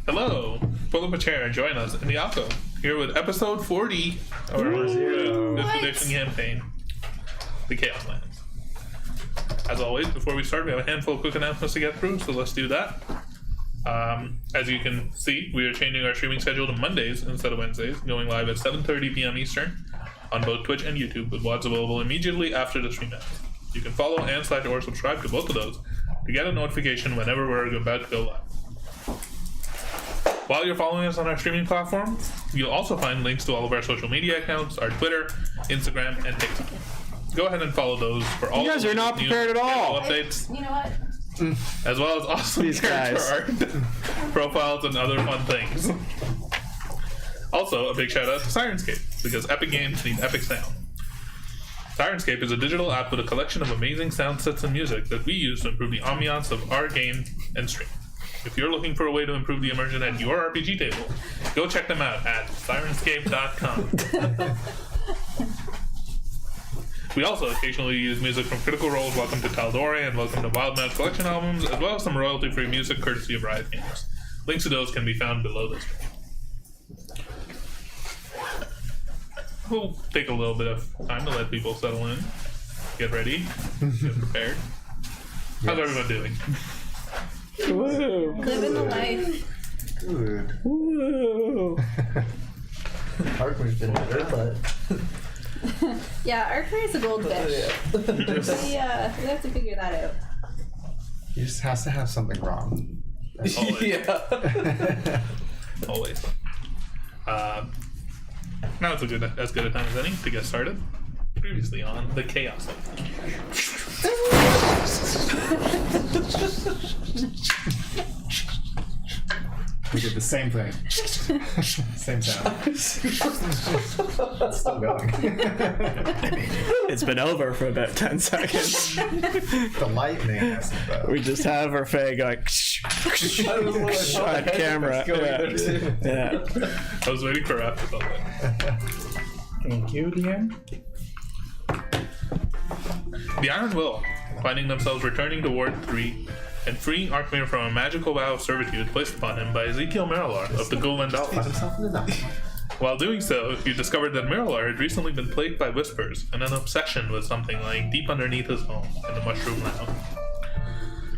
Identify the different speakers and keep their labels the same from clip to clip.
Speaker 1: Hello, pull up a chair and join us in the alcove. Here with episode 40 of our fifth edition campaign, the Chaoslands. As always, before we start, we have a handful of quick announcements to get through, so let's do that. As you can see, we are changing our streaming schedule to Mondays instead of Wednesdays, going live at 7:30 p.m. Eastern on both Twitch and YouTube, with VODs available immediately after the stream ends. You can follow and or subscribe to both of those to get a notification whenever we're about to go live. While you're following us on our streaming platform, you'll also find links to all of our social media accounts, our Twitter, Instagram, and TikTok. Go ahead and follow those for all.
Speaker 2: You guys are not prepared at all.
Speaker 1: Updates.
Speaker 3: You know what?
Speaker 1: As well as awesome character art, profiles, and other fun things. Also, a big shout out to Syrinscape, because epic games need epic sound. Syrinscape is a digital app with a collection of amazing sound sets and music that we use to improve the ambiance of our game and stream. If you're looking for a way to improve the immersion at your RPG table, go check them out at Syrinscape.com. We also occasionally use music from Critical Role's Welcome to Tal'Dorei and Welcome to Wildmount collection albums, as well as some royalty-free music courtesy of Riot Games. Links to those can be found below this video. We'll take a little bit of time to let people settle in, get ready, get prepared. How's everyone doing?
Speaker 2: Woo.
Speaker 3: Living the life.
Speaker 4: Good.
Speaker 2: Woo.
Speaker 4: Harper's been better, but
Speaker 3: Yeah, Archer is a goldfish. We have to figure that out.
Speaker 4: he just has to have something wrong.
Speaker 1: Always. Always. Now it's as good a time as any to get started. Previously on the Chaos.
Speaker 4: We did the same thing. Same sound. It's still going.
Speaker 2: It's been over for about 10 seconds.
Speaker 4: The lightning has to
Speaker 2: We just have our Faye going on camera. Yeah.
Speaker 1: I was waiting for after something.
Speaker 4: Thank you, Deanne.
Speaker 1: The Iron Will, finding themselves returning to Ward 3 and freeing Arkmir from a magical vow of servitude placed upon him by Ezekiel Merilar of the Golendal. While doing so, you discovered that Merilar had recently been plagued by whispers and an obsession with something lying deep underneath his home in the Mushroom Lounge.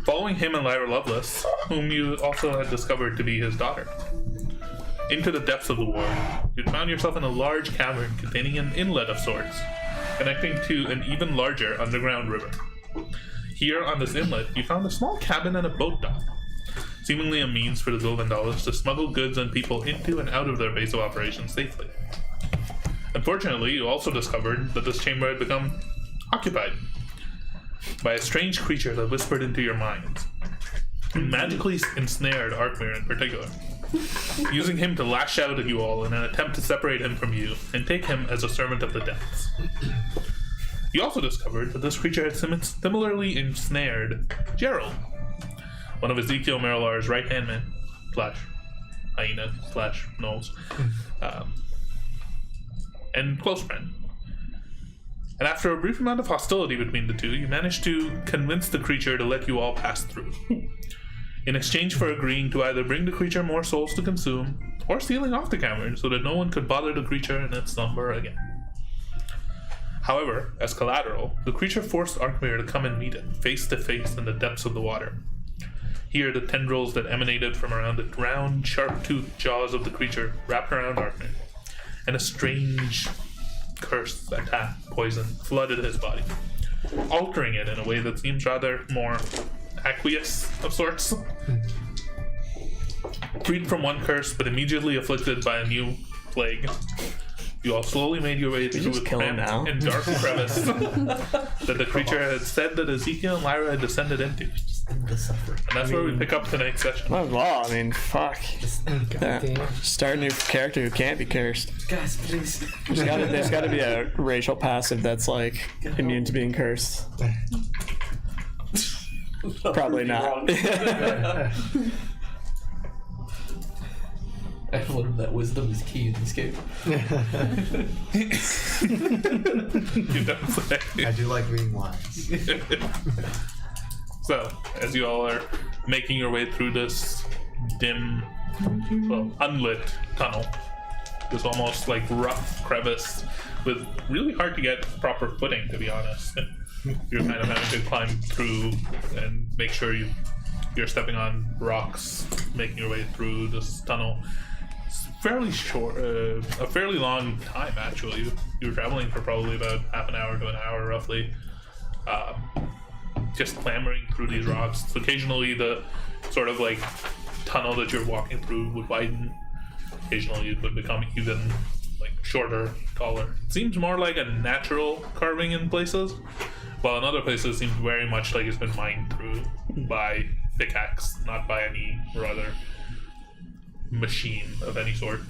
Speaker 1: Following him and Lyra Lovelace, whom you also had discovered to be his daughter, into the depths of the ward, you found yourself in a large cavern containing an inlet of sorts, connecting to an even larger underground river. Here on this inlet, you found a small cabin and a boat dock, seemingly a means for the Goldendalis to smuggle goods and people into and out of their base of operations safely. Unfortunately, you also discovered that this chamber had become occupied by a strange creature that whispered into your minds, and magically ensnared Arkmir in particular, using him to lash out at you all in an attempt to separate him from you and take him as a servant of the depths. You also discovered that this creature had similarly ensnared Gerald, one of Ezekiel Merilar's right-hand men, / hyena / Knowles, and close friend. And after a brief amount of hostility between the two, you managed to convince the creature to let you all pass through, in exchange for agreeing to either bring the creature more souls to consume, or sealing off the cavern so that no one could bother the creature in its slumber again. However, as collateral, the creature forced Arkmir to come and meet it, face to face in the depths of the water. Here, the tendrils that emanated from around the round, sharp-toothed jaws of the creature wrapped around Arkmir, and a strange curse, attack, poison flooded his body, altering it in a way that seems rather more aqueous of sorts. Freed from one curse, but immediately afflicted by a new plague, you all slowly made your way through a cramped and dark crevice that the creature had said that Ezekiel and Lyra had descended into. And that's where we pick up tonight's session.
Speaker 2: Oh, well, I mean, fuck. Yeah. Start a new character who can't be cursed.
Speaker 5: Guys, please.
Speaker 2: There's gotta be a racial passive that's like immune to being cursed. Probably not.
Speaker 5: I learned that wisdom is key in this game.
Speaker 1: You don't say.
Speaker 4: I do like being wise.
Speaker 1: So, as you all are making your way through this dim unlit tunnel. This almost like rough crevice with really hard to get proper footing, to be honest. You're kind of having to climb through and make sure you're stepping on rocks, making your way through this tunnel. It's fairly short, a fairly long time actually. You were traveling for probably about half an hour to an hour roughly. Just clambering through these rocks. So occasionally the sort of like tunnel that you're walking through would widen. Occasionally it would become even like shorter, taller. It seems more like a natural carving in places, while in other places it seems very much like it's been mined through by pickaxe, not by any rather machine of any sort.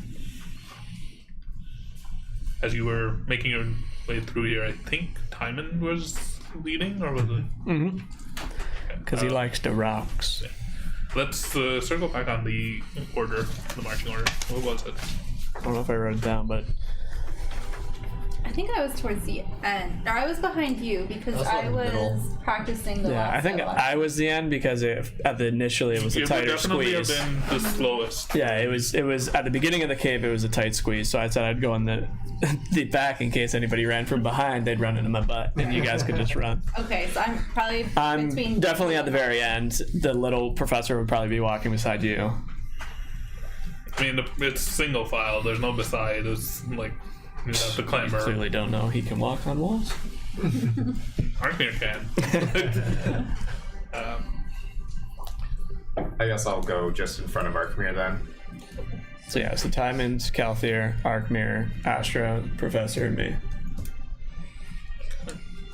Speaker 1: As you were making your way through here, I think Timon was leading, or was it?
Speaker 2: Mm-hmm. Because he likes the rocks.
Speaker 1: Yeah. Let's circle back on the order, the marching order. What was it?
Speaker 2: I don't know if I wrote it down, but
Speaker 3: I think I was towards the end. Or I was behind you because
Speaker 5: I
Speaker 3: I
Speaker 5: was in the
Speaker 3: was
Speaker 5: middle.
Speaker 3: practicing the
Speaker 2: yeah,
Speaker 3: last
Speaker 2: I think
Speaker 3: level.
Speaker 2: I was the end because initially it was a
Speaker 1: It would
Speaker 2: tighter
Speaker 1: definitely
Speaker 2: squeeze.
Speaker 1: have been the slowest.
Speaker 2: Yeah, it was at the beginning of the cave. It was a tight squeeze, so I said I'd go in the back in case anybody ran from behind. They'd run into my butt, and you guys could just run.
Speaker 3: Okay, so I'm probably
Speaker 2: I'm
Speaker 3: between
Speaker 2: definitely at the very end. The little professor would probably be walking beside you.
Speaker 1: I mean, it's single file. There's no beside. It's like you have to clamber.
Speaker 2: Clearly don't know he can walk on walls.
Speaker 1: Arkmir can.
Speaker 6: I guess I'll go just in front of Arkmir then.
Speaker 2: So yeah, so Timons, Calthier, Arkmir, Astro, Professor, and me.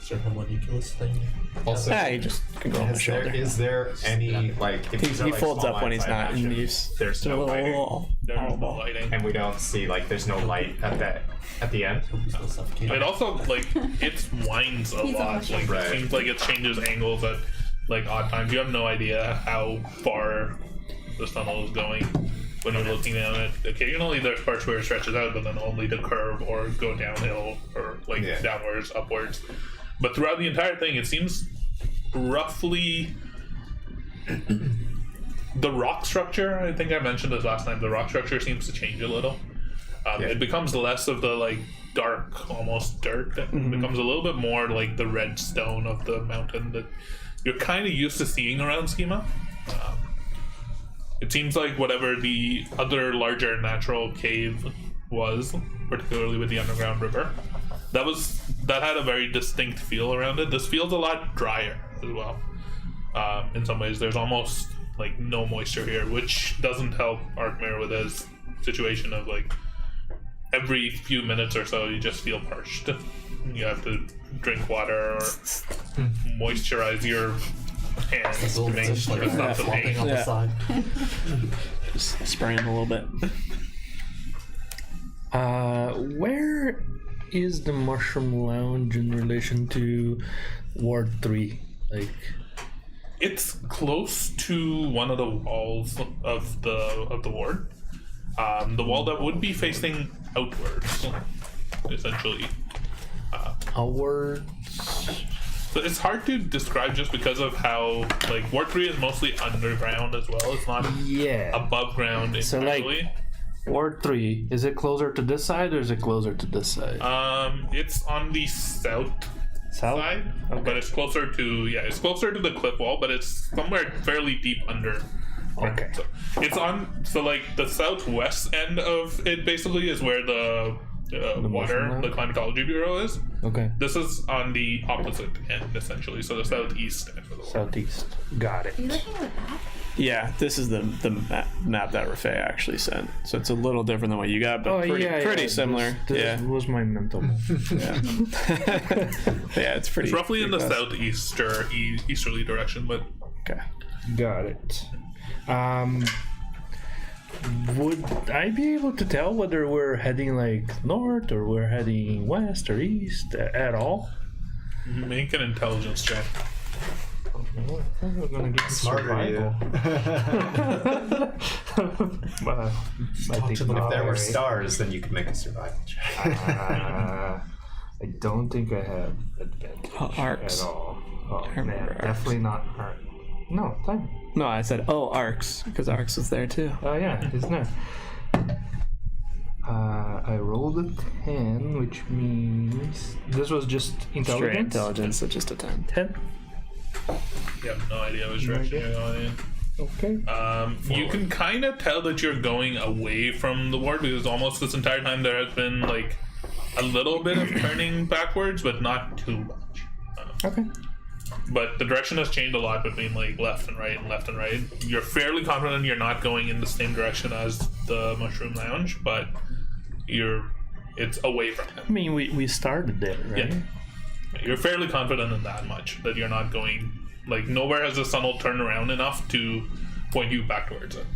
Speaker 5: Is there a homunculus thing?
Speaker 6: Also,
Speaker 2: Yeah, he just can go on my shoulder.
Speaker 6: is there any, like, if these are,
Speaker 2: He
Speaker 6: like,
Speaker 2: folds
Speaker 6: small
Speaker 2: up when he's
Speaker 6: lines, I
Speaker 2: not in
Speaker 6: imagine
Speaker 2: use.
Speaker 6: There's no lighting.
Speaker 1: There's no lighting.
Speaker 6: And we don't see, like, there's no light at the end.
Speaker 5: Still suffocating.
Speaker 1: It also like it winds a
Speaker 3: He's on my
Speaker 1: lot. Like
Speaker 3: shoulder.
Speaker 6: Right.
Speaker 1: it seems like it changes angles at like odd times. You have no idea how far this tunnel is going when you're looking down it. Occasionally there's parts where it stretches out, but then only to curve or go downhill or like
Speaker 6: Yeah.
Speaker 1: downwards, upwards. But throughout the entire thing, it seems roughly the rock structure. I think I mentioned this last time. The rock structure seems to change a little.
Speaker 6: Yeah.
Speaker 1: It becomes less of the like dark, almost dirt. It becomes a little bit more like the red stone of the mountain that you're kind of used to seeing around Schema. It seems like whatever the other larger natural cave was, particularly with the underground river, that had a very distinct feel around it. This feels a lot drier as well. In some ways, there's almost like no moisture here, which doesn't help Arkmir with his situation of like every few minutes or so you just feel parched. You have to drink water or moisturize your hands to make
Speaker 5: Just
Speaker 1: sure
Speaker 5: like
Speaker 1: it's not the
Speaker 5: flopping
Speaker 1: pain.
Speaker 5: on the
Speaker 2: Yeah.
Speaker 5: side.
Speaker 2: Just spraying him a little bit.
Speaker 7: Where is the Mushroom Lounge in relation to Ward 3? Like,
Speaker 1: It's close to one of the walls of the ward. The wall that would be facing outwards, essentially.
Speaker 7: outward?
Speaker 1: So it's hard to describe just because of how like Ward 3 is mostly underground as well. It's not
Speaker 7: Yeah.
Speaker 1: above ground
Speaker 7: So, like-
Speaker 1: entirely.
Speaker 7: Ward 3, is it closer to this side or is it closer to this side?
Speaker 1: It's on the south
Speaker 7: South?
Speaker 1: side, but it's closer to it's closer to the cliff wall, but it's somewhere fairly deep under.
Speaker 7: Okay.
Speaker 1: So it's on like the southwest end of it basically is where the water,
Speaker 7: mushroom
Speaker 1: the climatology bureau is.
Speaker 7: Okay.
Speaker 1: This is on the opposite end essentially, so the southeast end of the wall.
Speaker 7: Southeast. Got it.
Speaker 3: Are you looking at that?
Speaker 2: Yeah, this is the map that Rafay actually sent. So it's a little different than what you got, but pretty similar.
Speaker 7: This was my mental.
Speaker 2: Yeah. Yeah, it's pretty.
Speaker 1: It's roughly in the
Speaker 2: pretty close.
Speaker 1: easterly direction, but
Speaker 2: Okay.
Speaker 7: Got it. Would I be able to tell whether we're heading like north or we're heading west or east at all?
Speaker 1: make an intelligence check.
Speaker 7: We're gonna get
Speaker 6: Smarter you. If there were stars, then you could make a survival check.
Speaker 7: I don't think I have advantage
Speaker 2: Arcs.
Speaker 7: at all. Oh
Speaker 2: remember
Speaker 7: man,
Speaker 2: arcs.
Speaker 7: definitely not art. No, time.
Speaker 2: No, I said, oh, Arcs, because Arcs was there too.
Speaker 7: Oh yeah, isn't it? I rolled a 10, which means this was just
Speaker 2: Straight
Speaker 7: intelligence.
Speaker 2: intelligence, so just a 10.
Speaker 7: 10.
Speaker 1: You have no idea which direction you're going in.
Speaker 7: Okay.
Speaker 1: You can kind of tell that you're going away from the ward because almost this entire time there has been like a little bit of turning backwards, but not too much.
Speaker 7: Okay.
Speaker 1: But the direction has changed a lot between like left and right and left and right. You're fairly confident you're not going in the same direction as the Mushroom Lounge, but it's away from
Speaker 7: I
Speaker 1: him.
Speaker 7: mean, we started there, right?
Speaker 1: Yeah. You're fairly confident in that much that you're not going like nowhere has the tunnel turned around enough to point you back towards it.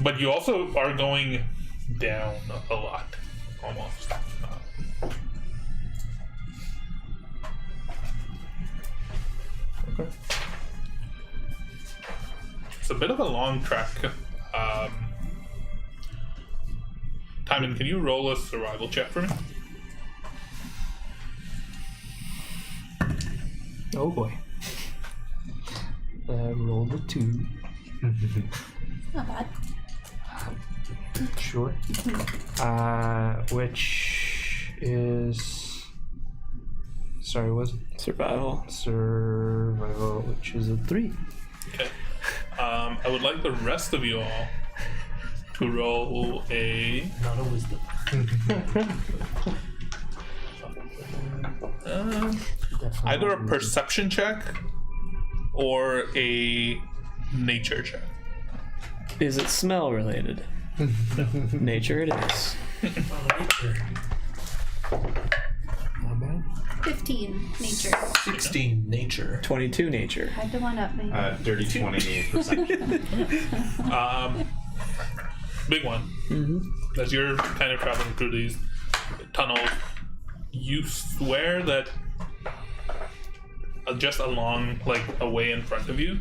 Speaker 1: But you also are going down a lot, almost.
Speaker 7: Okay.
Speaker 1: It's a bit of a long trek. Timon, can you roll a survival check for me?
Speaker 7: Oh boy. Rolled a 2.
Speaker 3: Not bad.
Speaker 7: Sure. Which is. Sorry, was it?
Speaker 2: Survival.
Speaker 7: Survival, which is a 3.
Speaker 1: Okay. I would like the rest of you all to roll a
Speaker 5: Not a wisdom.
Speaker 1: either a perception check or a nature check.
Speaker 2: Is it smell related? Nature it is.
Speaker 7: Not bad.
Speaker 3: 15 nature.
Speaker 5: 16 nature.
Speaker 2: 22 nature.
Speaker 3: Had to one up me.
Speaker 6: Dirty 20 perception.
Speaker 1: Big one. As you're kind of traveling through these tunnels, you swear that just along, like, away in front of you,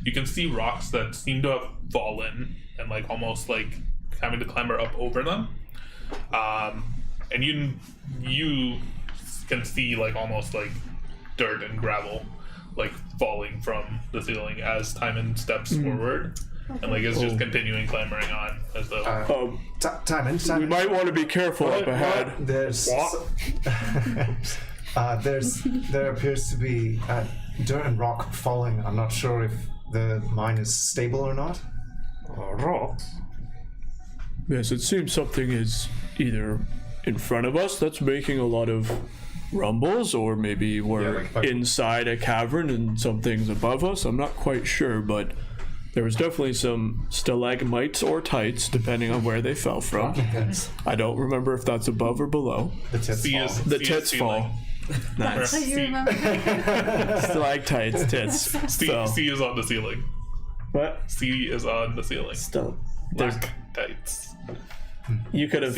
Speaker 1: you can see rocks that seem to have fallen and, like, almost, like, having to clamber up over them. And you can see, like, almost, like, dirt and gravel, like, falling from the ceiling as Timon steps forward. And, like, it's just continuing clambering on as though...
Speaker 4: Timon,
Speaker 2: We might want to be careful up ahead.
Speaker 4: There appears to be dirt and rock falling. I'm not sure if the mine is stable or not.
Speaker 7: Rocks.
Speaker 2: Yes, it seems something is either in front of us that's making a lot of rumbles, or maybe we're
Speaker 6: like-
Speaker 2: inside a cavern and something's above us. I'm not quite sure, but there was definitely some stalagmites or tights, depending on where they fell from. I don't remember if that's above or below.
Speaker 4: The tits
Speaker 1: C
Speaker 4: fall.
Speaker 1: is,
Speaker 2: The
Speaker 1: C is
Speaker 2: tits
Speaker 1: ceiling.
Speaker 2: fall. Nice.
Speaker 3: So you remember?
Speaker 2: Stalactites, tits.
Speaker 1: C,
Speaker 2: So,
Speaker 1: C is on the ceiling.
Speaker 2: what?
Speaker 1: C is on the ceiling.
Speaker 2: Still, there's.
Speaker 1: Black tights.
Speaker 2: You could have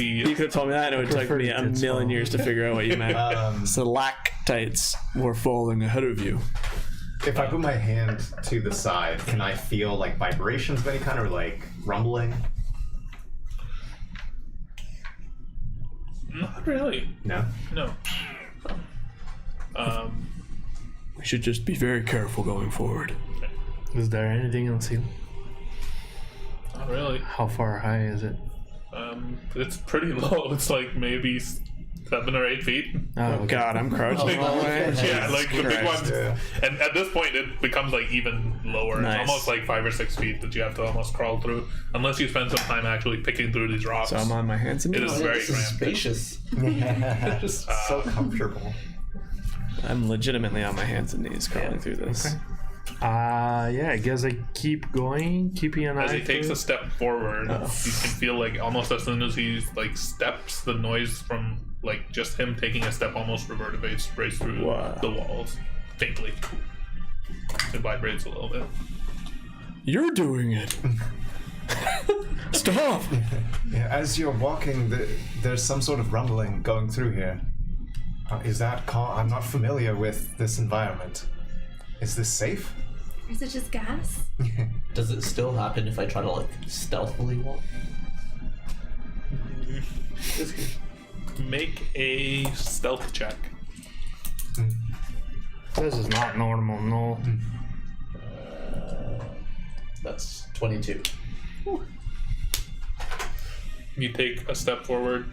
Speaker 2: told me that, and it would take me a
Speaker 7: tits
Speaker 2: million
Speaker 7: fall.
Speaker 2: years to figure out what you meant. Stalactites were falling ahead of you.
Speaker 6: If I put my hand to the side, can I feel like vibrations of any kind or like rumbling?
Speaker 1: Not really.
Speaker 6: No.
Speaker 1: No.
Speaker 2: We should just be very careful going forward.
Speaker 7: Is there anything on the ceiling?
Speaker 1: Not really.
Speaker 7: How far high is it?
Speaker 1: It's pretty low. It's like maybe 7 or 8 feet.
Speaker 2: Oh God, I'm crouching all the way.
Speaker 1: Yeah, like the big
Speaker 2: Christ.
Speaker 1: ones. And at this point, it becomes like even lower.
Speaker 2: Nice.
Speaker 1: It's almost like 5 or 6 feet that you have to almost crawl through, unless you spend some time actually picking through these rocks.
Speaker 2: So I'm on my hands and
Speaker 1: It
Speaker 2: knees.
Speaker 1: is very
Speaker 5: This is
Speaker 1: cramped.
Speaker 5: spacious.
Speaker 6: Just so comfortable.
Speaker 2: I'm legitimately on my hands and knees crawling through this.
Speaker 7: Okay. Yeah, I guess I keep going, keeping an eye.
Speaker 1: As he takes
Speaker 7: for-
Speaker 1: a step forward, you can feel like almost as soon as he like steps, the noise from like just him taking a step almost reverberates through
Speaker 2: Wow.
Speaker 1: the walls faintly. It vibrates a little bit.
Speaker 2: You're doing it. Stop.
Speaker 4: Yeah, as you're walking, there's some sort of rumbling going through here. Is that I'm not familiar with this environment. Is this safe?
Speaker 3: Or is it just gas?
Speaker 5: Does it still happen if I try to like stealthily walk?
Speaker 1: Make a stealth check.
Speaker 7: This is not normal, no.
Speaker 5: That's 22.
Speaker 1: You take a step forward,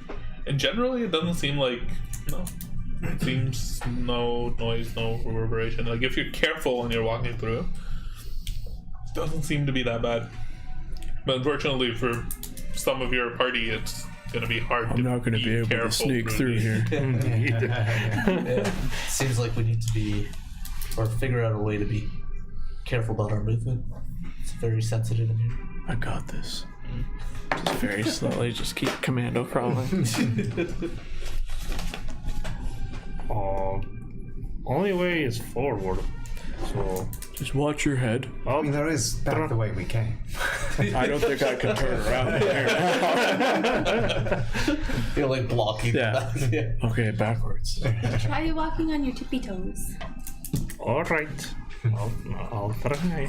Speaker 1: and generally it doesn't seem like it seems no noise, no reverberation. Like if you're careful and you're walking through, it doesn't seem to be that bad. But unfortunately for some of your party, it's gonna be hard.
Speaker 2: I'm not going to be able to sneak through here.
Speaker 5: Seems like we need to be, or figure out a way to be careful about our movement. It's very sensitive in here.
Speaker 2: I got this. Just very slowly, just keep commando crawling.
Speaker 7: Only way is forward. So
Speaker 2: Just watch your head.
Speaker 4: I mean, there is back the way we came.
Speaker 2: I don't think I can turn around here.
Speaker 5: You're like blocking.
Speaker 2: Yeah.
Speaker 5: Yeah.
Speaker 2: Okay, backwards.
Speaker 3: Try walking on your tippy toes.
Speaker 7: all right. I'll try.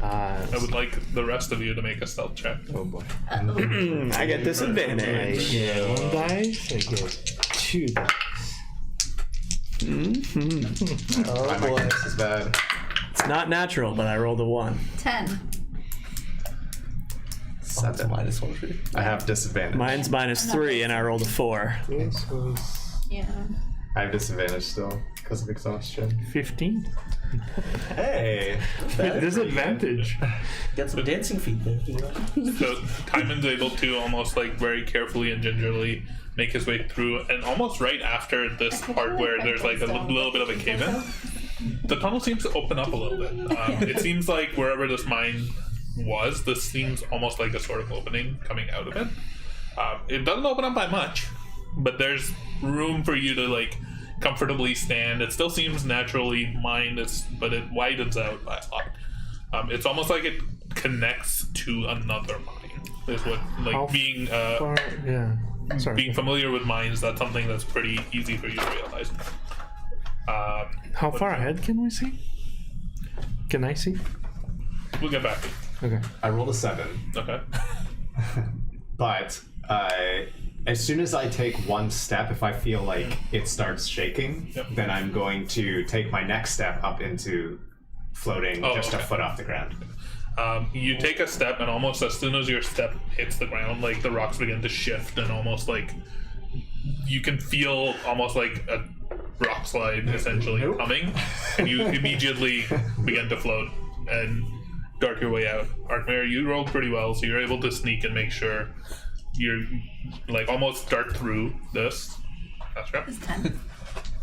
Speaker 1: I would like the rest of you to make a stealth check.
Speaker 7: Oh boy.
Speaker 2: I get disadvantage.
Speaker 7: Yeah, 1 dice. I get 2 dice.
Speaker 5: Oh
Speaker 6: My
Speaker 5: boy.
Speaker 6: goodness is bad.
Speaker 2: It's not natural, but I rolled a 1.
Speaker 3: 10.
Speaker 6: 7.
Speaker 5: Minus 1 for you.
Speaker 6: I have disadvantage.
Speaker 2: Mine's -3, and I rolled a 4.
Speaker 7: This was
Speaker 3: Yeah.
Speaker 6: I have disadvantage still because of exhaustion.
Speaker 7: 15.
Speaker 6: Hey!
Speaker 7: With disadvantage.
Speaker 5: Get some dancing feet there.
Speaker 1: So Timon's able to almost like very carefully and gingerly make his way through, and almost right after this part where there's like a little bit of a cave-in, the tunnel seems to open up a little bit. It seems like wherever this mine was, this seems almost like a sort of opening coming out of it. It doesn't open up by much, but there's room for you to like comfortably stand. It still seems naturally mined, but it widens out by a lot. It's almost like it connects to another mine. Is what like
Speaker 7: How
Speaker 1: being
Speaker 7: Far, yeah. Sorry.
Speaker 1: being familiar with mines. That's something that's pretty easy for you to realize.
Speaker 7: How far ahead can we see? Can I see?
Speaker 1: We'll get back.
Speaker 7: Okay.
Speaker 6: I rolled a 7.
Speaker 1: Okay.
Speaker 6: But as soon as I take one step, if I feel like it starts shaking,
Speaker 1: Yep.
Speaker 6: then I'm going to take my next step up into floating just a
Speaker 1: okay.
Speaker 6: foot off the ground.
Speaker 1: You take a step, and almost as soon as your step hits the ground, like the rocks begin to shift, and almost like you can feel almost like a rock slide essentially coming, and you immediately begin to float and dart your way out. Arkmir, you rolled pretty well, so you're able to sneak and make sure you're like almost dart through this. That's right.
Speaker 3: It's 10.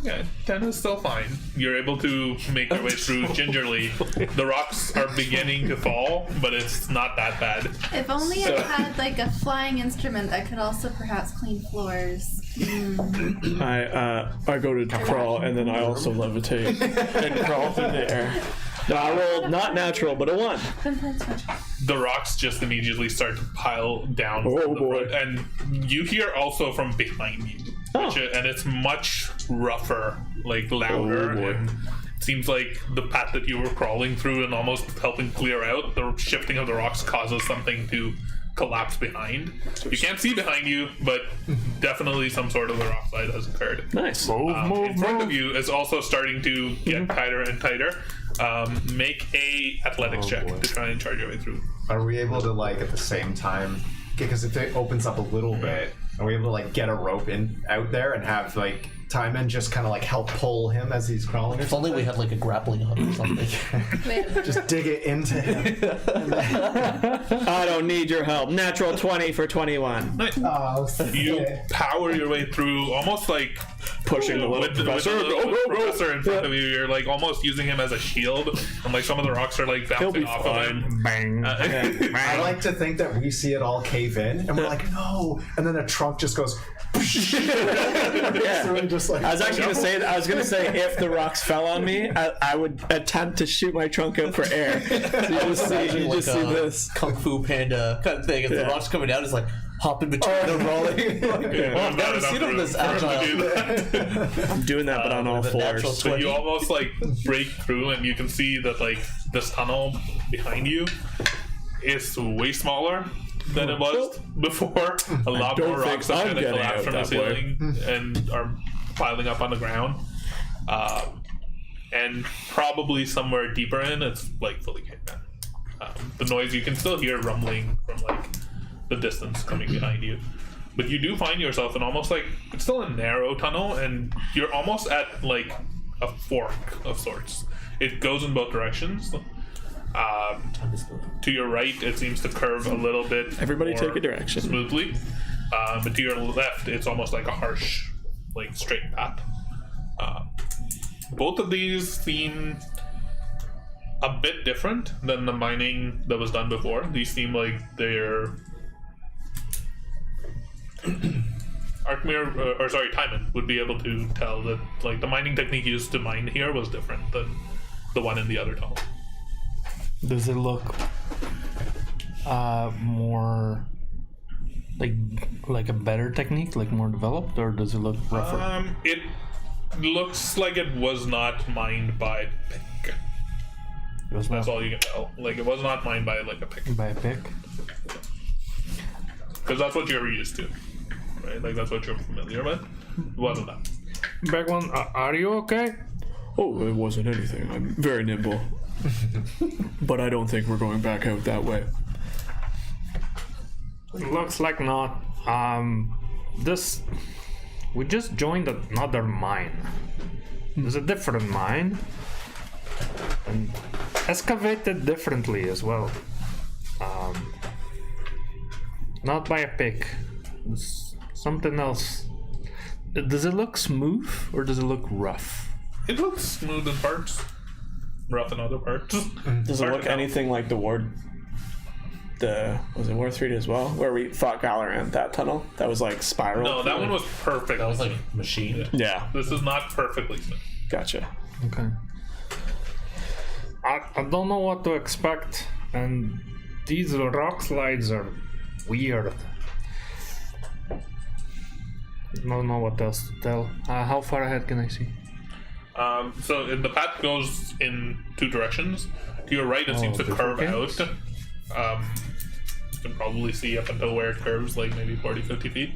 Speaker 1: Yeah, 10 is still fine. You're able to make your way through gingerly. The rocks are beginning to fall, but it's not that bad.
Speaker 3: If only I had like a flying instrument that could also perhaps clean floors.
Speaker 2: I go to crawl, and then I also levitate and crawl through the air. No, I rolled not natural, but a 1.
Speaker 1: The rocks just immediately start to pile down.
Speaker 2: Oh,
Speaker 1: from the
Speaker 2: boy.
Speaker 1: front, and you hear also from behind you. And it's much rougher, like louder.
Speaker 2: Oh, boy.
Speaker 1: And it seems like the path that you were crawling through and almost helping clear out, the shifting of the rocks causes something to collapse behind. You can't see behind you, but definitely some sort of a rock slide has occurred.
Speaker 2: Nice.
Speaker 1: In front of you is also starting to get tighter and tighter. Make a athletics check to try and charge your way through.
Speaker 6: Are we able to, like, at the same time, because if it opens up a little bit, are we able to, like, get a rope out there and have, like, Timon just kind of, like, help pull him as he's crawling?
Speaker 5: If only we had like a grappling hook or something.
Speaker 6: Just dig it into him.
Speaker 2: I don't need your help. Natural 20 for 21.
Speaker 1: Nice.
Speaker 6: Oh,
Speaker 1: You power your way through, almost like
Speaker 2: Pushing the little
Speaker 1: with the
Speaker 2: professor.
Speaker 1: professor in front of you. You're like almost using him as a shield, and like some of the rocks are like
Speaker 2: He'll
Speaker 1: bouncing
Speaker 2: be
Speaker 1: off
Speaker 2: fine.
Speaker 1: of him.
Speaker 7: Bang.
Speaker 6: I like to think that we see it all cave in, and we're like, no, and then a trunk just goes.
Speaker 2: Yeah.
Speaker 6: So we're just like,
Speaker 2: I was actually gonna say. I was gonna say if the rocks fell on me, I would attempt to shoot my trunk out for air. So you just see,
Speaker 5: Imagine like
Speaker 2: see
Speaker 5: a
Speaker 2: this.
Speaker 5: Kung Fu Panda kind of thing. If the
Speaker 2: Yeah.
Speaker 5: rocks coming down, it's like hopping between them, rolling. Well, I've never seen him this agile.
Speaker 2: I'm doing that, but on all
Speaker 5: with a natural
Speaker 2: fours.
Speaker 1: So you almost like break through, and you can see that like this tunnel behind you is way smaller than it was before. A lot
Speaker 2: don't
Speaker 1: more
Speaker 2: think
Speaker 1: rocks have
Speaker 2: I'm
Speaker 1: kind of
Speaker 2: getting
Speaker 1: collapsed
Speaker 2: out
Speaker 1: from the
Speaker 2: that way.
Speaker 1: ceiling and are piling up on the ground. and probably somewhere deeper in, it's like fully caved in. The noise, you can still hear rumbling from like the distance coming behind you, but you do find yourself in almost like, it's still a narrow tunnel, and you're almost at like a fork of sorts. It goes in both directions. To your right, it seems to curve a little bit.
Speaker 2: Everybody
Speaker 1: more
Speaker 2: take a direction.
Speaker 1: smoothly, but to your left, it's almost like a harsh, like straight path. Both of these seem a bit different than the mining that was done before. These seem like they're Timon would be able to tell that like the mining technique used to mine here was different than the one in the other tunnel.
Speaker 7: Does it look more like a better technique, like more developed, or does it look rougher?
Speaker 1: It looks like it was not mined by pick.
Speaker 7: It was
Speaker 1: That's
Speaker 7: not
Speaker 1: all you can tell. Like, it was not mined by like a pick,
Speaker 7: by a pick.
Speaker 1: because that's what you're used to, right? Like, that's what you're familiar with. It wasn't that.
Speaker 7: Back one, are you okay?
Speaker 2: Oh, it wasn't anything. I'm very nimble. But I don't think we're going back out that way.
Speaker 7: Looks like not. We just joined another mine. There's a different mine, and excavated differently as well. Not by a pick. It's something else. Does it look smooth or does it look rough?
Speaker 1: It looks smooth in parts, rough in other parts.
Speaker 2: Does it
Speaker 1: Hard
Speaker 2: look
Speaker 1: to tell.
Speaker 2: anything like the Ward? Was it War 3 as well? Where we fought Galorant, that tunnel? That was like spiral?
Speaker 1: No, that one was perfect.
Speaker 5: That was like machine.
Speaker 2: Yeah,
Speaker 1: This is not perfectly smooth.
Speaker 2: gotcha.
Speaker 7: Okay. I don't know what to expect, and these rock slides are weird. Don't know what else to tell. How far ahead can I see?
Speaker 1: So the path goes in two directions. To your right, it seems to
Speaker 7: different
Speaker 1: curve
Speaker 7: camps?
Speaker 1: out. You can probably see up until where it curves, like maybe 40, 50 feet.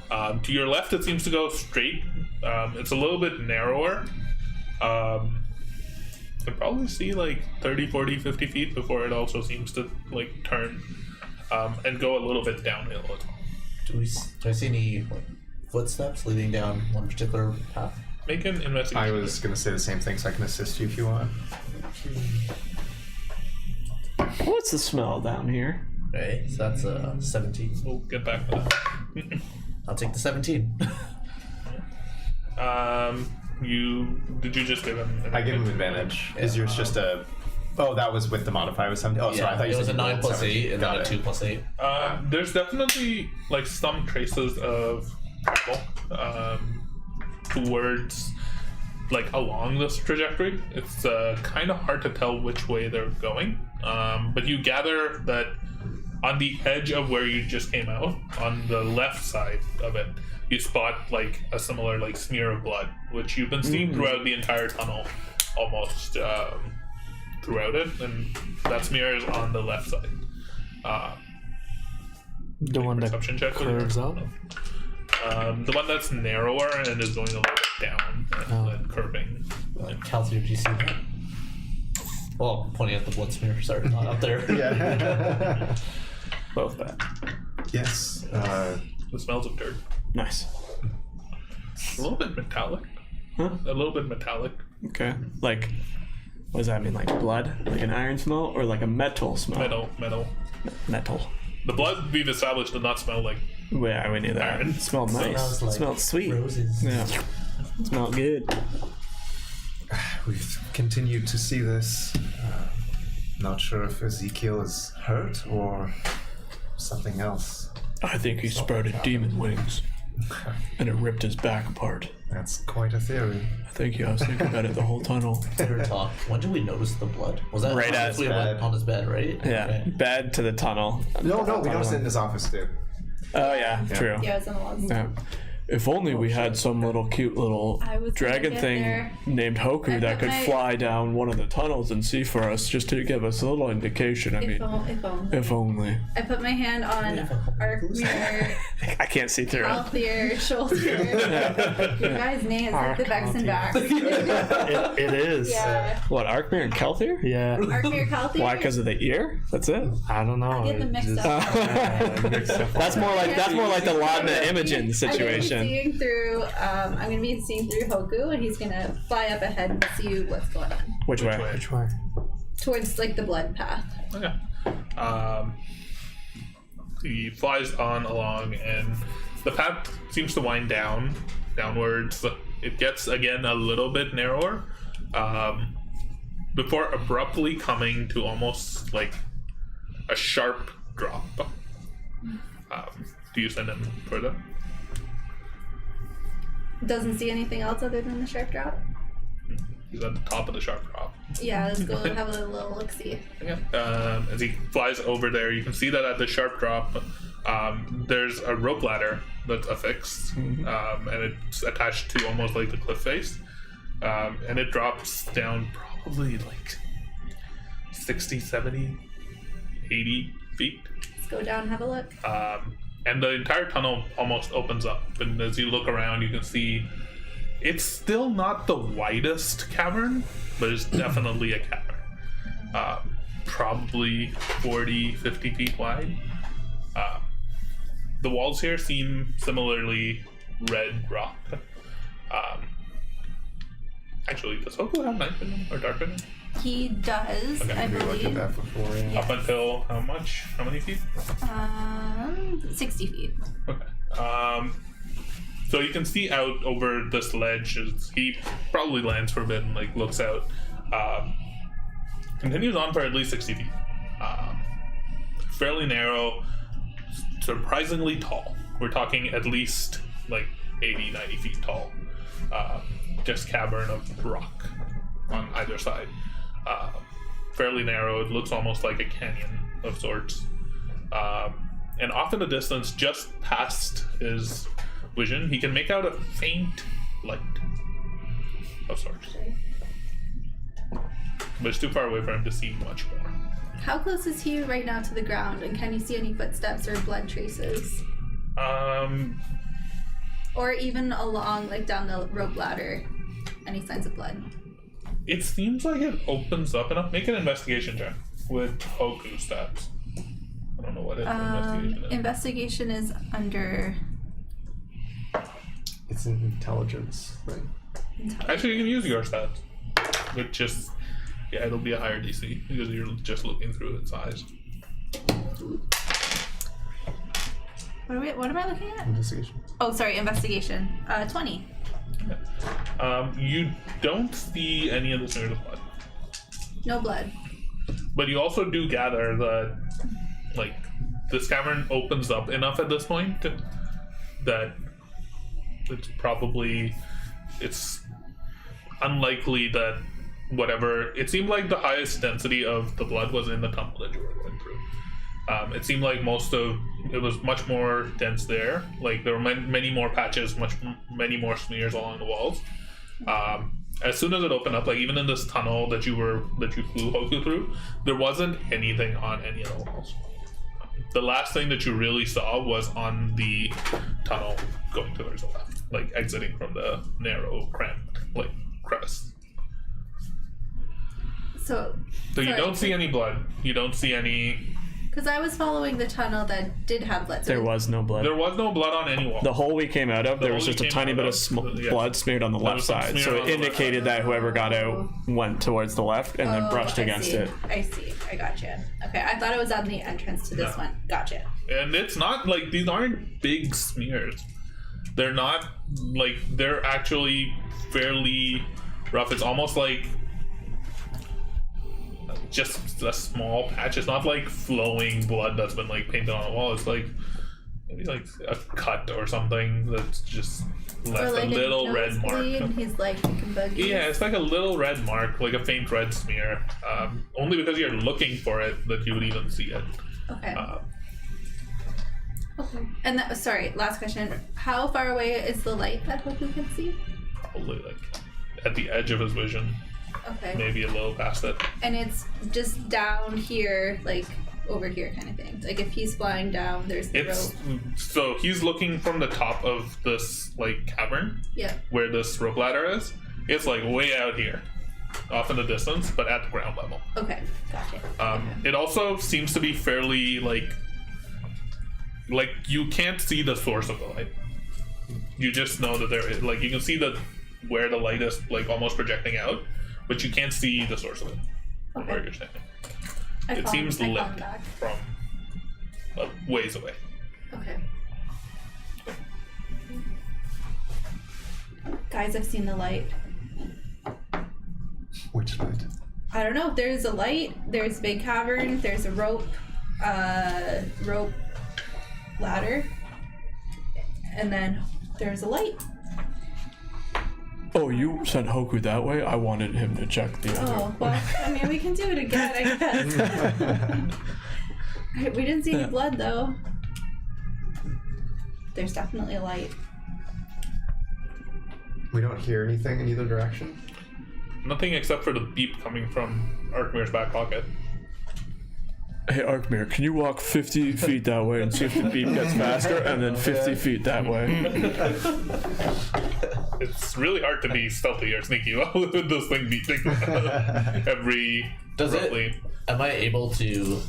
Speaker 1: To your left, it seems to go straight. It's a little bit narrower. You can probably see like 30, 40, 50 feet before it also seems to like turn and go a little bit downhill as well.
Speaker 5: Do I see any like, footsteps leading down one particular path?
Speaker 1: Make an investigation.
Speaker 6: I was gonna say the same thing, so I can assist you if you want.
Speaker 2: What's the smell down here?
Speaker 5: Okay, so that's 17.
Speaker 1: We'll get back to that.
Speaker 5: I'll take the 17.
Speaker 1: Did you just give him?
Speaker 6: I give him advantage. Is yours just a? Oh, that was with the modifier with 17. Oh, sorry, I thought you
Speaker 5: it was
Speaker 6: said
Speaker 5: a
Speaker 6: you
Speaker 5: 9
Speaker 6: rolled
Speaker 5: plus
Speaker 6: 17.
Speaker 5: 8 and
Speaker 6: Got
Speaker 5: then a
Speaker 6: it.
Speaker 5: 2 plus 8.
Speaker 1: There's definitely like some traces of travel towards like along this trajectory. It's kind of hard to tell which way they're going, but you gather that on the edge of where you just came out, on the left side of it, you spot like a similar like smear of blood, which you've been seeing throughout the entire tunnel, almost throughout it, and that smear is on the left side.
Speaker 7: The one that
Speaker 1: Perception check, please.
Speaker 7: curves out?
Speaker 1: The one that's narrower and is going a little bit down and then curving.
Speaker 5: Calcium, do you see that? Well, I'm pointing at the blood smear. Sorry, not up there.
Speaker 6: Yeah.
Speaker 2: Both bad.
Speaker 6: Yes.
Speaker 1: The smells of dirt.
Speaker 2: Nice.
Speaker 1: A little bit metallic.
Speaker 2: Huh?
Speaker 1: A little bit metallic.
Speaker 2: Okay. Like, what does that mean? Like blood? Like an iron smell? Or like a metal smell?
Speaker 1: Metal.
Speaker 2: Metal.
Speaker 1: The blood we've established did not smell like.
Speaker 2: Yeah, we knew that.
Speaker 1: Iron.
Speaker 2: It smelled nice.
Speaker 5: Smells
Speaker 2: It
Speaker 5: like
Speaker 2: smelled sweet.
Speaker 5: Roses.
Speaker 2: Yeah. It smelled good.
Speaker 4: We've continued to see this. Not sure if Ezekiel is hurt or something else.
Speaker 2: I think he sprouted demon wings. And it ripped his back apart.
Speaker 4: That's quite a theory.
Speaker 2: Thank you. I was thinking about it the whole tunnel.
Speaker 5: Bitter talk. When did we notice the blood? Was that
Speaker 2: Right
Speaker 5: on
Speaker 2: at
Speaker 5: his
Speaker 2: his
Speaker 5: bed.
Speaker 6: bed.
Speaker 5: On his bed, right?
Speaker 2: Yeah.
Speaker 5: Okay.
Speaker 2: Bed to the tunnel.
Speaker 4: No, we noticed it in his office too.
Speaker 2: Oh, yeah. True.
Speaker 3: Yeah, it's on the walls.
Speaker 2: Yeah. If only we had some little cute little
Speaker 3: I was gonna
Speaker 2: dragon
Speaker 3: get
Speaker 2: thing
Speaker 3: there.
Speaker 2: named Hoku
Speaker 3: I
Speaker 2: that
Speaker 3: put
Speaker 2: could
Speaker 3: my-
Speaker 2: fly down one of the tunnels and see for us, just to give us a little indication. I mean,
Speaker 3: If only.
Speaker 2: if only.
Speaker 3: I put my hand on Arkmir,
Speaker 2: I can't see through it.
Speaker 3: Althir, shoulder. Your guys' names like the Vex and Back.
Speaker 7: It is.
Speaker 3: Yeah.
Speaker 2: What, Arkmir and Kelthir?
Speaker 7: Yeah.
Speaker 3: Arkmir, Calthir.
Speaker 2: Why? Because of the ear? That's it.
Speaker 7: I don't know.
Speaker 3: I get them
Speaker 7: it
Speaker 3: mixed
Speaker 7: just-
Speaker 3: up.
Speaker 2: That's more like the Laudna Imogen situation.
Speaker 3: I'm gonna be seeing through Hoku, and he's gonna fly up ahead and see what's going on
Speaker 2: Which way?
Speaker 7: Which way?
Speaker 3: towards like the blood path.
Speaker 1: Okay. He flies on along, and the path seems to wind downwards. It gets again a little bit narrower, before abruptly coming to almost like a sharp drop. Do you send him further?
Speaker 3: Doesn't see anything else other than the sharp drop.
Speaker 1: He's at the top of the sharp drop.
Speaker 3: Yeah, let's go have a little look see.
Speaker 1: Yeah. As he flies over there, you can see that at the sharp drop, there's a rope ladder that's affixed, and it's attached to almost like the cliff face, and it drops down probably like 60, 70, 80 feet.
Speaker 3: Let's go down and have a look.
Speaker 1: And the entire tunnel almost opens up, and as you look around, you can see it's still not the widest cavern, but it's definitely a cavern. Probably 40, 50 feet wide. The walls here seem similarly red rock. Actually, does Hoku have night vision or dark vision?
Speaker 3: He does,
Speaker 1: Okay,
Speaker 3: I
Speaker 6: We looked at
Speaker 3: believe.
Speaker 6: that before. Yeah.
Speaker 1: Up until how much? How many feet?
Speaker 3: 60 feet.
Speaker 1: Okay. So you can see out over this ledge as he probably lands for a bit and like looks out. Continues on for at least 60 feet. Fairly narrow, surprisingly tall. We're talking at least like 80, 90 feet tall. Just cavern of rock on either side. Fairly narrow. It looks almost like a canyon of sorts. And off in the distance, just past his vision, he can make out a faint light of sorts. But it's too far away for him to see much more.
Speaker 3: How close is he right now to the ground, and can you see any footsteps or blood traces? Or even along, like down the rope ladder, any signs of blood?
Speaker 1: It seems like it opens up enough. Make an investigation check with Hoku stats. I don't know what his investigation is.
Speaker 3: Investigation is under
Speaker 5: It's an intelligence thing.
Speaker 3: intelligence.
Speaker 1: Actually, you can use your stats. It just, yeah, it'll be a higher DC because you're just looking through its eyes.
Speaker 3: What am I looking at?
Speaker 5: Investigation.
Speaker 3: Oh, sorry, investigation. 20.
Speaker 1: You don't see any of the smears of blood,
Speaker 3: No blood.
Speaker 1: but you also do gather that, like, this cavern opens up enough at this point that it's unlikely that whatever. It seemed like the highest density of the blood was in the tunnel that you were going through. It seemed like it was much more dense there. Like there were many more patches, many more smears along the walls. As soon as it opened up, like even in this tunnel that you flew Hoku through, there wasn't anything on any of the walls. The last thing that you really saw was on the tunnel going towards the left, like exiting from the narrow, cramped, like crevice.
Speaker 3: So
Speaker 1: You
Speaker 3: sorry.
Speaker 1: don't see any blood. You don't see any.
Speaker 3: Because I was following the tunnel that did have blood. So
Speaker 2: There was no blood.
Speaker 1: There was no blood on any wall.
Speaker 2: The hole we came out of, there was
Speaker 1: hole
Speaker 2: just a
Speaker 1: you
Speaker 2: tiny
Speaker 1: came
Speaker 2: bit
Speaker 1: out
Speaker 2: of
Speaker 1: of, yeah.
Speaker 2: blood smeared on the
Speaker 1: There
Speaker 2: left
Speaker 1: was some
Speaker 2: side.
Speaker 1: smear
Speaker 2: So
Speaker 1: on
Speaker 2: it
Speaker 1: the left
Speaker 2: indicated that whoever got out went towards the left and then brushed
Speaker 3: I
Speaker 2: against
Speaker 3: see.
Speaker 2: it.
Speaker 3: I see. I gotcha. Okay, I thought it was on the entrance to this
Speaker 1: No.
Speaker 3: one. Gotcha.
Speaker 1: And it's not like these aren't big smears. They're not like they're actually fairly rough. It's almost like just a small patch. It's not like flowing blood that's been like painted on a wall. It's like maybe like a cut or something that's just left
Speaker 3: Or like
Speaker 1: a little red
Speaker 3: nosebleed,
Speaker 1: mark.
Speaker 3: He's like buggy.
Speaker 1: Yeah, it's like a little red mark, like a faint red smear. Only because you're looking for it that you would even see it.
Speaker 3: Okay.
Speaker 1: Uh,
Speaker 3: Okay. And sorry, last question. How far away is the light that Hoku can see?
Speaker 1: Probably like at the edge of his vision,
Speaker 3: Okay.
Speaker 1: maybe a little past it.
Speaker 3: And it's just down here, like over here kind of thing. Like if he's flying down, there's the
Speaker 1: It's
Speaker 3: rope.
Speaker 1: so he's looking from the top of this like cavern
Speaker 3: Yeah.
Speaker 1: where this rope ladder is. It's like way out here, off in the distance, but at the ground level.
Speaker 3: Okay. Gotcha.
Speaker 1: It also seems to be fairly like you can't see the source of the light. You just know that there is like you can see where the light is like almost projecting out, but you can't see the source of it from where you're standing. It seems lit
Speaker 3: back.
Speaker 1: from ways away.
Speaker 3: Okay. Guys, I've seen the light.
Speaker 4: Which light?
Speaker 3: I don't know. There's a light. There's a big cavern. There's a rope ladder, and then there's a light.
Speaker 2: Oh, you sent Hoku that way? I wanted him to check the other.
Speaker 3: Oh well, I mean we can do it again, I guess. We didn't see any blood though. There's definitely a light.
Speaker 6: We don't hear anything in either direction.
Speaker 1: Nothing except for the beep coming from Arkmir's back pocket.
Speaker 2: Hey, Arkmir, can you walk 50 feet that way and see if the beep gets faster, and then 50 feet that way?
Speaker 1: It's really hard to be stealthy or sneaky with this thing beeping every roughly.
Speaker 5: Am I able to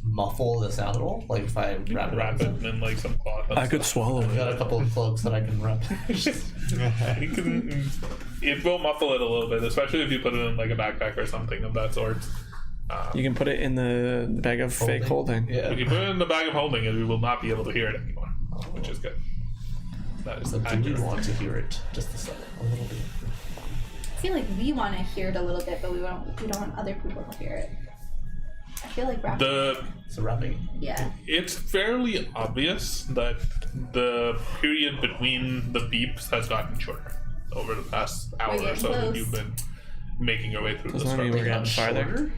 Speaker 5: muffle the sound at all? Like if I wrap it
Speaker 1: Rapid and like some cloth. And
Speaker 2: I could swallow
Speaker 5: I've got
Speaker 2: it.
Speaker 5: a couple of cloaks that I can wrap.
Speaker 1: It will muffle it a little bit, especially if you put it in like a backpack or something of that sort.
Speaker 2: You can put it in the bag of fake holding.
Speaker 5: Yeah.
Speaker 1: If you put it in the bag of holding it, we will not be able to hear it anymore, which is good. That is
Speaker 5: So do
Speaker 1: accurate.
Speaker 5: we want to hear it just a little bit?
Speaker 3: I feel like we want to hear it a little bit, but we don't want other people to hear it. I feel like rapping.
Speaker 5: So wrapping.
Speaker 3: Yeah.
Speaker 1: It's fairly obvious that the period between the beeps has gotten shorter over the past hour or
Speaker 3: getting
Speaker 1: so that
Speaker 3: close.
Speaker 1: you've been making your way through
Speaker 2: Does
Speaker 1: this
Speaker 2: that mean we're
Speaker 1: structure.
Speaker 2: getting farther?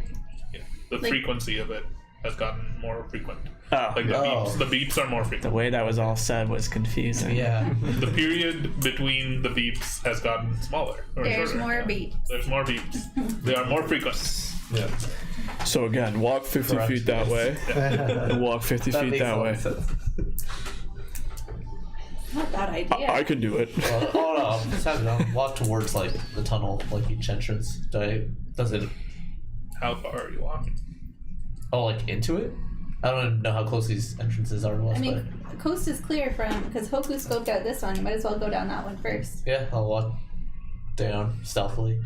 Speaker 1: Yeah. The
Speaker 3: Like-
Speaker 1: frequency of it has gotten more frequent.
Speaker 2: Oh,
Speaker 1: Like the beeps are more
Speaker 2: the
Speaker 1: frequent.
Speaker 2: way that was all said was confusing.
Speaker 5: Yeah.
Speaker 1: The period between the beeps has gotten smaller. or
Speaker 3: There's
Speaker 1: shorter.
Speaker 3: more beeps.
Speaker 1: There's more beeps. They are more frequent.
Speaker 6: Yeah.
Speaker 2: So again, walk 50
Speaker 5: Correct.
Speaker 2: feet that way, and walk 50 feet
Speaker 5: makes
Speaker 2: that
Speaker 5: a lot
Speaker 2: way.
Speaker 5: of sense.
Speaker 3: Not a bad idea.
Speaker 2: I can do it.
Speaker 5: Oh no, I'm just having to walk towards like the tunnel, like each entrance. Does it
Speaker 1: How far are you walking?
Speaker 5: like into it? I don't even know how close these entrances are to us,
Speaker 3: I mean, the coast is clear from because Hoku scoped out this one. You might as well go down that one first.
Speaker 5: but yeah, I'll walk down stealthily.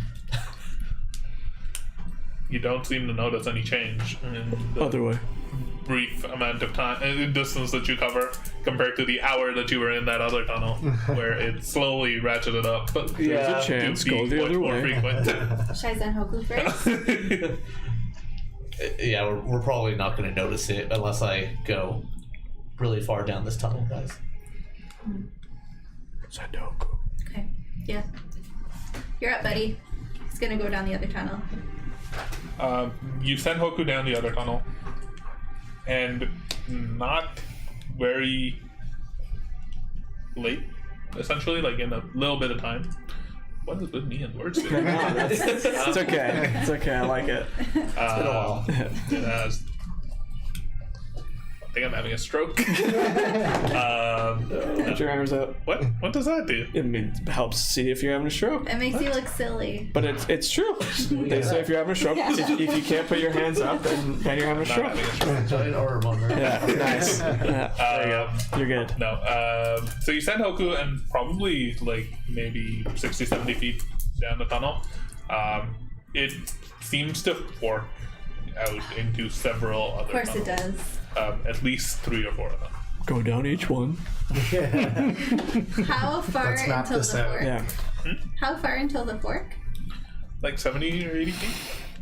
Speaker 1: You don't seem to notice any change in the
Speaker 2: Other way.
Speaker 1: brief amount of time, distance that you cover compared to the hour that you were in that other tunnel, where it slowly ratcheted up. But
Speaker 2: There's a chance.
Speaker 1: to be
Speaker 2: Go the
Speaker 1: much
Speaker 2: other
Speaker 1: more
Speaker 2: way.
Speaker 1: frequent.
Speaker 3: Should I send Hoku first?
Speaker 5: Yeah, we're probably not going to notice it unless I go really far down this tunnel, guys.
Speaker 2: Sandoku.
Speaker 3: Okay. Yeah. You're up, buddy. He's gonna go down the other tunnel.
Speaker 1: You send Hoku down the other tunnel, and not very late, essentially, like in a little bit of time. What is with me and words? Today?
Speaker 2: It's okay. It's okay. I like it.
Speaker 5: It's been a while.
Speaker 1: It has. I think I'm having a stroke.
Speaker 2: Put your hammers up.
Speaker 1: What? What does that do?
Speaker 2: It helps see if you're having a stroke.
Speaker 3: It makes you look silly.
Speaker 2: But it's true. They say if you're having a stroke, if you can't put your hands up, then you're having a
Speaker 1: Not
Speaker 2: stroke.
Speaker 1: having a stroke.
Speaker 5: Giant order monitor.
Speaker 2: Yeah, nice. Yeah, there you go. You're good.
Speaker 1: No. So you send Hoku and probably like maybe 60, 70 feet down the tunnel. It seems to fork out into several other
Speaker 3: Of course it
Speaker 1: tunnels.
Speaker 3: does.
Speaker 1: At least 3 or 4 of them.
Speaker 2: Go down each one.
Speaker 3: How far
Speaker 4: Let's map
Speaker 3: until
Speaker 4: this
Speaker 3: the
Speaker 4: out.
Speaker 3: fork?
Speaker 2: Yeah.
Speaker 3: How far until the fork?
Speaker 1: Like 70 or 80 feet?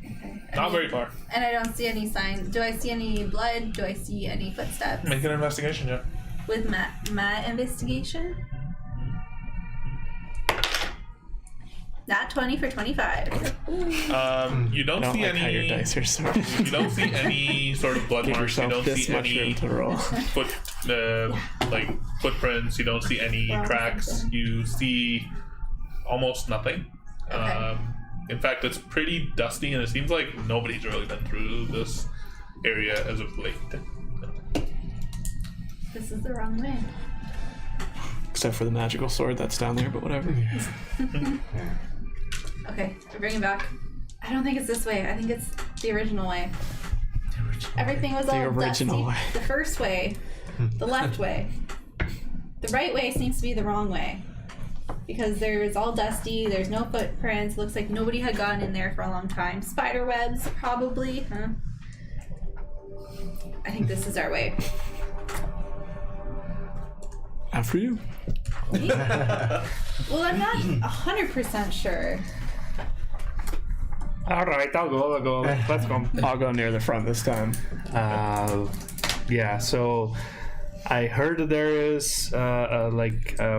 Speaker 3: Okay.
Speaker 1: Not very far.
Speaker 3: And I don't see any signs. Do I see any blood? Do I see any footsteps?
Speaker 1: Make an investigation check.
Speaker 3: With my investigation? Not 20 for 25.
Speaker 1: You don't
Speaker 2: I don't
Speaker 1: see
Speaker 2: like how your
Speaker 1: any.
Speaker 2: dice are so.
Speaker 1: You don't see any sort of blood
Speaker 2: Give
Speaker 1: marks. You
Speaker 2: yourself
Speaker 1: don't
Speaker 2: this
Speaker 1: see
Speaker 2: much room
Speaker 1: any
Speaker 2: to roll.
Speaker 1: like footprints. You don't see any
Speaker 3: Wrong
Speaker 1: tracks.
Speaker 3: something.
Speaker 1: You see almost nothing.
Speaker 3: Okay.
Speaker 1: In fact, it's pretty dusty, and it seems like nobody's really been through this area as of late.
Speaker 3: This is the wrong way.
Speaker 2: Except for the magical sword that's down there, but whatever.
Speaker 3: Okay, I bring it back. I don't think it's this way. I think it's the original way. Everything was all
Speaker 2: original
Speaker 3: dusty.
Speaker 2: way.
Speaker 3: The first way, the left way. The right way seems to be the wrong way. Because it's all dusty, there's no footprints, looks like nobody had gone in there for a long time. Spider webs, probably, huh? I think this is our way.
Speaker 2: After you.
Speaker 3: Well, I'm not 100% sure.
Speaker 7: Alright, I'll go. Let's go.
Speaker 2: I'll go near the front this time.
Speaker 7: Yeah, so I heard that there is a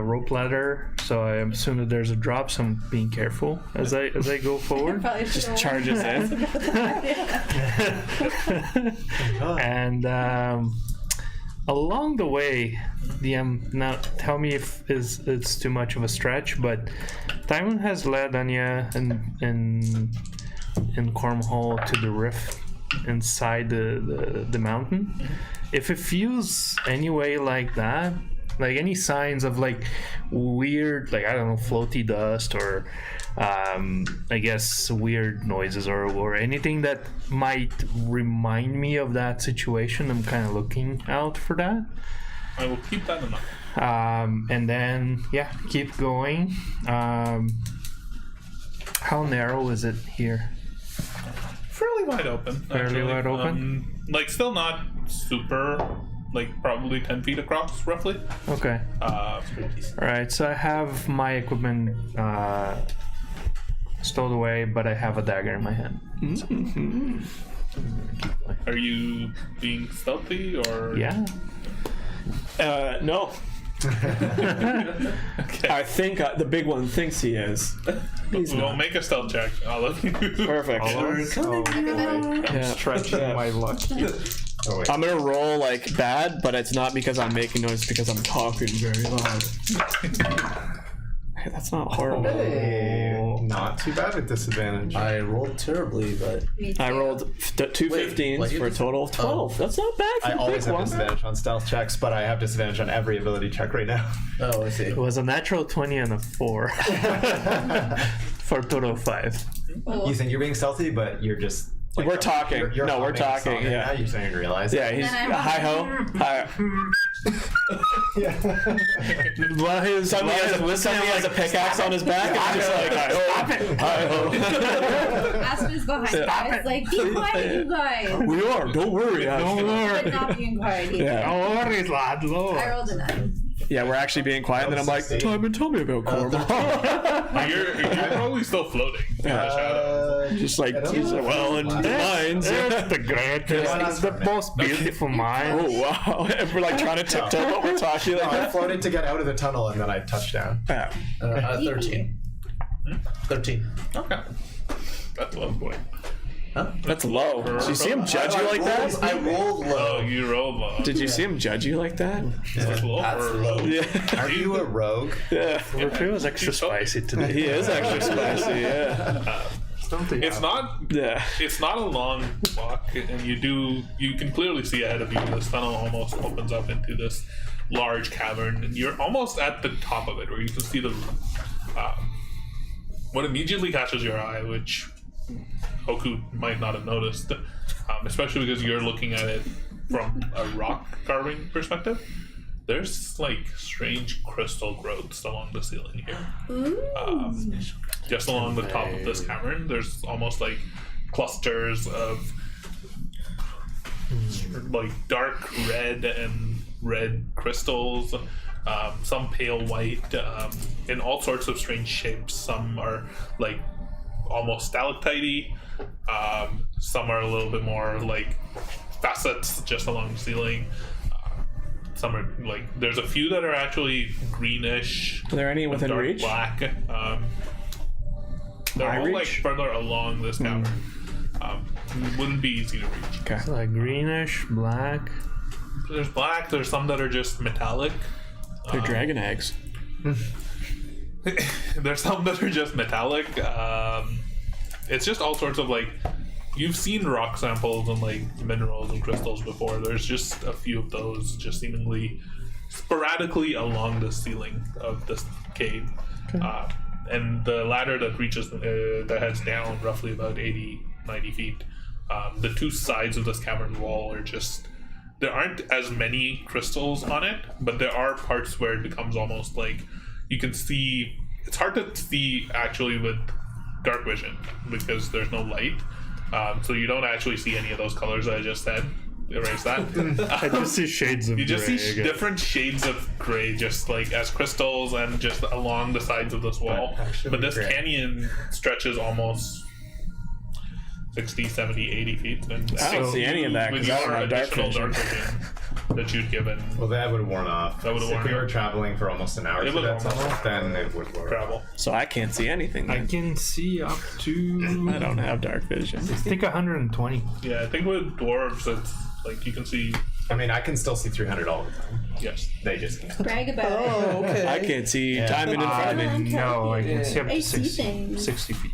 Speaker 7: rope ladder, so I assume that there's a drop, so I'm being careful as I go forward.
Speaker 3: Probably
Speaker 2: Just charges in.
Speaker 7: And along the way, now tell me if it's too much of a stretch, but Timon has led Anya in Cornhole to the rift inside the mountain. If it feels any way like that, like any signs of like weird, like I don't know, floaty dust or I guess weird noises or anything that might remind me of that situation, I'm kind of looking out for that.
Speaker 1: I will keep that in mind.
Speaker 7: And then keep going. How narrow is it here?
Speaker 1: Fairly wide open.
Speaker 7: Fairly
Speaker 1: actually.
Speaker 7: wide open?
Speaker 1: Like still not super, like probably 10 feet across roughly.
Speaker 7: Okay. Alright, so I have my equipment stowed away, but I have a dagger in my hand.
Speaker 1: Are you being stealthy or?
Speaker 2: Yeah. No.
Speaker 1: Okay.
Speaker 2: I think the big one thinks he is.
Speaker 1: We'll make a stealth check. All of you.
Speaker 2: Perfect. Yeah.
Speaker 6: Stretching my luck. Oh, wait.
Speaker 2: I'm gonna roll like bad, but it's not because I'm making noise, it's because I'm talking very loud. Hey, that's not horrible.
Speaker 6: Hey, not too bad with disadvantage.
Speaker 5: I rolled terribly, but
Speaker 3: Me too.
Speaker 2: I rolled two
Speaker 5: Wait,
Speaker 2: 15s
Speaker 5: what, you
Speaker 2: for a
Speaker 5: just-
Speaker 2: total of 12. That's not bad for
Speaker 6: I
Speaker 2: the
Speaker 6: always
Speaker 2: big
Speaker 6: have
Speaker 2: one.
Speaker 6: disadvantage on stealth checks, but I have disadvantage on every ability check right now.
Speaker 5: oh, I see.
Speaker 7: It was a natural 20 and a 4 for a total of 5.
Speaker 3: Oh.
Speaker 6: You think you're being stealthy, but you're just. Like,
Speaker 2: We're talking. No, we're
Speaker 6: humming a
Speaker 2: talking,
Speaker 6: song,
Speaker 2: yeah.
Speaker 6: Now you're starting to realize.
Speaker 2: Yeah, he's
Speaker 3: And I'm-
Speaker 2: hi ho. Hi. Suddenly he has a pickaxe on his back and he's just like hi ho.
Speaker 3: Aspen's behind you. It's like, be quiet, you guys.
Speaker 2: We are. Don't worry.
Speaker 7: Don't
Speaker 3: But
Speaker 7: worry.
Speaker 3: not being quiet either.
Speaker 2: Yeah.
Speaker 7: Don't worry, lad.
Speaker 3: I
Speaker 7: Lord.
Speaker 3: rolled a 9.
Speaker 2: Yeah, we're actually being quiet, and then I'm like, Timon, tell me about Corvo.
Speaker 1: You're probably still floating in the shadows.
Speaker 2: Just like, he's well, in mines.
Speaker 7: It's the greatest. It's the most beautiful mind.
Speaker 2: Oh wow! And we're like trying to tiptoe, but we're talking like
Speaker 6: I
Speaker 2: that.
Speaker 6: floated to get out of the tunnel and then I touched down.
Speaker 2: Yeah.
Speaker 5: 13. 13.
Speaker 1: Okay. That's low, boy.
Speaker 2: That's low. Did you see him judge you like that?
Speaker 5: I rolled
Speaker 1: Oh,
Speaker 5: low.
Speaker 1: you rolled low.
Speaker 2: Did you see him judge you like that?
Speaker 1: That's low
Speaker 5: That's
Speaker 1: for
Speaker 5: low.
Speaker 2: Yeah.
Speaker 6: Are you a rogue?
Speaker 2: Yeah.
Speaker 7: It was extra spicy today.
Speaker 2: He is actually spicy. Yeah.
Speaker 1: It's not.
Speaker 2: Yeah.
Speaker 1: It's not a long walk, and you can clearly see ahead of you. This tunnel almost opens up into this large cavern, and you're almost at the top of it, where you can see the what immediately catches your eye, which Hoku might not have noticed, especially because you're looking at it from a rock carving perspective. There's like strange crystal growths along the ceiling here. Just along the top of this cavern, there's almost like clusters of like dark red and red crystals, some pale white, in all sorts of strange shapes. Some are like almost stalactite-y, some are a little bit more like facets just along the ceiling. Some are like, there's a few that are actually greenish.
Speaker 2: Are there any
Speaker 1: and
Speaker 2: within
Speaker 1: dark
Speaker 2: reach?
Speaker 1: black. They're
Speaker 2: My
Speaker 1: all like
Speaker 2: reach?
Speaker 1: further along this cavern. Wouldn't be easy to reach.
Speaker 2: Okay.
Speaker 7: Like greenish, black.
Speaker 1: There's black. There's some that are just metallic.
Speaker 2: They're dragon eggs.
Speaker 1: There's some that are just metallic. It's just all sorts of like. You've seen rock samples and like minerals and crystals before. There's just a few of those, just seemingly sporadically along the ceiling of this cave. Okay. And the ladder that reaches, that heads down roughly about 80, 90 feet. The two sides of this cavern wall are just. There aren't as many crystals on it, but there are parts where it becomes almost like you can see. It's hard to see actually with dark vision because there's no light, so you don't actually see any of those colors that I just said. Erase that.
Speaker 7: I just see shades of
Speaker 1: you just
Speaker 7: gray,
Speaker 1: see different shades of gray, just like as crystals and just along the sides of this wall. But this canyon stretches almost 60, 70, 80 feet. And
Speaker 2: I don't see any of that
Speaker 1: with
Speaker 2: because I
Speaker 1: your
Speaker 2: don't have dark
Speaker 1: additional
Speaker 2: vision.
Speaker 1: dark vision that you'd given
Speaker 6: Well, that would have worn off.
Speaker 1: That would've worn
Speaker 6: If we
Speaker 1: off.
Speaker 6: were traveling for almost an hour
Speaker 1: It
Speaker 6: to
Speaker 1: would've
Speaker 6: that
Speaker 1: worn
Speaker 6: tunnel,
Speaker 1: off.
Speaker 6: then it would work.
Speaker 1: travel.
Speaker 2: So I can't see anything.
Speaker 7: I
Speaker 2: Then.
Speaker 7: can see up to
Speaker 2: I don't have dark vision.
Speaker 7: I think 120.
Speaker 1: Yeah, I think with dwarves, it's like you can see.
Speaker 6: I mean, I can still see 300 all the time.
Speaker 1: Yes.
Speaker 6: They just can't.
Speaker 3: Brag about it.
Speaker 5: Oh, okay.
Speaker 2: I can't see diamond in front of me.
Speaker 7: No, I can see up
Speaker 3: I
Speaker 7: to
Speaker 3: see
Speaker 7: 60,
Speaker 3: things.
Speaker 7: 60 feet.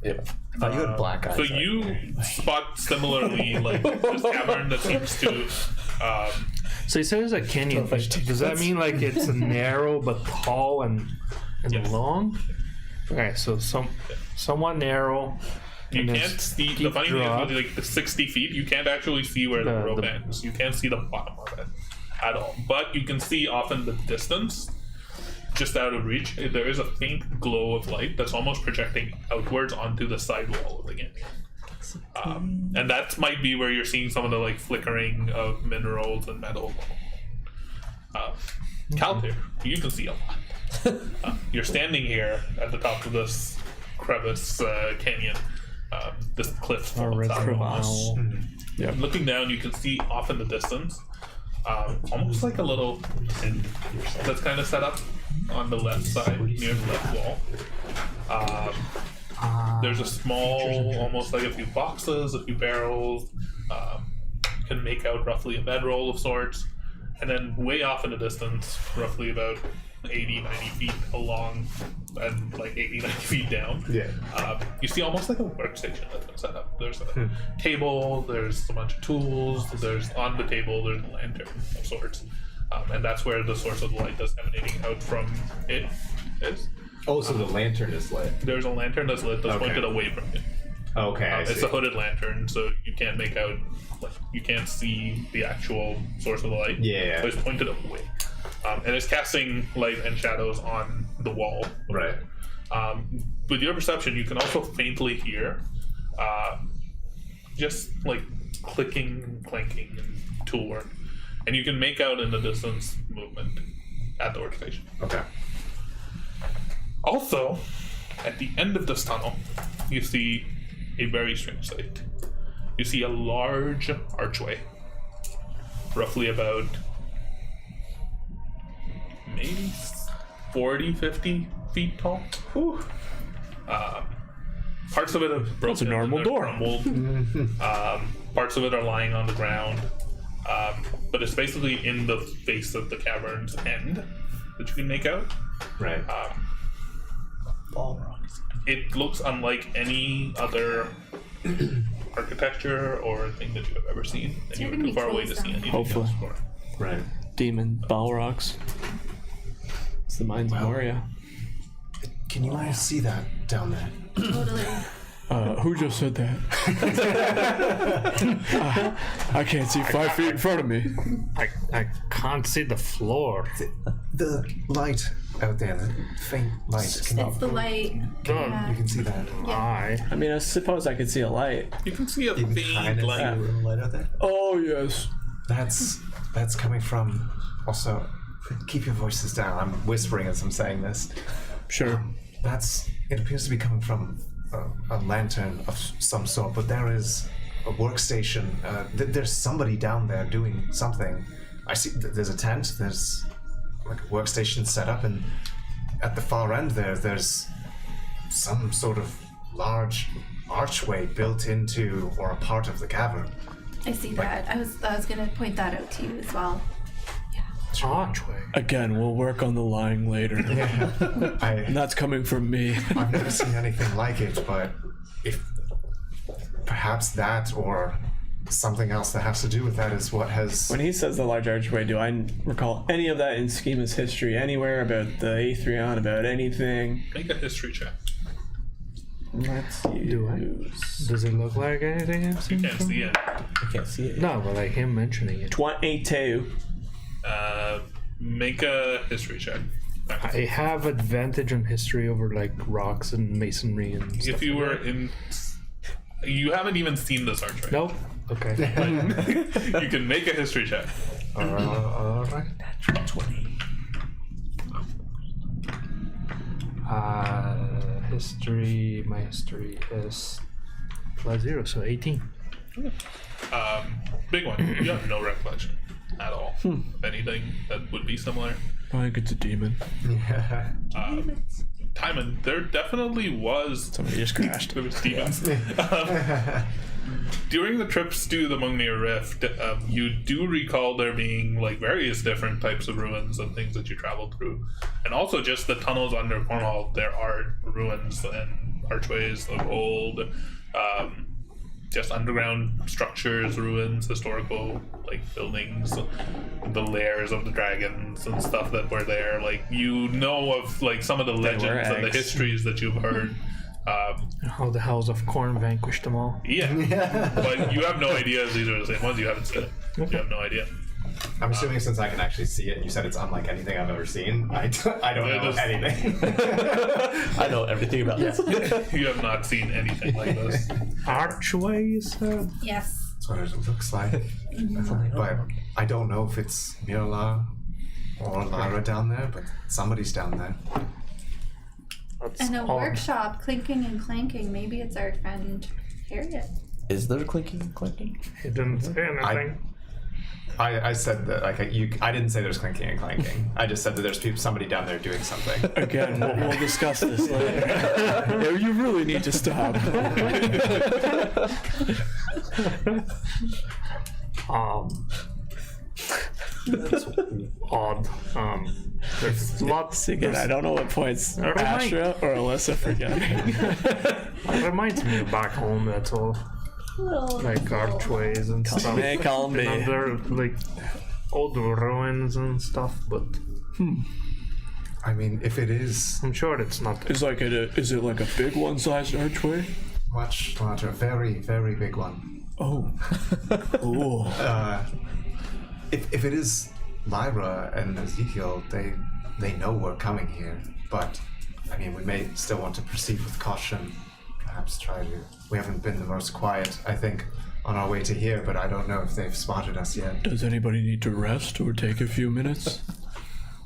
Speaker 5: Yeah. Oh, you had black eyes.
Speaker 1: So you spot similarly like this cavern that seems to.
Speaker 7: So you said it's a canyon. Does that mean like it's narrow but tall and
Speaker 1: Yes.
Speaker 7: long? Okay, so somewhat narrow.
Speaker 1: You
Speaker 7: and then
Speaker 1: can't see. The
Speaker 7: steep
Speaker 1: funny thing
Speaker 7: drop.
Speaker 1: is, with like the 60 feet, you can't actually see where the
Speaker 7: The-
Speaker 1: rope
Speaker 7: the-
Speaker 1: ends. You can't see the bottom of it at all. But you can see often the distance, just out of reach. There is a faint glow of light that's almost projecting outwards onto the side wall of the canyon. And that might be where you're seeing some of the like flickering of minerals and metal. Calter, you can see a lot. You're standing here at the top of this crevice canyon, this cliff on top of us.
Speaker 2: Yeah.
Speaker 1: Looking down, you can see off in the distance, almost like a little tent that's kind of set up on the left side near the left wall. There's a small, almost like a few boxes, a few barrels. You can make out roughly a bedroll of sorts. And then way off in the distance, roughly about 80, 90 feet along and like 80, 90 feet down.
Speaker 6: Yeah.
Speaker 1: You see almost like a workstation that's been set up. There's a table, there's a bunch of tools, there's on the table, there's a lantern of sorts. And that's where the source of the light that's emanating out from it is.
Speaker 6: Oh, so the lantern is lit.
Speaker 1: There's a lantern that's lit that's
Speaker 6: Okay.
Speaker 1: pointed away from it.
Speaker 6: Okay, I
Speaker 1: It's
Speaker 6: see.
Speaker 1: a hooded lantern, so you can't make out, like, you can't see the actual source of the light.
Speaker 6: Yeah.
Speaker 1: So it's pointed away. And it's casting light and shadows on the wall.
Speaker 6: Right.
Speaker 1: With your perception, you can also faintly hear just like clicking and clanking and tool work. And you can make out in the distance movement at the workstation.
Speaker 6: Okay.
Speaker 1: Also, at the end of this tunnel, you see a very strange sight. You see a large archway, roughly about maybe 40, 50 feet tall. Parts of it have broken.
Speaker 2: That's a normal
Speaker 1: they're
Speaker 2: door.
Speaker 1: crumbled. Parts of it are lying on the ground. But it's basically in the face of the cavern's end that you can make out.
Speaker 6: Right.
Speaker 1: It looks unlike any other architecture or thing that you have ever seen, and you were
Speaker 3: gonna
Speaker 1: too
Speaker 3: be
Speaker 1: far away to
Speaker 3: closed
Speaker 1: see
Speaker 3: down.
Speaker 1: anything
Speaker 2: Hopefully.
Speaker 1: else for it.
Speaker 6: Right.
Speaker 2: Demon Balrogs. It's the mines of Moria.
Speaker 4: Can you all see that down there?
Speaker 3: Totally.
Speaker 2: Who just said that? I can't see 5 feet in front of me.
Speaker 7: I can't see the floor.
Speaker 4: The light out there, the faint light. Can
Speaker 3: It's the light.
Speaker 4: you can see that?
Speaker 2: I mean, I suppose I could see a light.
Speaker 1: You can see a
Speaker 4: You can
Speaker 1: faint
Speaker 4: kind of see
Speaker 1: light.
Speaker 4: a little light out there.
Speaker 2: Oh, yes.
Speaker 4: That's coming from. Also, keep your voices down. I'm whispering as I'm saying this.
Speaker 2: Sure.
Speaker 4: It appears to be coming from a lantern of some sort, but there is a workstation. There's somebody down there doing something. I see. There's a tent. There's like a workstation set up, and at the far end there's some sort of large archway built into or a part of the cavern.
Speaker 3: I see that. I was gonna point that out to you as well.
Speaker 7: Archway.
Speaker 2: Again, we'll work on the lying later.
Speaker 4: Yeah.
Speaker 2: And that's coming from me.
Speaker 4: I've never seen anything like it, but if perhaps that or something else that has to do with that is what has.
Speaker 2: When he says the large archway, do I recall any of that in Schema's history anywhere about the Aetherion, about anything?
Speaker 1: Make a history check.
Speaker 2: Let's
Speaker 7: Do I? Does it look like anything I've seen?
Speaker 1: Can't see it.
Speaker 5: I can't see it.
Speaker 7: No, but like him mentioning it.
Speaker 2: 22.
Speaker 1: Make a history check.
Speaker 7: I have advantage on history over like rocks and masonry and stuff.
Speaker 1: If you
Speaker 7: like
Speaker 1: were
Speaker 7: that.
Speaker 1: in, you haven't even seen this archway.
Speaker 7: Nope. Okay.
Speaker 1: You can make a history check.
Speaker 7: Alright.
Speaker 5: 20.
Speaker 7: History. My history is +0, so 18.
Speaker 1: Big one. You have no recollection at all of anything that would be similar.
Speaker 2: I think it's a demon.
Speaker 4: Yeah.
Speaker 1: Timon, there definitely was.
Speaker 2: Somebody just crashed.
Speaker 1: There was demons. During the trips to the Mungnir Rift, you do recall there being like various different types of ruins and things that you traveled through, and also just the tunnels under Cornwall. There are ruins and archways of old, just underground structures, ruins, historical like buildings, the lairs of the dragons and stuff that were there. Like you know of like some of the legends and the histories that you've heard.
Speaker 7: How the House of Corn vanquished them all.
Speaker 1: Yeah, but you have no idea if these are the same ones. You haven't seen it. You have no idea.
Speaker 6: I'm assuming since I can actually see it, you said it's unlike anything I've ever seen. I don't know anything.
Speaker 5: I know everything about this.
Speaker 1: You have not seen anything like this.
Speaker 7: Archway, you said?
Speaker 3: Yes.
Speaker 4: That's what it looks like. But I don't know if it's Mirla or Lyra down there, but somebody's down there.
Speaker 7: That's
Speaker 3: And a
Speaker 7: all.
Speaker 3: workshop, clinking and clanking. Maybe it's our friend Harriet.
Speaker 5: Is there clinking and clanking?
Speaker 7: He didn't say anything.
Speaker 6: I said that like I didn't say there's clinking and clanking. I just said that there's somebody down there doing something.
Speaker 2: Again, we'll discuss this later. Yeah, you really need to stop.
Speaker 7: That's odd. There's lots.
Speaker 2: Again, I don't know what points
Speaker 7: Never mind.
Speaker 2: Astra or Alyssa forgetting.
Speaker 7: It reminds me of back home. That's all. Like archways and stuff.
Speaker 2: Hey, call me.
Speaker 7: And they're like old ruins and stuff, but
Speaker 4: I mean, if it is
Speaker 7: I'm sure it's not.
Speaker 2: Is it like a big one-sized archway?
Speaker 4: much larger, very, very big one.
Speaker 2: Oh. Ooh.
Speaker 4: If it is Lyra and Ezekiel, they know we're coming here. But I mean, we may still want to proceed with caution. Perhaps try to. We haven't been the most quiet, I think, on our way to here. But I don't know if they've spotted us yet.
Speaker 2: Does anybody need to rest or take a few minutes?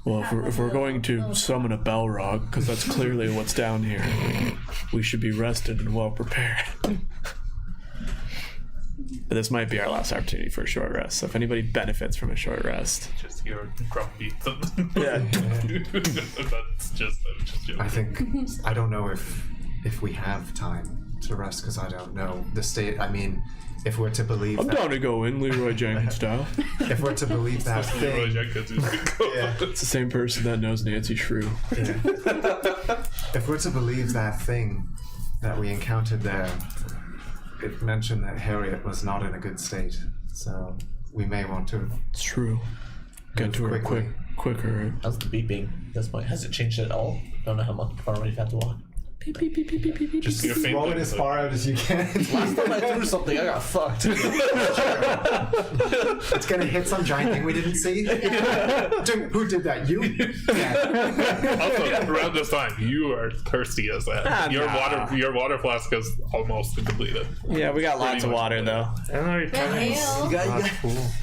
Speaker 2: Well, if we're going to summon a Balrog, because that's clearly what's down here, we should be rested and well prepared. But this might be our last opportunity for a short rest. So if anybody benefits from a short rest,
Speaker 1: Just your drum beats.
Speaker 2: yeah,
Speaker 1: That's just
Speaker 4: I think I don't know if we have time to rest because I don't know the state. I mean, if we're to believe
Speaker 2: I'm
Speaker 4: that,
Speaker 2: down to go in Leroy Jenkins style.
Speaker 4: if we're to believe that
Speaker 1: Leroy
Speaker 4: thing,
Speaker 1: Jenkins is cool.
Speaker 4: yeah.
Speaker 2: It's the same person that knows Nancy Shrew.
Speaker 4: If we're to believe that thing that we encountered there, it mentioned that Harriet was not in a good state, so we may want to.
Speaker 2: It's true. Get to her
Speaker 4: quickly.
Speaker 2: quicker.
Speaker 5: How's the beeping? Has it changed at all? Don't know how much far away you've had to walk.
Speaker 2: Beep, beep, beep, beep, beep, beep, beep.
Speaker 1: Just your faint
Speaker 4: Roll it
Speaker 1: thing,
Speaker 4: as
Speaker 1: but-
Speaker 4: far out as you can.
Speaker 5: Last time I threw something, I got fucked.
Speaker 4: It's gonna hit some giant thing we didn't see. Dude, who did that? You? Yeah.
Speaker 1: Also, around this time, you are thirsty as that. Your water flask is almost completed.
Speaker 2: Yeah, we got lots of
Speaker 1: much
Speaker 2: water though.
Speaker 7: I know you're telling me.
Speaker 3: Ale.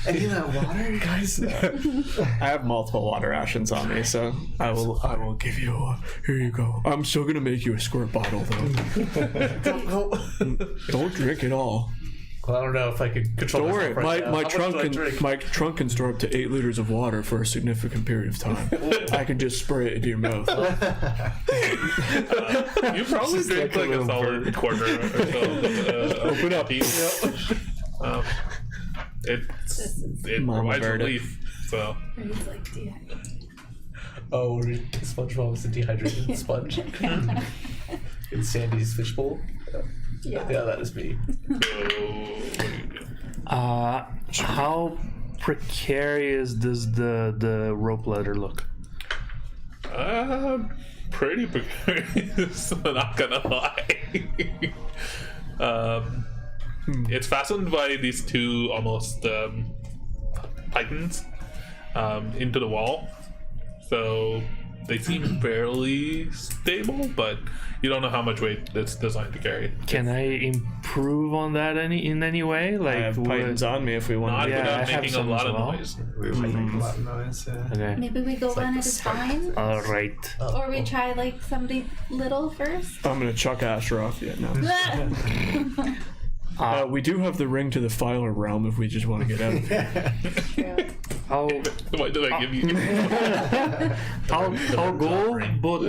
Speaker 4: Any of that water, guys?
Speaker 2: I have multiple water rations on me, so I will give you a. Here you go. I'm still gonna make you a squirt bottle though. Don't drink it all.
Speaker 5: Well, I don't know if I could control
Speaker 2: Don't worry,
Speaker 5: myself right now.
Speaker 2: my
Speaker 5: How much
Speaker 2: trunk
Speaker 5: do I
Speaker 2: can
Speaker 5: drink?
Speaker 2: my trunk can store up to 8 liters of water for a significant period of time. I can just spray it into your mouth.
Speaker 1: You probably drink like a solid quarter or so.
Speaker 2: Open up.
Speaker 1: it
Speaker 2: Mama
Speaker 1: provides
Speaker 2: bird.
Speaker 1: relief. So
Speaker 3: He's like dehydrated.
Speaker 5: Oh, SpongeBob is a dehydrated sponge in Sandy's fishbowl.
Speaker 3: Yeah.
Speaker 5: Yeah, that is me.
Speaker 1: what do you do?
Speaker 7: How precarious does the rope ladder look?
Speaker 1: Pretty precarious. I'm not gonna lie. It's fastened by these two almost pythons into the wall, so they seem fairly stable, but you don't know how much weight it's designed to carry.
Speaker 7: Can I improve on that in any way? Like
Speaker 2: I have pythons on me if we want
Speaker 1: Not
Speaker 2: to.
Speaker 7: Yeah, I
Speaker 1: without
Speaker 7: have
Speaker 1: making a
Speaker 7: some
Speaker 1: lot
Speaker 7: as
Speaker 1: of
Speaker 7: well.
Speaker 1: noise.
Speaker 6: We would make a lot of noise. Yeah.
Speaker 7: Okay.
Speaker 3: Maybe we go one at a time,
Speaker 7: All right.
Speaker 3: or we try like somebody little first.
Speaker 2: I'm gonna chuck Asher off yet now. We do have the ring to the Filer realm if we just want to get out of here.
Speaker 3: True.
Speaker 7: I'll
Speaker 1: What did I give you?
Speaker 7: I'll go, but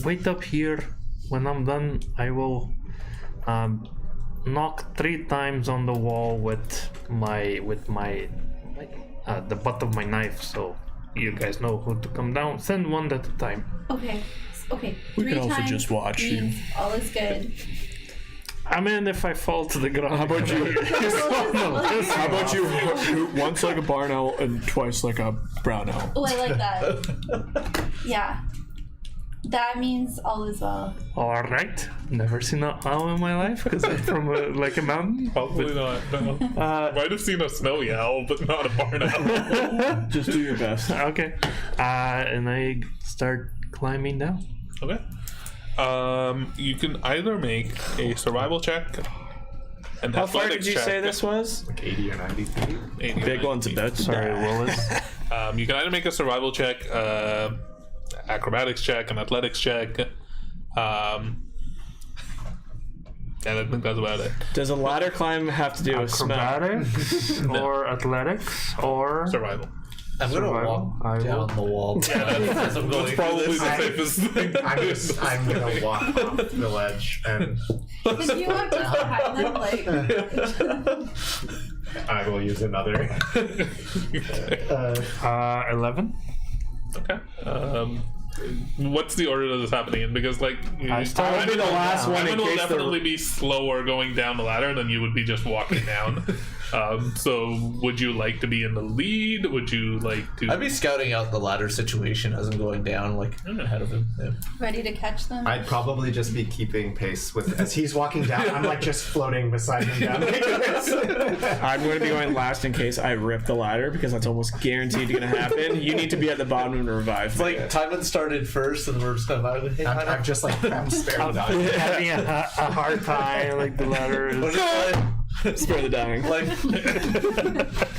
Speaker 7: wait up here. When I'm done, I will knock 3 times on the wall with my the butt of my knife, so you guys know who to come down. Send one at a time.
Speaker 3: Okay. Okay.
Speaker 2: We
Speaker 3: 3
Speaker 2: can also
Speaker 3: times
Speaker 2: just watch you.
Speaker 3: means all is good.
Speaker 7: I mean, if I fall to the ground,
Speaker 2: How about you?
Speaker 3: How
Speaker 2: How about you hoot once like a barn owl and twice like a brown owl?
Speaker 3: Oh, I like that. Yeah. That means all is well.
Speaker 7: All right. Never seen an owl in my life because I'm from a mountain.
Speaker 1: Probably not. No. Might have seen a snowy owl, but not a barn owl.
Speaker 2: Just do your best.
Speaker 7: Okay. And I start climbing down.
Speaker 1: Okay. You can either make a survival check. And
Speaker 2: How far did you say this was?
Speaker 6: Like 80 or 90 feet.
Speaker 2: Big one's about to
Speaker 7: Sorry,
Speaker 2: die.
Speaker 7: what was?
Speaker 1: You can either make a survival check, acrobatics check, an athletics check. And I think that's about it.
Speaker 2: Does a ladder climb have to do with smell?
Speaker 7: Acrobatics or athletics or
Speaker 1: Survival.
Speaker 5: I'm gonna
Speaker 7: Survival?
Speaker 5: walk
Speaker 7: I
Speaker 5: down
Speaker 7: will.
Speaker 5: the wall as I'm going
Speaker 1: Probably
Speaker 5: through
Speaker 1: the
Speaker 5: this.
Speaker 1: safest thing.
Speaker 6: I'm gonna walk off the ledge and
Speaker 3: If you walk just behind them, like
Speaker 6: I will use another.
Speaker 7: 11.
Speaker 1: Okay. What's the order that is happening in? Because like
Speaker 7: I started
Speaker 2: I'll be the last one in
Speaker 1: Simon will
Speaker 2: case
Speaker 1: definitely be slower going down the ladder than you would be just walking down. So would you like to be in the lead? Would you like to?
Speaker 5: I'd be scouting out the ladder situation as I'm going down, like ahead of him. Yeah.
Speaker 3: ready to catch them.
Speaker 6: I'd probably just be keeping pace with as he's walking down. I'm like just floating beside him down like this.
Speaker 2: I'm going to be going last in case I rip the ladder because that's almost guaranteed going to happen. You need to be at the bottom and revive
Speaker 5: It's
Speaker 2: me.
Speaker 5: like Timon started first, and we're just kind of like, hey,
Speaker 6: I'm just like I'm sparing dying.
Speaker 7: Having a hard time, like the ladder is.
Speaker 2: Spare the dying.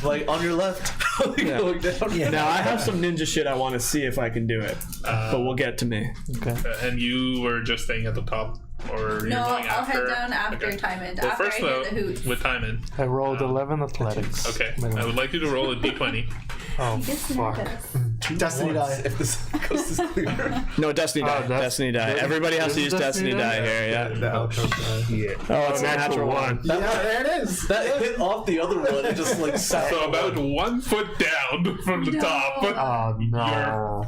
Speaker 5: like on your left,
Speaker 2: Yeah.
Speaker 5: going down.
Speaker 2: Now I have some ninja shit I want to see if I can do it, but we'll get to me.
Speaker 7: Okay.
Speaker 1: And you were just staying at the top, or you're
Speaker 3: no,
Speaker 1: going
Speaker 3: I'll
Speaker 1: after?
Speaker 3: head down after
Speaker 1: Okay.
Speaker 3: Timon.
Speaker 1: Well,
Speaker 3: After
Speaker 1: first
Speaker 3: I hear
Speaker 1: though,
Speaker 3: the hoots.
Speaker 1: with Timon.
Speaker 7: I rolled 11 athletics.
Speaker 1: Okay, I would like you to roll a d20.
Speaker 7: Oh,
Speaker 3: He gets
Speaker 7: fuck.
Speaker 3: nervous.
Speaker 6: Destiny die.
Speaker 5: If this coast is clear.
Speaker 2: No, Destiny die.
Speaker 7: that's-
Speaker 2: Destiny die. Everybody has to use Destiny die here. Yeah.
Speaker 6: The outro.
Speaker 2: Oh, it's a
Speaker 7: Natural one.
Speaker 6: Yeah, there it is.
Speaker 5: That hit off the other one and just like sat.
Speaker 1: So about 1 foot down from the
Speaker 3: No.
Speaker 1: top.
Speaker 7: Oh, no.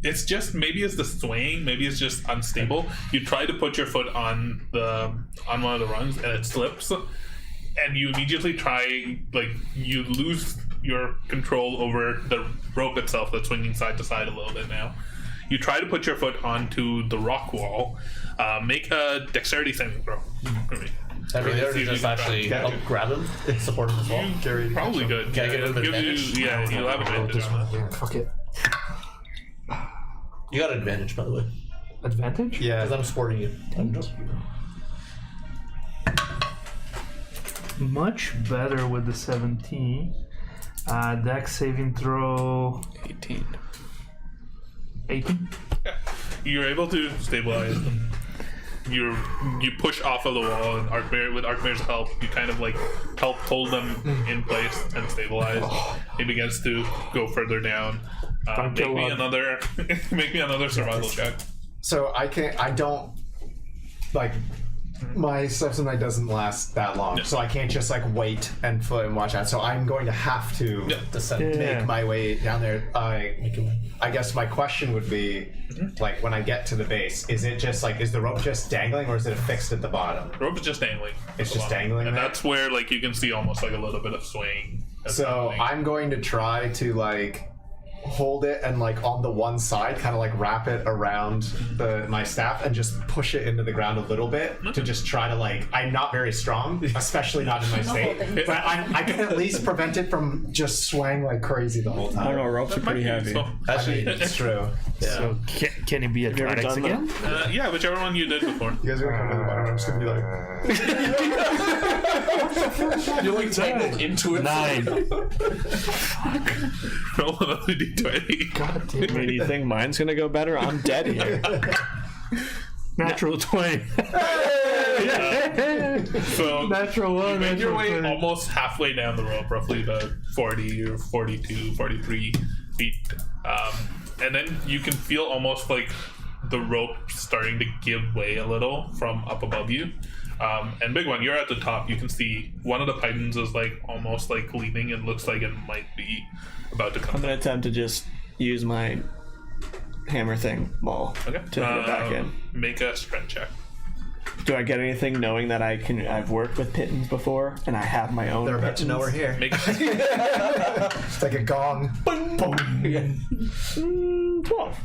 Speaker 1: It's just maybe it's the swaying, maybe it's just unstable. You try to put your foot on one of the rungs and it slips, and you immediately you lose your control over the rope itself that's swinging side to side a little bit now. You try to put your foot onto the rock wall. Make a dexterity saving throw for me.
Speaker 5: I mean, there
Speaker 1: See
Speaker 5: to
Speaker 1: if you
Speaker 5: just
Speaker 1: can
Speaker 5: actually
Speaker 1: grab-
Speaker 5: help grab him, support him as well.
Speaker 1: Probably good.
Speaker 5: Can I give him
Speaker 1: Give you-
Speaker 5: advantage?
Speaker 1: Yeah, you'll have advantage on that.
Speaker 5: Fuck it. You got advantage, by the way,
Speaker 7: Advantage?
Speaker 6: Yeah.
Speaker 5: because I'm supporting you.
Speaker 7: Much better with the 17. Dex saving throw
Speaker 2: 18.
Speaker 7: 18.
Speaker 1: You're able to stabilize them. You push off of the wall, and with Arkmir's help, you kind of like help hold them in place and stabilize. He begins to go further down. Make me another survival check.
Speaker 6: So I don't like my steps of the night doesn't last that long, so I can't just like wait and foot and watch out. So I'm going to have to make my way down there. I guess my question would be, like, when I get to the base, is it just like, is the rope just dangling, or is it fixed at the bottom?
Speaker 1: The rope is just dangling.
Speaker 6: It's just dangling,
Speaker 1: and
Speaker 6: there?
Speaker 1: that's where like you can see almost like a little bit of swaying. That's
Speaker 6: So
Speaker 1: happening.
Speaker 6: I'm going to try to like hold it and like on the one side kind of like wrap it around my staff and just push it into the ground a little bit to just try to like, I'm not very strong, especially not in my state,
Speaker 3: holding.
Speaker 6: but I can at least prevent it from just swaying like crazy the whole
Speaker 2: I don't
Speaker 6: time.
Speaker 2: know, ropes are pretty heavy.
Speaker 1: So,
Speaker 6: Actually, it's true.
Speaker 7: So can it be
Speaker 2: Have you ever
Speaker 7: athletics
Speaker 2: done
Speaker 7: again?
Speaker 2: that?
Speaker 1: yeah, whichever one you did before.
Speaker 6: You guys are gonna come to the bottom. I'm just gonna be like,
Speaker 5: You're like tangled into it.
Speaker 7: 9.
Speaker 1: Roll another d20.
Speaker 7: God damn
Speaker 2: I mean, do you think mine's gonna go better? I'm dead here.
Speaker 7: Natural 20.
Speaker 1: So
Speaker 7: Natural 1.
Speaker 1: you make your
Speaker 7: natural
Speaker 1: way
Speaker 7: 20.
Speaker 1: almost halfway down the rope, roughly about 40 or 42, 43 feet. And then you can feel almost like the rope starting to give way a little from up above you. And big one, you're at the top. You can see one of the pythons is like almost like leaning and looks like it might be about to
Speaker 2: I'm
Speaker 1: come
Speaker 2: gonna attempt to just use my hammer thing ball
Speaker 1: Okay.
Speaker 2: to hit it back in.
Speaker 1: Make a strength check.
Speaker 2: Do I get anything knowing that I've worked with pittons before and I have my own
Speaker 4: They're about to
Speaker 2: pittons?
Speaker 4: know we're here.
Speaker 1: Make
Speaker 6: it's like a gong.
Speaker 2: 12.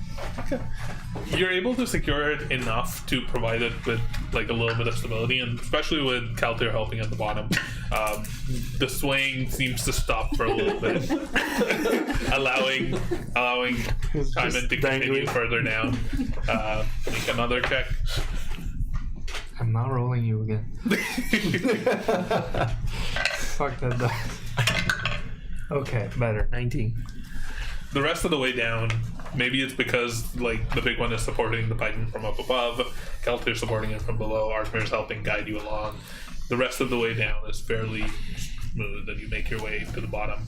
Speaker 1: You're able to secure it enough to provide it with like a little bit of stability, and especially with Kaltir helping at the bottom, the swaying seems to stop for a little bit, allowing Timon to continue
Speaker 7: dangling.
Speaker 1: further down. Make another check.
Speaker 7: I'm not rolling you again. Fuck that die. Okay, better. 19.
Speaker 1: The rest of the way down, maybe it's because like the big one is supporting the Python from up above, Kaltir supporting it from below, Arkmir's helping guide you along. The rest of the way down is fairly smooth, and you make your way to the bottom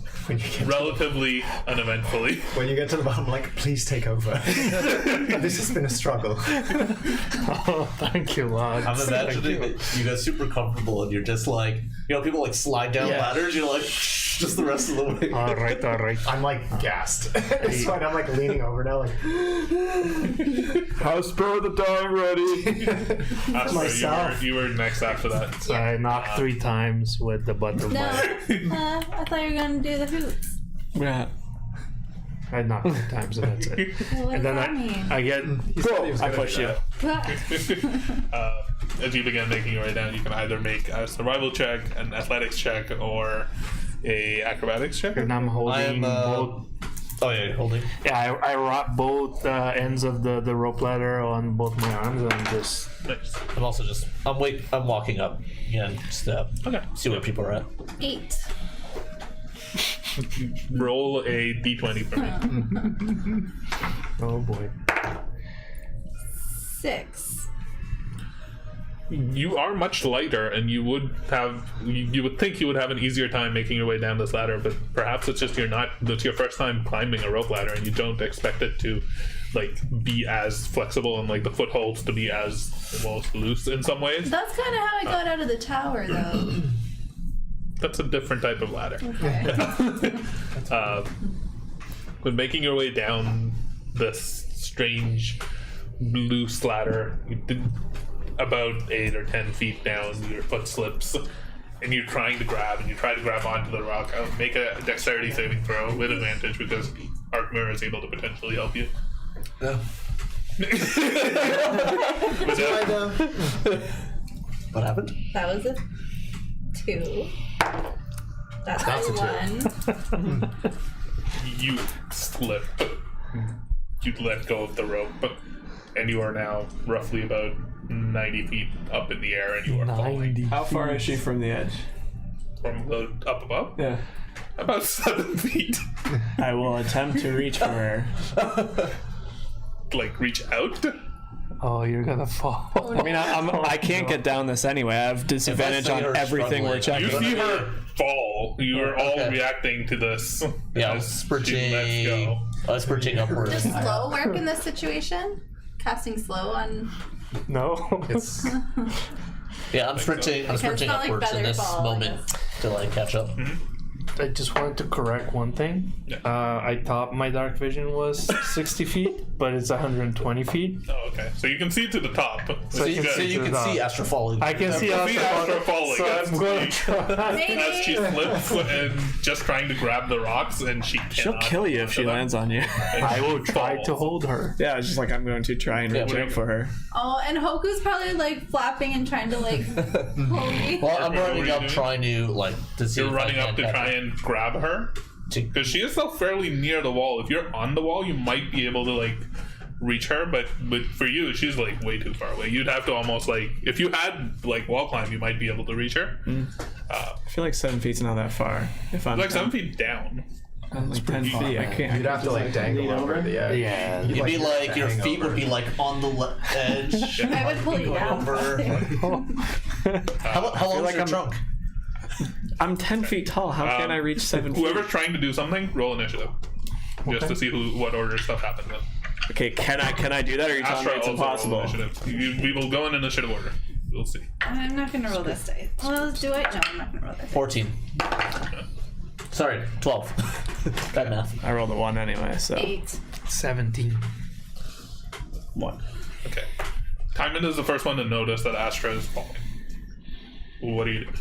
Speaker 1: relatively uneventfully.
Speaker 6: When you get to the bottom, like, please take over. This has been a struggle.
Speaker 7: Oh, thank you, Lord.
Speaker 5: I'm imagining that you guys super comfortable and you're just like, you know, people like slide down ladders, you're like, just the rest of the way.
Speaker 7: All right.
Speaker 6: I'm like gassed. It's fine. I'm like leaning over now, like
Speaker 2: House spur of the dog ready.
Speaker 6: myself.
Speaker 1: You were next after that.
Speaker 7: So I knocked 3 times with the button.
Speaker 3: No, I thought you were gonna do the hoots.
Speaker 2: Yeah.
Speaker 7: I knocked 3 times and that's it.
Speaker 3: Well, what
Speaker 7: And
Speaker 3: does
Speaker 7: then
Speaker 3: that mean?
Speaker 7: I get.
Speaker 2: I push you.
Speaker 1: As you begin making your way down, you can either make a survival check, an athletics check, or a acrobatics check.
Speaker 7: And I'm holding both.
Speaker 5: Oh yeah, holding.
Speaker 7: Yeah, I wrap both ends of the rope ladder on both my arms and just.
Speaker 1: Nice.
Speaker 5: I'm also just, I'm walking up again, just to
Speaker 1: Okay.
Speaker 5: see where people are at.
Speaker 3: 8.
Speaker 1: Roll a d20 for me.
Speaker 7: Oh boy.
Speaker 3: 6.
Speaker 1: You are much lighter, and you would think you would have an easier time making your way down this ladder, but perhaps it's just it's your first time climbing a rope ladder, and you don't expect it to like be as flexible and like the footholds to be as almost loose in some ways.
Speaker 3: That's kind of how I got out of the tower, though.
Speaker 1: That's a different type of ladder.
Speaker 3: Okay.
Speaker 1: But making your way down this strange loose ladder, you did about 8 or 10 feet down, your foot slips, and you're trying to grab, and you try to grab onto the rock. Make a dexterity saving throw with advantage because Arkmir is able to potentially help you.
Speaker 5: Yeah. What happened?
Speaker 3: That was a 2. That's a 1.
Speaker 1: You slip. You let go of the rope, and you are now roughly about 90 feet up in the air, and you are falling
Speaker 7: 90.
Speaker 2: How far is she from the edge?
Speaker 1: from the up above.
Speaker 2: Yeah.
Speaker 1: About 7 feet.
Speaker 2: I will attempt to reach for her.
Speaker 1: Like reach out.
Speaker 7: Oh, you're gonna fall.
Speaker 2: I mean, I can't get down this anyway. I have disadvantage on everything we're
Speaker 1: You
Speaker 2: checking.
Speaker 1: see her fall. You are all reacting to this.
Speaker 5: Yeah,
Speaker 1: as she
Speaker 5: sprinting.
Speaker 1: lets go.
Speaker 5: Sprinting upward.
Speaker 3: Does slow work in this situation? Casting slow on.
Speaker 7: No.
Speaker 5: It's Yeah, I'm sprinting. I'm sprinting
Speaker 3: not like
Speaker 5: upwards in this
Speaker 3: featherball,
Speaker 5: moment to like catch up.
Speaker 7: I just wanted to correct one thing.
Speaker 1: Yeah.
Speaker 7: I thought my dark vision was 60 feet, but it's 120 feet.
Speaker 1: Oh, okay. So you can see to the top.
Speaker 7: So you can see
Speaker 5: You can see Astra falling.
Speaker 7: I can see
Speaker 1: Astra falling.
Speaker 7: so
Speaker 1: As
Speaker 7: I'm going to
Speaker 1: she-
Speaker 7: try.
Speaker 1: as she flips and just trying to grab the rocks, and she cannot.
Speaker 2: She'll kill you if she lands on you.
Speaker 1: And
Speaker 7: I
Speaker 1: she
Speaker 7: will try
Speaker 1: falls.
Speaker 7: to hold her.
Speaker 2: Yeah, it's just like I'm going to try and reach out for her.
Speaker 3: Oh, and Hoku's probably like flapping and trying to like hold me.
Speaker 5: Well, I'm
Speaker 1: What are
Speaker 5: running
Speaker 1: you
Speaker 5: up,
Speaker 1: doing?
Speaker 5: trying to like to see.
Speaker 1: You're
Speaker 5: if
Speaker 1: running
Speaker 5: I
Speaker 1: up
Speaker 5: can
Speaker 1: to
Speaker 5: catch
Speaker 1: try
Speaker 5: her.
Speaker 1: and grab her because she is still fairly near the wall. If you're on the wall, you might be able to like reach her, but for you, she's like way too far away. You'd have to almost like if you had like wall climb, you might be able to reach her.
Speaker 2: I feel like 7 feet's not that far. If I'm
Speaker 1: Like 7 feet down.
Speaker 2: I'm like 10 feet, I can't.
Speaker 6: You'd have to like dangle over the edge.
Speaker 7: Yeah.
Speaker 5: It'd be like your
Speaker 6: hang
Speaker 5: feet
Speaker 6: over.
Speaker 5: would be like on the edge.
Speaker 3: I would pull you down.
Speaker 5: Over. How long is
Speaker 2: like
Speaker 5: your
Speaker 2: I'm-
Speaker 5: trunk?
Speaker 2: I'm 10 feet tall. How can I reach 7 feet?
Speaker 1: Whoever's trying to do something, roll initiative, just to see what order stuff happens in.
Speaker 2: Okay, can I do that, or are you telling me
Speaker 1: Astra
Speaker 2: it's
Speaker 1: also roll
Speaker 2: impossible?
Speaker 1: initiative. We will go in initiative order. We'll see.
Speaker 3: I'm not gonna roll this dice. Well, let's do it. No, I'm not gonna roll this.
Speaker 5: 14. Sorry, 12. Bad math.
Speaker 2: I rolled a 1 anyway, so
Speaker 3: 8.
Speaker 7: 17.
Speaker 2: 1.
Speaker 1: Okay. Timon is the first one to notice that Astra is falling. What do you do?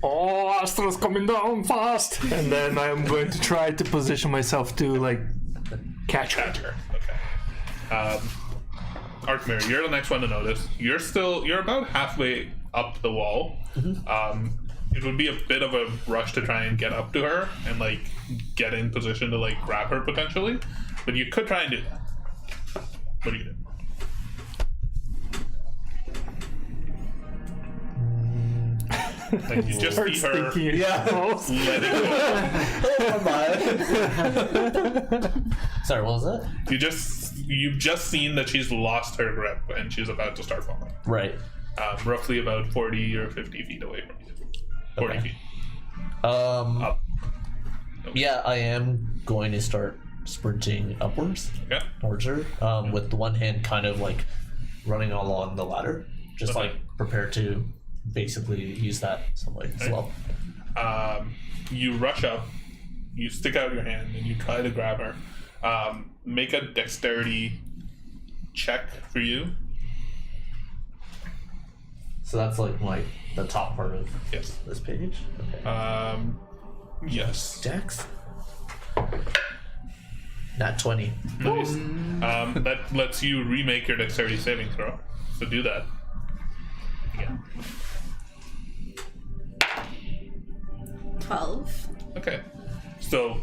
Speaker 7: Oh, Astra's coming down fast! And then I'm going to try to position myself to like catch her.
Speaker 1: Catch her. Okay. Arkmir, you're the next one to notice. You're about halfway up the wall. It would be a bit of a rush to try and get up to her and like get in position to like grab her potentially, but you could try and do that. What do you do? Like you just see her letting go.
Speaker 5: Sorry, what was that?
Speaker 1: You've just seen that she's lost her grip and she's about to start falling.
Speaker 5: Right.
Speaker 1: Roughly about 40 or 50 feet away from you. 40
Speaker 5: Okay.
Speaker 1: feet.
Speaker 5: Up. Yeah, I am going to start sprinting upwards
Speaker 1: Okay.
Speaker 5: towards her, with the one hand kind of like running along the ladder, just
Speaker 1: Okay.
Speaker 5: like prepared to basically use that some way as well.
Speaker 1: You rush up, you stick out your hand, and you try to grab her. Make a dexterity check for you.
Speaker 5: So that's like the top part of
Speaker 1: Yes.
Speaker 5: this page. Okay.
Speaker 1: Yes.
Speaker 5: Dex. Not 20.
Speaker 1: Nice. That lets you remake your dexterity saving throw. So do that. Yeah.
Speaker 3: 12.
Speaker 1: Okay. So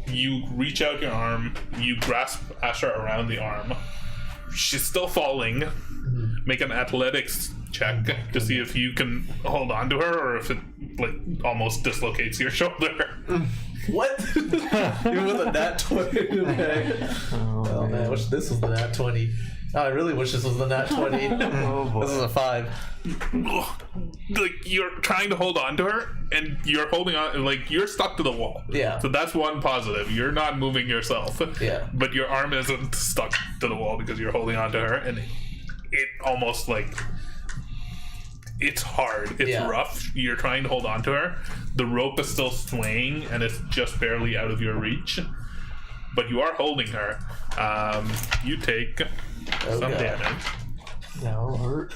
Speaker 1: you reach out your arm, you grasp Astra around the arm. She's still falling. Make an athletics check to see if you can hold on to her or if it like almost dislocates your shoulder.
Speaker 5: What? Even with a nat 20. Okay. Oh man, I wish this was the nat 20. Oh, I really wish this was the nat 20. This is a 5.
Speaker 1: Like you're trying to hold on to her and you're holding on like you're stuck to the wall.
Speaker 5: Yeah.
Speaker 1: So that's one positive. You're not moving yourself.
Speaker 5: Yeah.
Speaker 1: But your arm isn't stuck to the wall because you're holding on to her and it almost like it's hard. It's
Speaker 5: Yeah.
Speaker 1: rough. You're trying to hold on to her. The rope is still swaying and it's just barely out of your reach. But you are holding her. You take some
Speaker 5: God.
Speaker 1: damage.
Speaker 7: That'll hurt.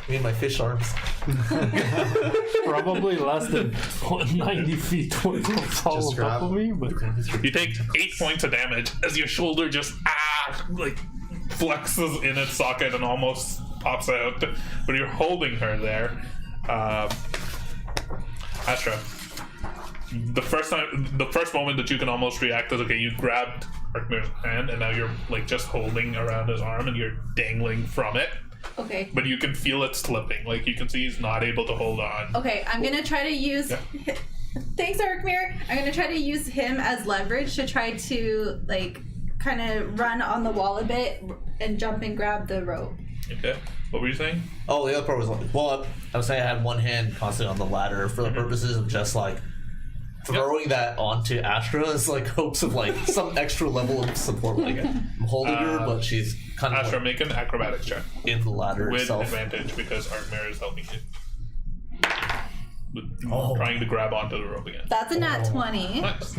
Speaker 5: Me and my fish arms.
Speaker 7: Probably less than 90 feet when it falls on top of me, but
Speaker 1: You take 8 points of damage as your shoulder just like flexes in its socket and almost pops out. But you're holding her there. Astra, the first moment that you can almost react is okay. You grabbed Arkmir's hand and now you're like just holding around his arm and you're dangling from it.
Speaker 3: Okay.
Speaker 1: But you can feel it slipping. Like you can see he's not able to hold on.
Speaker 3: Okay, I'm gonna try to use.
Speaker 1: Yeah.
Speaker 3: Thanks, Arkmir. I'm gonna try to use him as leverage to try to like kind of run on the wall a bit and jump and grab the rope.
Speaker 1: Okay. What were you saying?
Speaker 5: Oh, the other part was like, well, I was saying I had one hand constantly on the ladder for the purposes of just like throwing that onto Astra is like hopes of like some extra level of support. Like I'm holding her, but she's kind of
Speaker 1: Astra,
Speaker 5: like,
Speaker 1: make an acrobatics check
Speaker 5: in the ladder
Speaker 1: with
Speaker 5: itself.
Speaker 1: advantage because Arkmare is helping you.
Speaker 5: Oh.
Speaker 1: Trying to grab onto the rope again.
Speaker 3: That's a nat 20.
Speaker 1: Nice.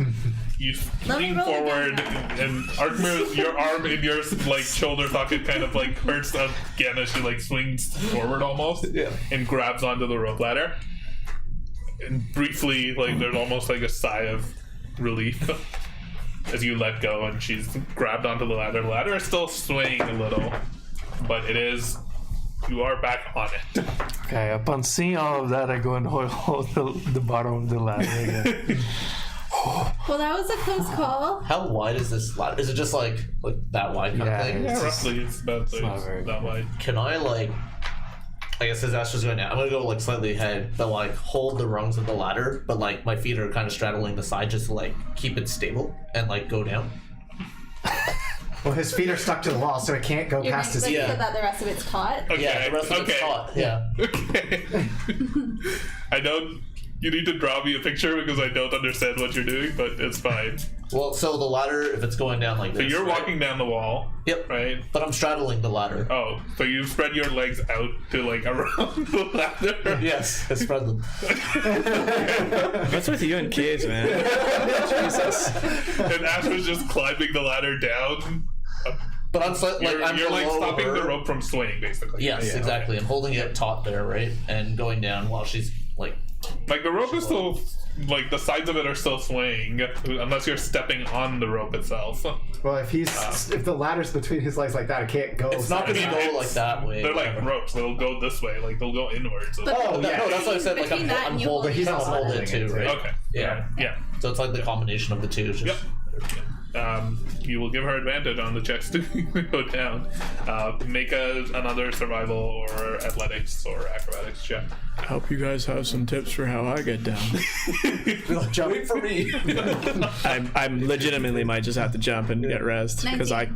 Speaker 1: You
Speaker 3: Let me
Speaker 1: lean
Speaker 3: roll
Speaker 1: forward,
Speaker 3: again.
Speaker 1: and Arkmare, your arm in your like shoulder socket kind of like hurts again as she like swings forward almost, and grabs onto the rope ladder. And briefly, like there's almost like a sigh of relief as you let go, and she's grabbed onto the ladder. The ladder is still swaying a little, but it is. You are back on it.
Speaker 7: Okay, upon seeing all of that, I go and hold the bottom of the ladder again.
Speaker 3: Well, that was a close call.
Speaker 5: How wide is this ladder? Is it just like that wide kind of thing?
Speaker 1: Yeah, roughly it's about that wide.
Speaker 5: Can I like? I guess as Astra's going down, I'm gonna go like slightly ahead, but like hold the rungs of the ladder, but like my feet are kind of straddling the side just to like keep it stable and like go down.
Speaker 6: Well, his feet are stuck to the wall, so he can't go
Speaker 3: You're
Speaker 6: past his.
Speaker 3: so
Speaker 5: Yeah.
Speaker 3: that the rest of it's caught.
Speaker 1: Okay.
Speaker 5: Yeah, the rest of it's taut. Yeah.
Speaker 1: Okay. I don't. You need to draw me a picture because I don't understand what you're doing, but it's fine.
Speaker 5: Well, so the ladder, if it's going down like
Speaker 1: So
Speaker 5: this,
Speaker 1: you're
Speaker 5: right?
Speaker 1: walking down the wall,
Speaker 5: Yep.
Speaker 1: right?
Speaker 5: But I'm straddling the ladder.
Speaker 1: Oh, so you spread your legs out to like around the ladder?
Speaker 5: Yes, I spread them.
Speaker 2: What's with you and kids, man? Jesus.
Speaker 1: And Astra's just climbing the ladder down.
Speaker 5: But I'm I'm
Speaker 1: You're like
Speaker 5: below
Speaker 1: stopping
Speaker 5: her.
Speaker 1: the rope from swaying, basically.
Speaker 5: Yes, exactly. I'm holding it taut there, right, and going down while she's like.
Speaker 1: Like the rope is still, like the sides of it are still swaying, unless you're stepping on the rope itself.
Speaker 6: Well, if the ladder's between his legs like that, it can't go.
Speaker 5: It's not going to
Speaker 1: mean,
Speaker 5: go
Speaker 1: it's-
Speaker 5: like that way.
Speaker 1: They're like
Speaker 5: whatever.
Speaker 1: ropes. They'll go this way. Like they'll go inwards.
Speaker 3: But-
Speaker 6: Oh, yeah.
Speaker 5: No, that's what I said. Like
Speaker 3: Between that
Speaker 5: I'm
Speaker 3: and you
Speaker 5: holding.
Speaker 3: holding
Speaker 5: He's
Speaker 6: it.
Speaker 5: not holding it too, right?
Speaker 1: Okay.
Speaker 5: Yeah.
Speaker 1: Yeah.
Speaker 5: So it's like the combination of the two. It's just,
Speaker 1: You will give her advantage on the checks to go down. Make another survival or athletics or acrobatics check.
Speaker 2: I hope you guys have some tips for how I get down.
Speaker 5: Wait for me.
Speaker 2: I'm legitimately might just have to jump and get rest because I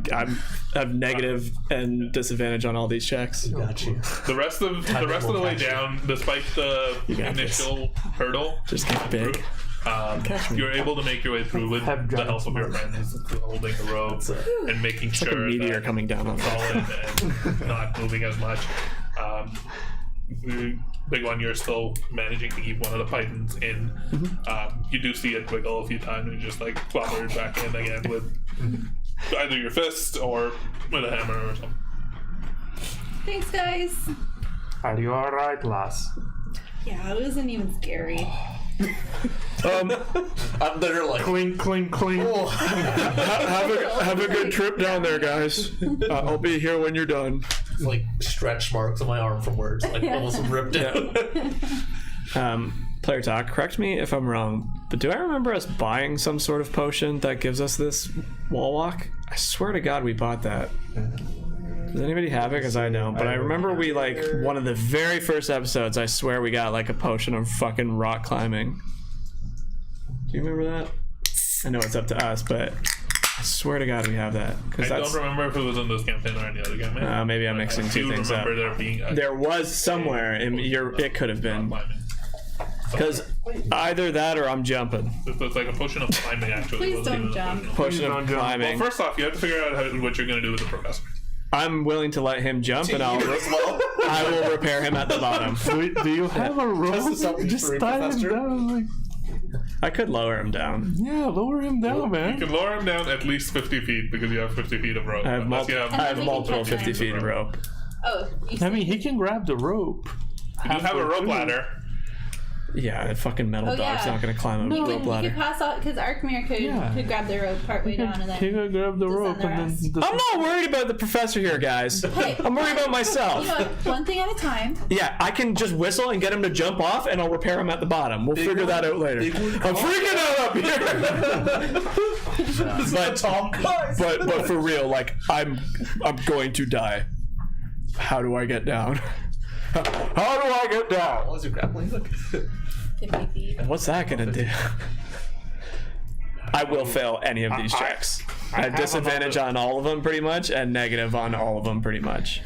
Speaker 2: have negative and disadvantage on all these checks.
Speaker 5: Got you.
Speaker 1: The rest of the way down, despite the
Speaker 2: got this.
Speaker 1: initial hurdle,
Speaker 2: Just get big. Catch me.
Speaker 1: you're able to make your way through with
Speaker 7: Have
Speaker 1: the
Speaker 7: giant
Speaker 1: help of your friends, holding the rope and making
Speaker 2: Like a
Speaker 1: sure
Speaker 2: meteor
Speaker 1: that
Speaker 2: coming down on
Speaker 1: it's solid and not moving as much. The big one, you're still managing to keep one of the pythons in. You do see it wiggle a few times and just like clobber it back in again with either your fist or with a hammer or something.
Speaker 3: Thanks, guys.
Speaker 7: Are you alright, lass?
Speaker 3: Yeah, it wasn't even scary.
Speaker 5: I'm there like.
Speaker 7: Clink, clink, clink.
Speaker 2: Have a good trip down there, guys. I'll be here when you're done.
Speaker 5: Like stretch marks on my arm from where it's like almost ripped out.
Speaker 2: Player talk. Correct me if I'm wrong, but do I remember us buying some sort of potion that gives us this wall walk? I swear to God, we bought that. Does anybody have it? Because I don't. But I remember we, like, one of the very first episodes, I swear we got, like, a potion of fucking rock climbing. Do you remember that? I know it's up to us, but I swear to God we have that.
Speaker 1: I don't remember if it was in this campaign or any other campaign.
Speaker 2: Maybe I'm mixing
Speaker 1: I
Speaker 2: two
Speaker 1: do
Speaker 2: things up.
Speaker 1: remember there being
Speaker 2: There was somewhere, and it could have been.
Speaker 1: climbing.
Speaker 2: Because either that or I'm jumping.
Speaker 1: It's like a potion of climbing, actually.
Speaker 3: Please
Speaker 1: It wasn't
Speaker 3: don't
Speaker 1: even a
Speaker 3: jump.
Speaker 1: potion of-
Speaker 2: Potion
Speaker 7: don't
Speaker 2: of
Speaker 7: jump.
Speaker 2: climbing.
Speaker 1: First off, you have to figure out what you're going to do with the professor.
Speaker 2: I'm willing to let him jump, and
Speaker 5: as well.
Speaker 2: I will repair him at the bottom.
Speaker 7: Do you have a rope?
Speaker 5: something
Speaker 7: Just
Speaker 5: for a
Speaker 7: tie him
Speaker 5: professor.
Speaker 7: down. Like,
Speaker 2: I could lower him down.
Speaker 7: yeah, lower him down,
Speaker 1: You
Speaker 7: man.
Speaker 1: can lower him down at least 50 feet because you have 50 feet of rope.
Speaker 2: I have,
Speaker 1: Unless you have,
Speaker 3: And
Speaker 2: I
Speaker 3: then
Speaker 2: have
Speaker 3: we can
Speaker 2: multiple
Speaker 3: catch
Speaker 2: 50
Speaker 3: him.
Speaker 2: feet of rope.
Speaker 3: Oh, you
Speaker 7: I mean, he can grab the rope.
Speaker 1: you have a rope ladder.
Speaker 2: Yeah, that fucking metal
Speaker 3: Oh,
Speaker 2: dog's
Speaker 3: yeah.
Speaker 2: not gonna climb a
Speaker 3: No,
Speaker 2: rope
Speaker 3: you
Speaker 2: ladder.
Speaker 3: could pass out because Arkmere
Speaker 7: Yeah.
Speaker 3: could grab the rope partway down and then.
Speaker 7: He could grab the
Speaker 3: descend
Speaker 7: rope
Speaker 3: the
Speaker 7: and
Speaker 3: rest.
Speaker 7: then.
Speaker 2: I'm not worried about the professor here, guys.
Speaker 3: Hey,
Speaker 2: I'm worried about
Speaker 3: You
Speaker 2: myself.
Speaker 3: know what? One thing at a time.
Speaker 2: Yeah, I can just whistle and get him to jump off, and I'll repair him at the bottom. We'll figure that out later. I'm freaking out up here. but for real, like I'm going to die. How do I get down? How do I get down?
Speaker 5: What was your grappling hook?
Speaker 3: 50 feet.
Speaker 2: What's that gonna do? I will fail any of these checks. I have
Speaker 7: have
Speaker 2: disadvantage on all of them pretty much, and negative on all of them pretty much.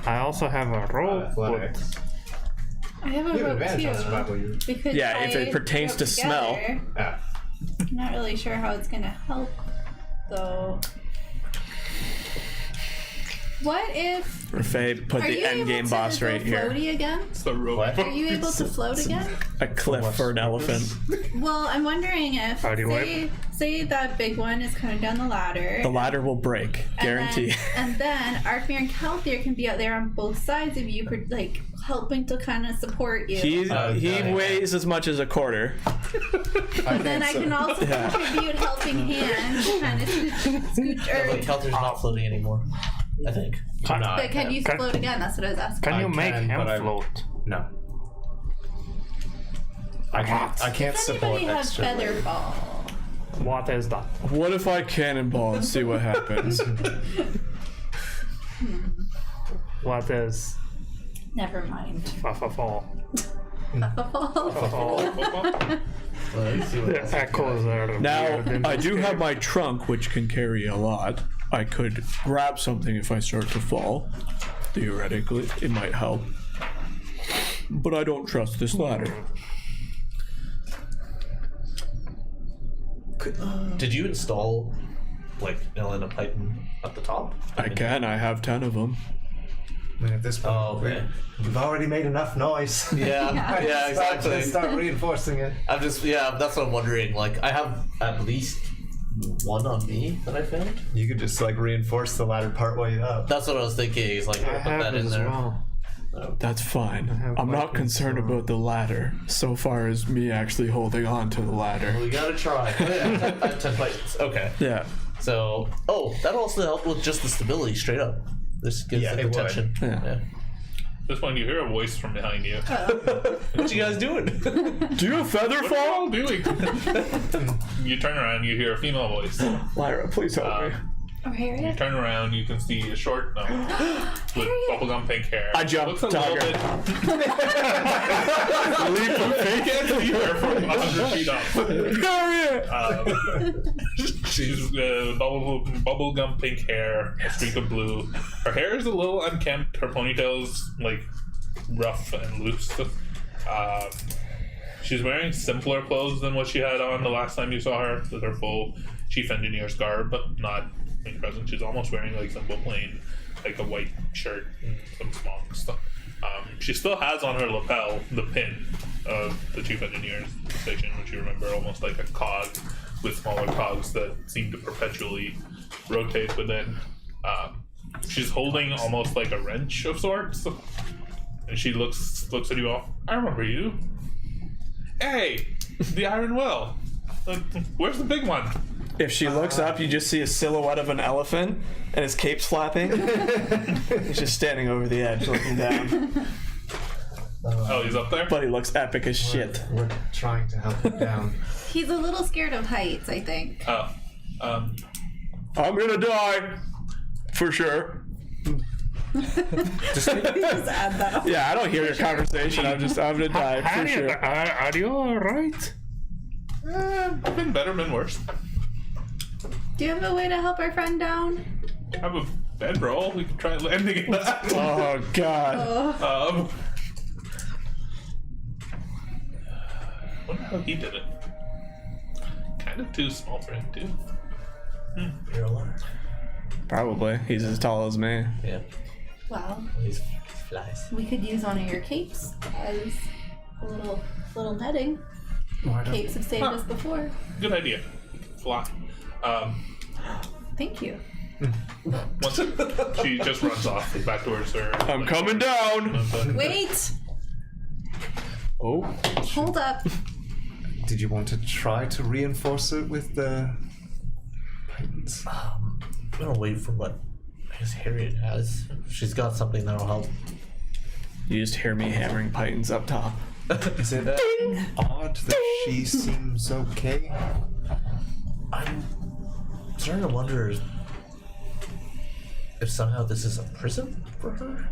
Speaker 7: I also have a rope. But
Speaker 3: I have a
Speaker 6: You have
Speaker 3: rope
Speaker 6: advantage on
Speaker 3: too.
Speaker 6: survival.
Speaker 3: We could
Speaker 2: Yeah, if
Speaker 3: tie
Speaker 2: it pertains
Speaker 3: rope
Speaker 2: to smell.
Speaker 3: together.
Speaker 6: Yeah.
Speaker 3: I'm not really sure how it's gonna help, though. What if?
Speaker 2: Or Faye put
Speaker 3: Are
Speaker 2: the
Speaker 3: you
Speaker 2: end
Speaker 3: able
Speaker 2: game
Speaker 3: to
Speaker 2: boss
Speaker 3: go
Speaker 2: right here.
Speaker 3: floaty again?
Speaker 1: It's the rope.
Speaker 5: What?
Speaker 3: Are you able to float again?
Speaker 2: A cliff for an elephant.
Speaker 3: Well, I'm wondering if
Speaker 7: How do you
Speaker 3: say that big one is coming down the ladder.
Speaker 2: The ladder will break, guarantee.
Speaker 3: And then Arkmir and Kelthir can be out there on both sides of you, like helping to kind of support you.
Speaker 2: He weighs as much as a quarter.
Speaker 3: Then I can also
Speaker 2: Yeah.
Speaker 3: contribute helping hand, kind of scooch
Speaker 5: But
Speaker 3: or.
Speaker 5: Kelter's not floating anymore. I think.
Speaker 3: But can you float again? That's what I was asking.
Speaker 7: Can you
Speaker 6: I
Speaker 7: make
Speaker 6: can,
Speaker 7: him
Speaker 6: but I-
Speaker 7: float?
Speaker 6: No. I can't
Speaker 3: Does
Speaker 6: support
Speaker 3: anybody have
Speaker 6: extra.
Speaker 3: feather fall?
Speaker 7: What is that?
Speaker 2: What if I cannonball and see what happens?
Speaker 7: What is
Speaker 3: Never mind.
Speaker 7: fall?
Speaker 5: Let's see what
Speaker 7: The
Speaker 5: else.
Speaker 7: echoes are
Speaker 2: Now,
Speaker 7: weird in
Speaker 2: I
Speaker 7: this
Speaker 2: do
Speaker 7: game.
Speaker 2: have my trunk, which can carry a lot. I could grab something if I start to fall. Theoretically, it might help. But I don't trust this ladder.
Speaker 5: Did you install like Elena Python at the top?
Speaker 2: I can, I have 10 of them.
Speaker 4: I mean, at this point,
Speaker 5: Oh, okay.
Speaker 4: we've already made enough noise.
Speaker 5: Yeah, yeah, exactly.
Speaker 4: Let's start reinforcing it.
Speaker 5: I'm just that's what I'm wondering. Like, I have at least one on me that I found.
Speaker 6: You could just like reinforce the ladder part way up.
Speaker 5: That's what I was thinking. Is like
Speaker 7: I
Speaker 5: put
Speaker 7: have
Speaker 5: that
Speaker 7: it
Speaker 5: in
Speaker 7: as
Speaker 5: there.
Speaker 7: well.
Speaker 2: That's fine.
Speaker 7: have
Speaker 2: I'm not
Speaker 7: weapons,
Speaker 2: concerned
Speaker 7: so-
Speaker 2: about the ladder, so far as me actually holding on to the ladder.
Speaker 5: We gotta try. Oh, yeah, 10 Pythons. Okay.
Speaker 2: Yeah.
Speaker 5: So, that'll also help with just the stability, straight up. This gives
Speaker 6: Yeah,
Speaker 5: the
Speaker 6: it would.
Speaker 5: protection.
Speaker 2: Yeah.
Speaker 1: At this point, you hear a voice from behind you.
Speaker 5: What you guys doing?
Speaker 2: Do you have feather
Speaker 1: What are you
Speaker 2: fall?
Speaker 1: all doing? You turn around, you hear a female voice.
Speaker 2: Lyra, please help me.
Speaker 3: Oh,
Speaker 1: You
Speaker 3: Harriet?
Speaker 1: turn around, you can see a short gnome with bubblegum pink hair.
Speaker 2: I jump,
Speaker 1: Looks a little
Speaker 2: Tiger.
Speaker 1: bit.
Speaker 2: Leap of
Speaker 1: You
Speaker 2: faith.
Speaker 1: can't see her from 100 feet up.
Speaker 2: Harriet!
Speaker 1: She's bubblegum pink hair, a streak of blue. Her hair is a little unkempt. Her ponytail's like rough and loose. She's wearing simpler clothes than what she had on the last time you saw her, with her full chief engineer's garb, but not in present. She's almost wearing like simple plain, like a white shirt and some small stuff. She still has on her lapel the pin of the chief engineer's station, which you remember almost like a cog with smaller cogs that seem to perpetually rotate within. She's holding almost like a wrench of sorts, and she looks at you all. I remember you. Hey, the Iron Will. Where's the big one?
Speaker 2: If she looks up, you just see a silhouette of an elephant, and his cape's flapping. He's just standing over the edge, looking down.
Speaker 1: Oh, he's up there.
Speaker 2: But he looks epic as shit.
Speaker 4: We're trying to help him down.
Speaker 3: He's a little scared of heights, I think.
Speaker 1: Oh,
Speaker 2: I'm gonna die, for sure.
Speaker 3: Just add that.
Speaker 2: Yeah, I don't hear your conversation. I'm gonna die, for
Speaker 7: Harriet,
Speaker 2: sure.
Speaker 7: are you alright?
Speaker 1: I've been better, been worse.
Speaker 3: Do you have a way to help our friend down?
Speaker 1: I have a bedroll. We can try landing it.
Speaker 2: Oh, God.
Speaker 1: Wonder how he did it. Kind of too small for him, too.
Speaker 5: You're alone.
Speaker 2: Probably. He's as tall as me.
Speaker 5: Yeah.
Speaker 3: Well,
Speaker 5: These flies.
Speaker 3: we could use one of your capes as a little netting. Capes have saved us before.
Speaker 1: Good idea. You can fly.
Speaker 3: Thank you.
Speaker 1: Once she just runs off back towards her.
Speaker 2: I'm coming down.
Speaker 3: Wait!
Speaker 2: Oh.
Speaker 3: Hold up.
Speaker 6: Did you want to try to reinforce it with the Pythons?
Speaker 5: I'm gonna wait for what I guess Harriet has. If she's got something that'll help.
Speaker 2: You just hear me hammering pythons up top.
Speaker 6: Is it odd that she seems okay?
Speaker 5: I'm starting to wonder if somehow this is a prison for her,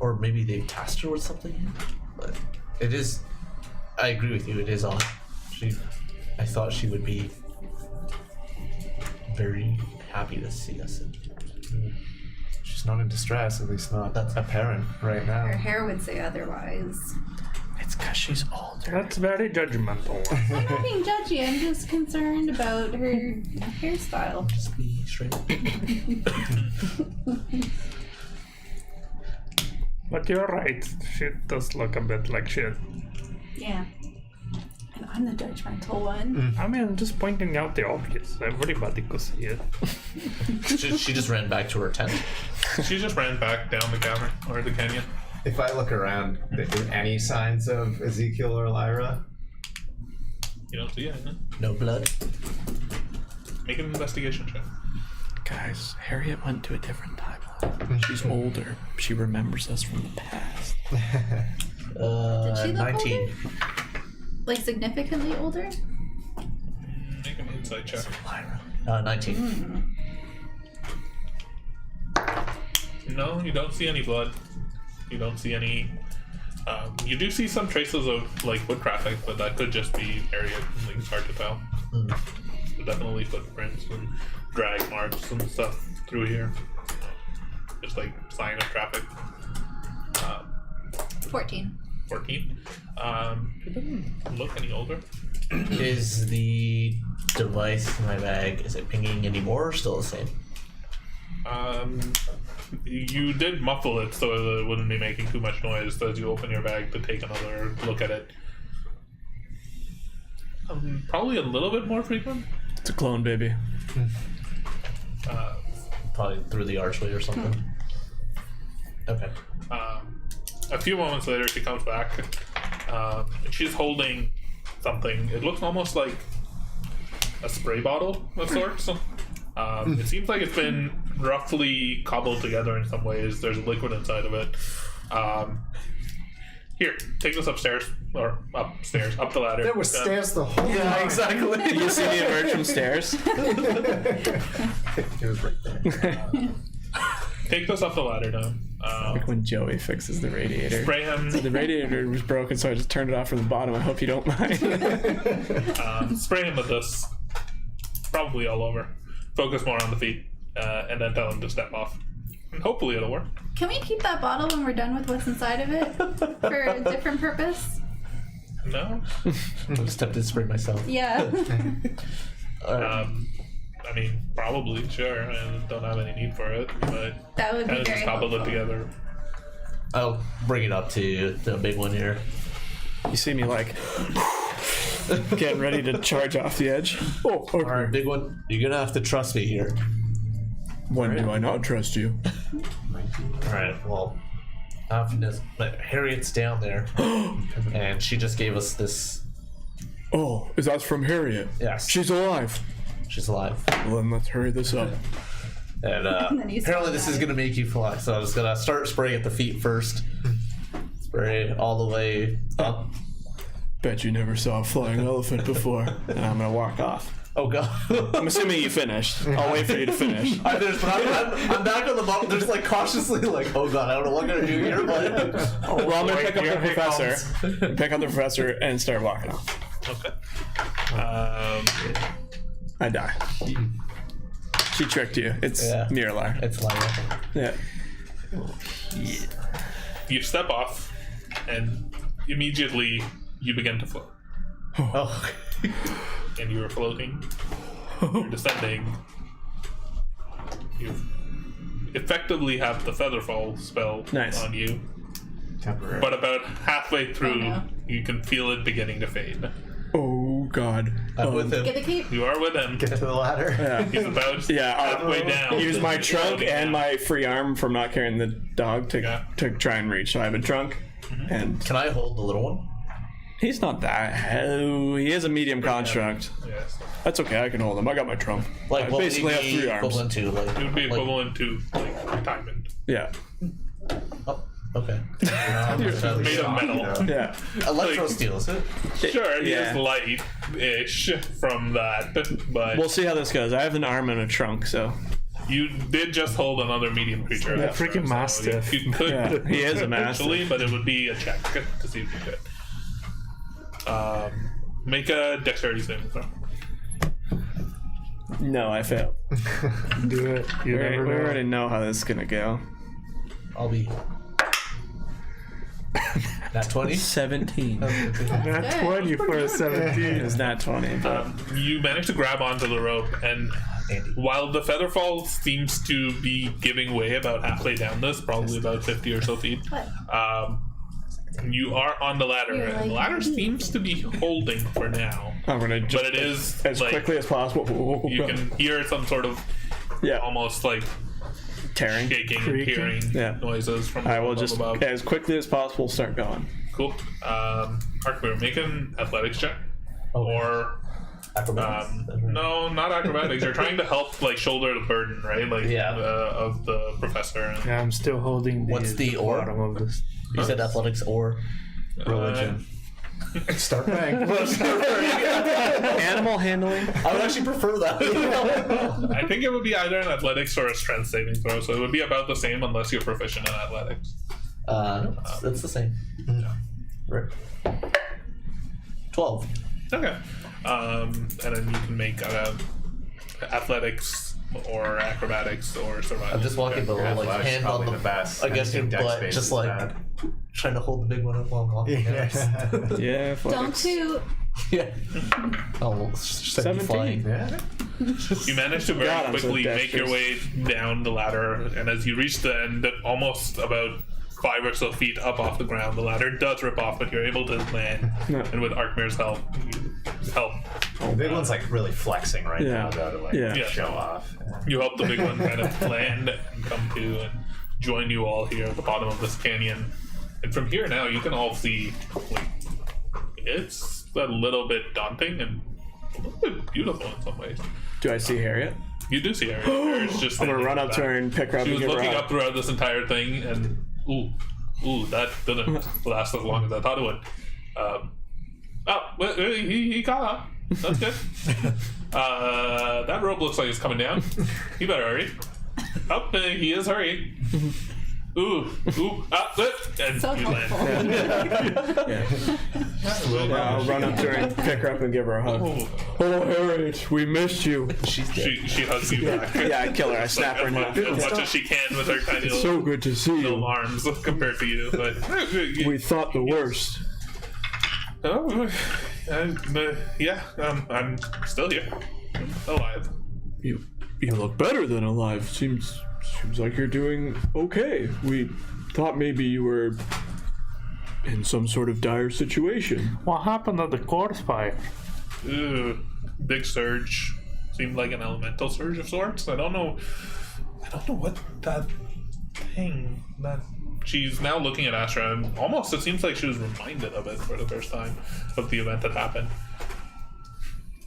Speaker 5: or maybe they tasked her with something. But it is. I agree with you. It is odd. I thought she would be very happy to see us. And she
Speaker 4: She's not in distress, at least not apparent right
Speaker 3: Her
Speaker 4: now.
Speaker 3: hair would say otherwise.
Speaker 2: It's because she's older.
Speaker 7: That's very judgmental.
Speaker 3: I'm not being judgy. I'm just concerned about her hairstyle.
Speaker 5: Just be straight.
Speaker 7: But you're right. She does look a bit like shit.
Speaker 3: Yeah. And I'm the judgmental one.
Speaker 7: I mean, I'm just pointing out the obvious. Everybody could see it.
Speaker 5: She just ran back to her tent.
Speaker 1: She just ran back down the cavern or the canyon.
Speaker 6: If I look around, is any signs of Ezekiel or Lyra?
Speaker 1: You don't see it, huh?
Speaker 5: No blood.
Speaker 1: Make an investigation check.
Speaker 2: Guys, Harriet went to a different timeline. She's older. She remembers us from the past.
Speaker 3: Did she look
Speaker 5: 19.
Speaker 3: older? Like significantly older?
Speaker 1: Make an insight check.
Speaker 5: 19.
Speaker 1: No, you don't see any blood. You don't see any. You do see some traces of like foot traffic, but that could just be Harriet. Like, it's hard to tell. So definitely footprints and drag marks and stuff through here. Just like sign of traffic.
Speaker 3: 14.
Speaker 1: 14. It doesn't look any older.
Speaker 5: Is the device in my bag, is it pinging anymore or still the same?
Speaker 1: You did muffle it so that it wouldn't be making too much noise as you open your bag to take another look at it. Probably a little bit more frequent.
Speaker 2: It's a clone, baby.
Speaker 5: Probably through the archway or something. Okay.
Speaker 1: A few moments later, she comes back. She's holding something. It looks almost like a spray bottle of sorts. It seems like it's been roughly cobbled together in some ways. There's liquid inside of it. Here, take this upstairs. Or upstairs, up the ladder.
Speaker 6: There were stairs the whole time.
Speaker 5: exactly.
Speaker 2: You see me emerge from stairs?
Speaker 6: It was right there.
Speaker 1: Take this up the ladder now.
Speaker 2: Like when Joey fixes the radiator.
Speaker 1: Spray him.
Speaker 2: The radiator was broken, so I just turned it off from the bottom. I hope you don't mind.
Speaker 1: Spray him with this. Probably all over. Focus more on the feet. And then tell him to step off. And hopefully it'll work.
Speaker 3: Can we keep that bottle when we're done with what's inside of it? For a different purpose?
Speaker 1: No?
Speaker 5: I just have to spray myself.
Speaker 3: Yeah.
Speaker 1: I mean, probably, sure. I don't have any need for it, but
Speaker 3: That would be
Speaker 1: kind of
Speaker 3: very
Speaker 1: just cobble it
Speaker 3: helpful.
Speaker 1: together.
Speaker 5: I'll bring it up to the big one here.
Speaker 2: You see me like getting ready to charge off the edge. Oh, okay.
Speaker 5: Alright, big one. You're gonna have to trust me here.
Speaker 2: When do I not trust you?
Speaker 5: Alright, well, Harriet's down there, and she just gave us this.
Speaker 2: Oh, is that from Harriet?
Speaker 5: Yes.
Speaker 2: She's alive.
Speaker 5: She's alive.
Speaker 2: Well, then let's hurry this up.
Speaker 5: And
Speaker 3: then you
Speaker 5: apparently this
Speaker 3: smell
Speaker 5: is
Speaker 3: it.
Speaker 5: gonna make you fly, so I'm just gonna start spraying at the feet first. Spray all the way up.
Speaker 2: Bet you never saw a flying elephant before. And I'm gonna walk off.
Speaker 5: Oh god.
Speaker 2: I'm assuming you finished. I'll wait for you to finish.
Speaker 5: I'm back on the bottom. There's like cautiously like, oh god, I don't know what I'm gonna do here, but
Speaker 2: Well, I'm gonna pick up
Speaker 7: here
Speaker 2: the
Speaker 7: he
Speaker 2: professor. Pick up the professor and start walking off.
Speaker 1: Okay.
Speaker 2: I die. She tricked you. It's
Speaker 5: Yeah.
Speaker 2: Mirlar.
Speaker 5: it's like
Speaker 2: Yeah.
Speaker 1: You step off, and immediately you begin to float.
Speaker 5: oh.
Speaker 1: And you are floating. You're descending. You effectively have the Featherfall spell
Speaker 2: Nice.
Speaker 1: on you.
Speaker 6: Temporary.
Speaker 1: But about halfway through,
Speaker 3: Oh, no.
Speaker 1: you can feel it beginning to fade.
Speaker 2: Oh God.
Speaker 5: I'm with
Speaker 3: Get
Speaker 5: him.
Speaker 3: the cape.
Speaker 1: You are with him.
Speaker 6: Get to the ladder.
Speaker 2: Yeah.
Speaker 1: He's about
Speaker 2: Yeah,
Speaker 1: halfway down.
Speaker 2: Use my trunk and my free arm from not carrying the dog to
Speaker 1: Yeah.
Speaker 2: try and reach. So I have a trunk, and
Speaker 5: Can I hold the little one?
Speaker 2: he's not that. He is a medium construct.
Speaker 1: Yes.
Speaker 2: That's okay. I can hold him. I got my trunk.
Speaker 5: Like
Speaker 2: I
Speaker 5: what
Speaker 2: basically
Speaker 5: would
Speaker 2: have
Speaker 5: he be
Speaker 2: 3 arms.
Speaker 5: equivalent to? Like,
Speaker 1: It would be
Speaker 5: like-
Speaker 1: equivalent to like diamond.
Speaker 2: Yeah.
Speaker 5: Oh, okay.
Speaker 1: Made of metal.
Speaker 2: Yeah.
Speaker 5: Electro steel, is it?
Speaker 1: Sure, he
Speaker 2: Yeah.
Speaker 1: is light-ish from that, but
Speaker 2: We'll see how this goes. I have an arm and a trunk, so
Speaker 1: you did just hold another medium creature.
Speaker 7: Yeah,
Speaker 1: That's
Speaker 7: freaking
Speaker 1: right, so
Speaker 7: mastiff.
Speaker 1: You could
Speaker 2: yeah, he is a
Speaker 1: potentially,
Speaker 2: master.
Speaker 1: but it would be a check to see if you could. Make a dexterity saving throw.
Speaker 2: No, I failed.
Speaker 7: Do it. You
Speaker 2: We
Speaker 7: never know.
Speaker 2: already know how this is gonna go.
Speaker 5: I'll be. Not 20?
Speaker 2: 17.
Speaker 7: Not 20 for a 17.
Speaker 2: It's not 20, but
Speaker 1: You manage to grab onto the rope, and while the featherfall seems to be giving way about halfway down this, probably about 50 or so feet, you are on the ladder,
Speaker 3: You're
Speaker 1: and the
Speaker 3: like,
Speaker 1: ladder seems to be holding for now.
Speaker 2: I'm gonna
Speaker 1: But
Speaker 2: just
Speaker 1: it is
Speaker 2: as
Speaker 1: like,
Speaker 2: quickly as possible.
Speaker 1: you can hear some sort of almost like
Speaker 2: tearing.
Speaker 1: shaking and
Speaker 7: Creaking.
Speaker 1: hearing noises from
Speaker 2: I will
Speaker 1: above.
Speaker 2: just as quickly as possible start going.
Speaker 1: Cool. Arkmir, make an athletics check. Or
Speaker 5: Acrobatics?
Speaker 1: no, not acrobatics. You're trying to help like shoulder the burden, right? Like of the professor.
Speaker 7: Yeah, I'm still holding the,
Speaker 5: What's the or?
Speaker 7: bottom of this.
Speaker 5: You said athletics or
Speaker 6: Religion. Start paying.
Speaker 2: Animal handling.
Speaker 5: I would actually prefer that.
Speaker 1: I think it would be either an athletics or a strength saving throw, so it would be about the same unless you're proficient in athletics.
Speaker 5: No, it's the same. Right. 12.
Speaker 1: Okay. And then you can make athletics or acrobatics or survival.
Speaker 5: I'm just walking the little like hand on the
Speaker 6: best.
Speaker 5: I guess your
Speaker 6: Dex
Speaker 5: butt,
Speaker 6: space
Speaker 5: just
Speaker 6: is
Speaker 5: like
Speaker 6: bad.
Speaker 5: trying to hold the big one up while I'm walking.
Speaker 2: Yeah.
Speaker 3: Don't toot.
Speaker 5: Yeah. Oh,
Speaker 2: 17.
Speaker 6: Yeah.
Speaker 1: You manage to very
Speaker 2: God, I'm so
Speaker 1: quickly make your
Speaker 2: dexterous.
Speaker 1: way down the ladder, and as you reach the end, almost about 5 or so feet up off the ground, the ladder does rip off, but you're able to land. And with Arkmir's help,
Speaker 6: The big one's like really flexing right
Speaker 2: Yeah.
Speaker 6: now, though, to like
Speaker 2: Yeah.
Speaker 6: show off.
Speaker 1: you help the big one kind of land and come to and join you all here at the bottom of this canyon. And from here now, you can all see, like, it's a little bit daunting and a little bit beautiful in some ways.
Speaker 2: Do I see Harriet?
Speaker 1: You do see her. It's just
Speaker 2: I'm gonna run up to her and pick her up
Speaker 1: She
Speaker 2: and
Speaker 1: was
Speaker 2: give her
Speaker 1: looking
Speaker 2: a
Speaker 1: up throughout this entire thing, and ooh, that didn't last as long as I thought it would. Well, he caught up. That's good. That rope looks like it's coming down. You better hurry. Oh, he is hurrying. And
Speaker 3: So
Speaker 1: you land.
Speaker 3: helpful.
Speaker 2: Yeah, I'll run up to her and pick her up and give her a hug. Oh, Harriet, we missed you.
Speaker 1: She hugs you back.
Speaker 2: Yeah, I kill her. I snap her in half.
Speaker 1: As much as she can with her tiny little,
Speaker 2: So good to see
Speaker 1: little
Speaker 2: you.
Speaker 1: arms compared to you. But
Speaker 2: We thought the worst.
Speaker 1: I'm still here, alive.
Speaker 2: You look better than alive. Seems like you're doing okay. We thought maybe you were in some sort of dire situation.
Speaker 7: What happened to the core spike?
Speaker 1: Ooh, big surge. Seemed like an elemental surge of sorts. I don't know what that thing that she's now looking at Astra, and almost it seems like she was reminded of it for the first time of the event that happened.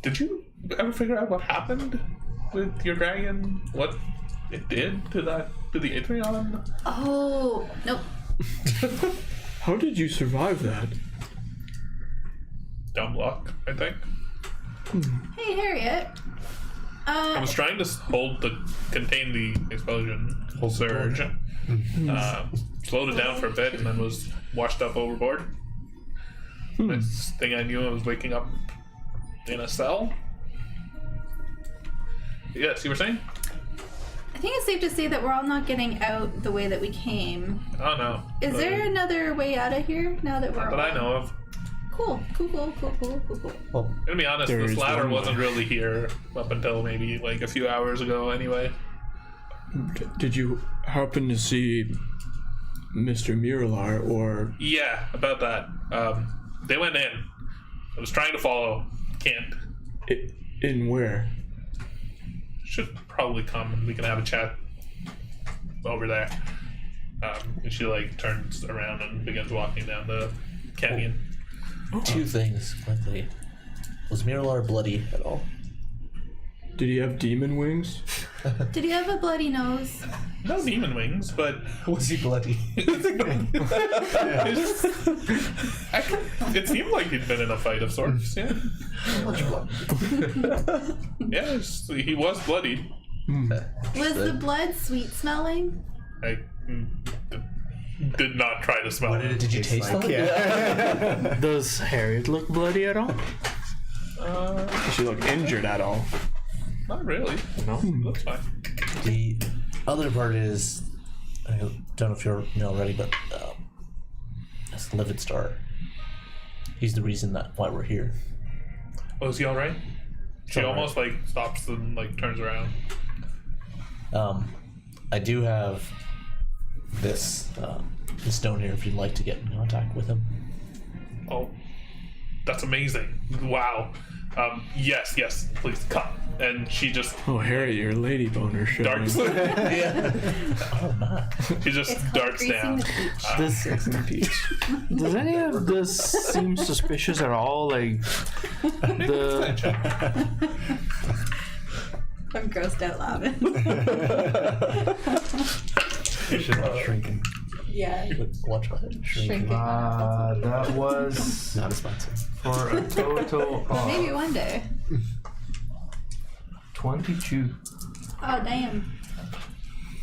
Speaker 1: Did you ever figure out what happened with your dragon? What it did to the Atrion?
Speaker 3: Oh, nope.
Speaker 2: How did you survive that?
Speaker 1: Dumb luck, I think.
Speaker 3: Hey, Harriet.
Speaker 1: I was trying to contain the explosion surge. Slowed it down for a bit and then was washed up overboard. Next thing I knew, I was waking up in a cell. Yes, you were saying?
Speaker 3: I think it's safe to say that we're all not getting out the way that we came.
Speaker 1: Oh no.
Speaker 3: Is there another way out of here now that we're
Speaker 1: Not that I know of.
Speaker 3: Cool.
Speaker 5: Well,
Speaker 1: To be honest,
Speaker 2: There
Speaker 1: this
Speaker 2: is
Speaker 1: ladder
Speaker 2: one
Speaker 1: wasn't
Speaker 2: way.
Speaker 1: really here up until maybe like a few hours ago anyway.
Speaker 2: Did you happen to see Mr. Miralar or...
Speaker 1: Yeah, about that. They went in. I was trying to follow. Can't.
Speaker 2: In where?
Speaker 1: Should probably come and we can have a chat over there. And she like turns around and begins walking down the canyon.
Speaker 5: two things quickly. Was Miralar bloody at all?
Speaker 2: Did he have demon wings?
Speaker 3: Did he have a bloody nose?
Speaker 1: No demon wings, but
Speaker 5: Was he bloody?
Speaker 1: it seemed like he'd been in a fight of sorts. Yeah,
Speaker 5: Much blood.
Speaker 1: yeah, he was bloodied.
Speaker 3: Was the blood sweet smelling?
Speaker 1: I did not try to smell it.
Speaker 5: Did you taste
Speaker 6: like,
Speaker 5: that?
Speaker 6: yeah.
Speaker 7: Does Harriet look bloody at all?
Speaker 2: Did she look injured at all?
Speaker 1: Not really.
Speaker 7: No.
Speaker 1: Looks fine.
Speaker 5: The other part is, don't know if you know already, but that's Livid Star. He's the reason why we're here.
Speaker 1: Oh, is he all right? She
Speaker 5: all right.
Speaker 1: almost like stops and like turns around.
Speaker 5: I do have this stone here if you'd like to get in contact with him.
Speaker 1: Oh, that's amazing! Wow. Yes, please come. And she just
Speaker 2: Oh, Harry, your lady boner showing.
Speaker 1: darts.
Speaker 5: Yeah. Oh man.
Speaker 1: She just
Speaker 3: It's called
Speaker 1: darts
Speaker 3: greasing
Speaker 1: down.
Speaker 3: the peach.
Speaker 7: Does any of this seem suspicious at all? Like the
Speaker 3: I'm grossed out laughing.
Speaker 4: She's not shrinking.
Speaker 3: Yeah.
Speaker 5: Watch my head.
Speaker 3: Shrinking.
Speaker 7: that was
Speaker 4: Not a sponsor.
Speaker 7: for a total
Speaker 3: Maybe
Speaker 7: of
Speaker 3: one day.
Speaker 7: 22.
Speaker 3: Oh, damn.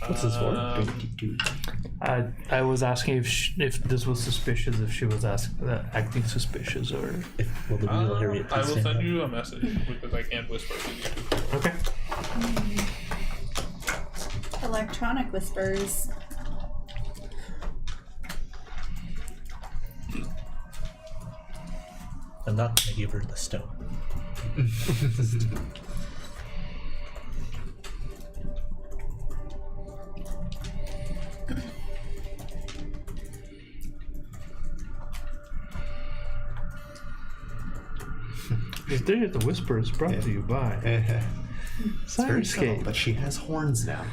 Speaker 5: What's this for?
Speaker 4: 22.
Speaker 7: I was asking if this was suspicious, if she was acting suspicious, or
Speaker 5: Will the real Harriet
Speaker 1: I
Speaker 5: please
Speaker 1: will
Speaker 5: stand
Speaker 1: send
Speaker 5: up?
Speaker 1: you a message because I can't whisper to you.
Speaker 7: okay.
Speaker 3: Electronic whispers.
Speaker 5: I'm not gonna give her the stone.
Speaker 7: There the whisper is brought to you by
Speaker 4: It's very subtle,
Speaker 7: Syrinscape.
Speaker 4: but she has horns now.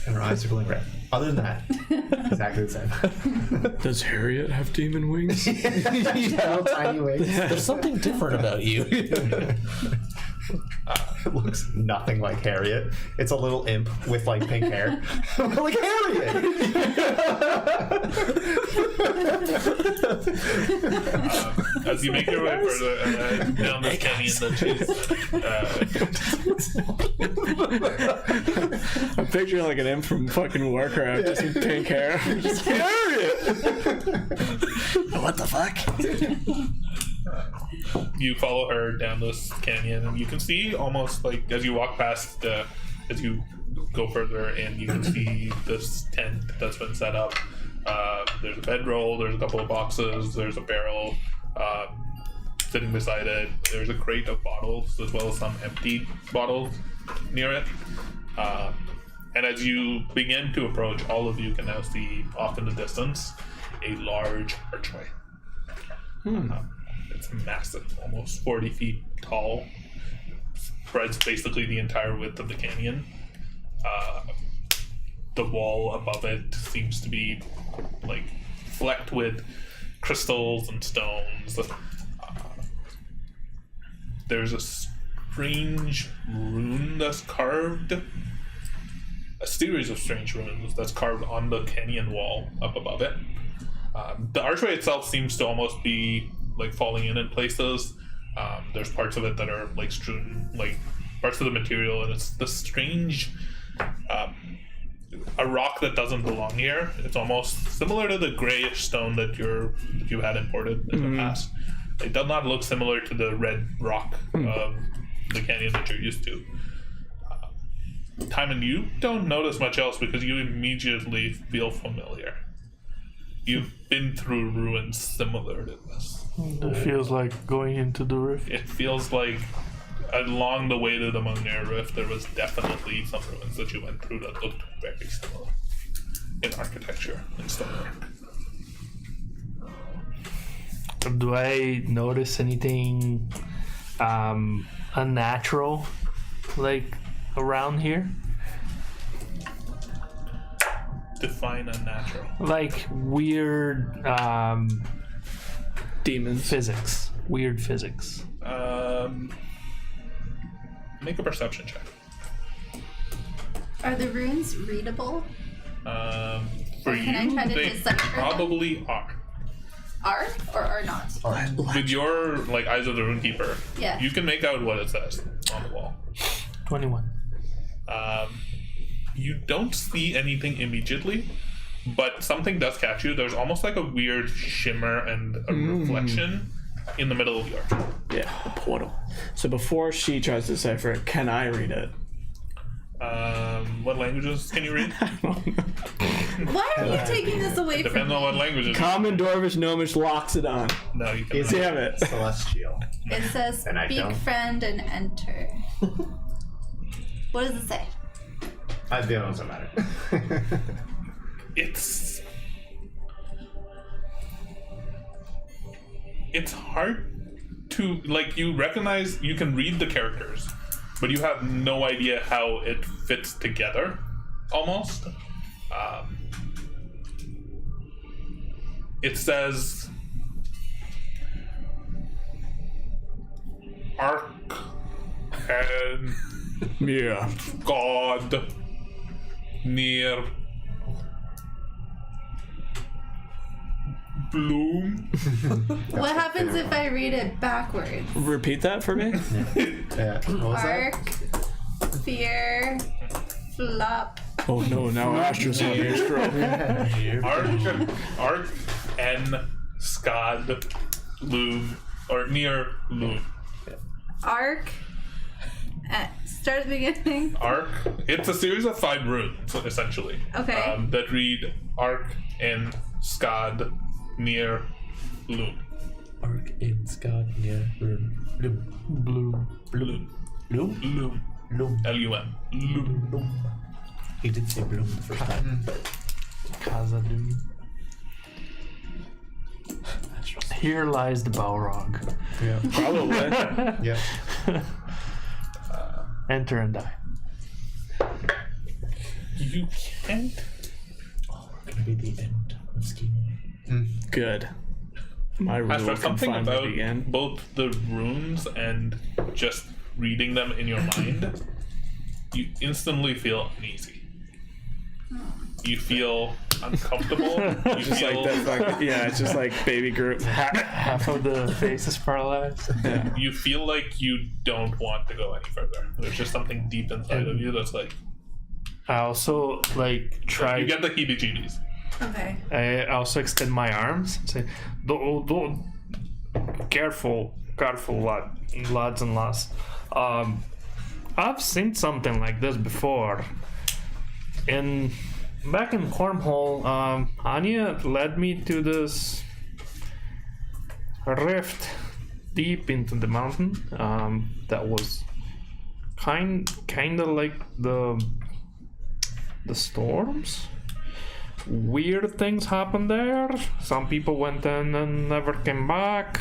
Speaker 4: And her eyes are glowing red. Other than that, exactly the same.
Speaker 2: Does Harriet have demon wings?
Speaker 4: Little tiny wings.
Speaker 5: There's something different about you.
Speaker 4: It looks nothing like Harriet. It's a little imp with like pink hair. Like Harriet!
Speaker 1: As you make your way further down this canyon,
Speaker 2: I'm picturing like an imp from fucking Warcraft, just with pink hair. Just Harriet!
Speaker 5: What the fuck?
Speaker 1: you follow her down this canyon, and you can see almost like as you walk past, as you go further in, you can see this tent that's been set up. There's a bedroll, there's a couple of boxes, there's a barrel sitting beside it. There's a crate of bottles as well as some empty bottles near it. And as you begin to approach, all of you can now see off in the distance a large archway. It's massive, almost 40 feet tall. Spreads basically the entire width of the canyon. The wall above it seems to be like flecked with crystals and stones. There's a strange rune that's carved. A series of strange runes that's carved on the canyon wall up above it. The archway itself seems to almost be like falling in places. There's parts of it that are like strewn, like parts of the material, and it's this strange a rock that doesn't belong here. It's almost similar to the grayish stone that you had imported in the past. It does not look similar to the red rock of the canyon that you're used to. Timon, you don't notice much else because you immediately feel familiar. You've been through ruins similar to this.
Speaker 7: It feels like going into the rift.
Speaker 1: It feels like along the way to the Mungnir Rift, there was definitely some ruins that you went through that looked very similar in architecture and stonework.
Speaker 7: Do I notice anything unnatural, like around here?
Speaker 1: Define unnatural.
Speaker 7: Like weird
Speaker 2: Demons.
Speaker 7: physics. Weird physics.
Speaker 1: Make a perception check.
Speaker 3: Are the runes readable?
Speaker 1: For
Speaker 3: Can I
Speaker 1: you,
Speaker 3: try to
Speaker 1: they
Speaker 3: decipher them?
Speaker 1: probably are.
Speaker 3: Are or are not?
Speaker 1: With your like eyes of the runekeeper,
Speaker 3: Yeah.
Speaker 1: you can make out what it says on the wall.
Speaker 7: 21.
Speaker 1: You don't see anything immediately, but something does catch you. There's almost like a weird shimmer and a reflection in the middle of the arch.
Speaker 2: Yeah, a portal. So before she tries to decipher it, can I read it?
Speaker 1: What languages can you read?
Speaker 3: Why are you taking this away from
Speaker 1: Depends
Speaker 3: me?
Speaker 1: on what languages.
Speaker 2: Common, Dwarvish, Gnomish, locks it on.
Speaker 1: No, you can.
Speaker 2: Damn it.
Speaker 6: Celestial.
Speaker 3: It says
Speaker 6: And I
Speaker 3: speak
Speaker 6: don't.
Speaker 3: friend and enter. What does it say?
Speaker 6: The other ones don't matter.
Speaker 1: It's hard to you recognize you can read the characters, but you have no idea how it fits together. Almost. It says Arc and
Speaker 2: Yeah.
Speaker 1: God near Bloom.
Speaker 3: What happens if I read it backwards?
Speaker 2: Repeat that for me.
Speaker 6: Yeah. What was that?
Speaker 3: Arc, fear, flop.
Speaker 2: Oh no, now Astra's having a stroke.
Speaker 1: Arc N Skad Loom or near Loom.
Speaker 3: Arc. Start at the beginning.
Speaker 1: Arc. It's a series of 5 runes essentially.
Speaker 3: Okay.
Speaker 1: That read Arc N Skad near Loom.
Speaker 5: Arc in Scott near Bloom.
Speaker 7: Blue.
Speaker 5: Bloom.
Speaker 1: Loom.
Speaker 5: Bloom.
Speaker 1: L-U-M. Loom.
Speaker 5: Bloom. He did say Bloom the first time, but
Speaker 7: Khazad-dûm. Here lies the Balrog.
Speaker 6: Yeah.
Speaker 2: Probably.
Speaker 6: Yeah.
Speaker 7: Enter and die.
Speaker 1: You can't.
Speaker 5: gonna be the end of scheming.
Speaker 2: Good. My rule
Speaker 1: Astra,
Speaker 2: can
Speaker 1: something
Speaker 2: finally
Speaker 1: about
Speaker 2: begin.
Speaker 1: both the runes and just reading them in your mind, you instantly feel uneasy. You feel uncomfortable. You
Speaker 2: Just
Speaker 1: feel,
Speaker 2: like that fucking, yeah, it's just like baby Groot.
Speaker 7: Half of the face is paralyzed.
Speaker 2: Yeah.
Speaker 1: you feel like you don't want to go any further. There's just something deep inside of you that's like
Speaker 7: I also try.
Speaker 1: you get the heebie-jeebies.
Speaker 3: Okay.
Speaker 7: I also extend my arms and say, don't, careful, lads and lads. I've seen something like this before. Back in Cornhole, Anya led me to this rift deep into the mountain. That was kind of like the storms. Weird things happened there. Some people went in and never came back.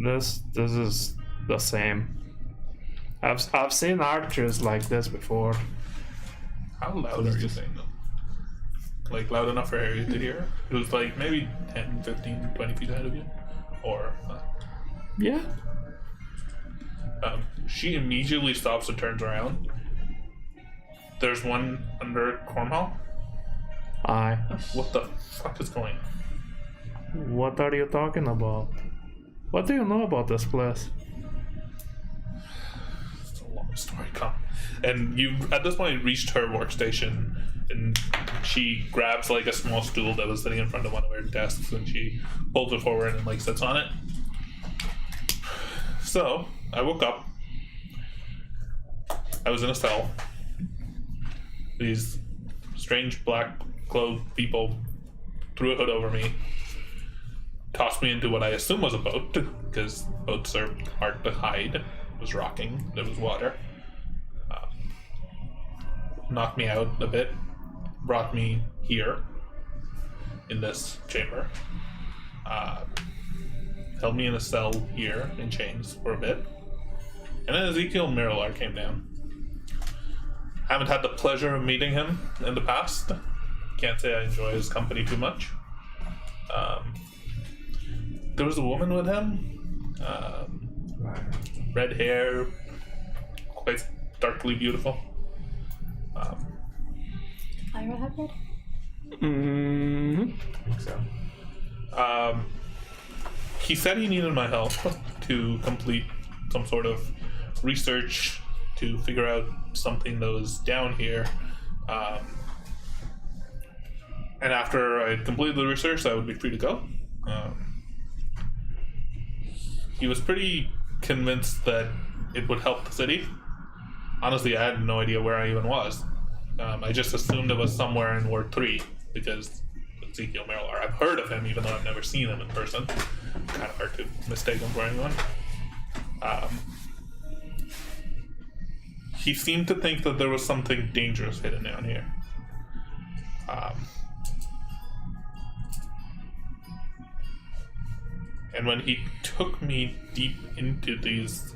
Speaker 7: This is the same. I've seen archers like this before.
Speaker 1: How loud are you saying them? Like loud enough for Harry to hear? It was like maybe 10, 15, 20 feet ahead of you? Or
Speaker 7: Yeah.
Speaker 1: she immediately stops and turns around. There's one under Cornhall.
Speaker 7: Aye.
Speaker 1: What the fuck is going on?
Speaker 7: What are you talking about? What do you know about this place?
Speaker 1: It's a long story, come. And you, at this point, reached her workstation, and she grabs like a small stool that was sitting in front of one of her desks, and she pulls it forward and like sits on it. So I woke up. I was in a cell. These strange black clothed people threw a hood over me, tossed me into what I assume was a boat, because boats are hard to hide. It was rocking, there was water. Knocked me out a bit, brought me here, in this chamber. Held me in a cell here, in chains, for a bit. And then Ezekiel Miralar came down. Haven't had the pleasure of meeting him in the past. Can't say I enjoy his company too much. There was a woman with him. Red hair, quite darkly beautiful.
Speaker 3: Lyra have red?
Speaker 2: Mm-hmm.
Speaker 6: I think so.
Speaker 1: He said he needed my help to complete some sort of research to figure out something that was down here. And after I had completed the research, I would be free to go. He was pretty convinced that it would help the city. Honestly, I had no idea where I even was. I just assumed it was somewhere in Ward 3 because Ezekiel Marilar. I've heard of him, even though I've never seen him in person. Kind of hard to mistake him for anyone. He seemed to think that there was something dangerous hidden down here. And when he took me deep into these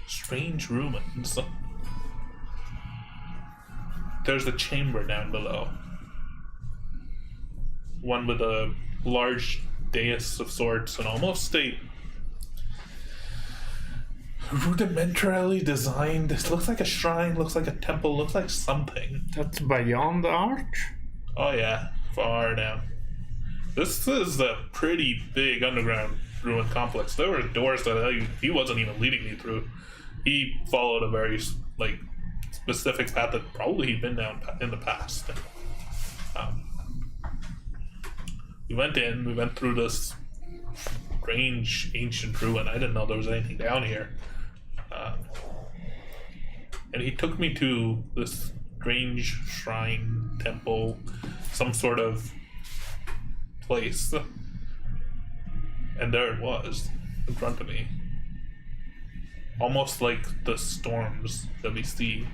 Speaker 1: strange ruins, there's a chamber down below. One with a large dais of sorts and almost a rudimentarily designed. This looks like a shrine, looks like a temple, looks like something.
Speaker 7: That's beyond the arch?
Speaker 1: Oh yeah, far down. This is a pretty big underground ruin complex. There were doors that he wasn't even leading me through. He followed a very specific path that probably he'd been down in the past. We went in, we went through this strange ancient ruin. I didn't know there was anything down here. And he took me to this strange shrine, temple, some sort of place. And there it was, in front of me. Almost like the storms that we see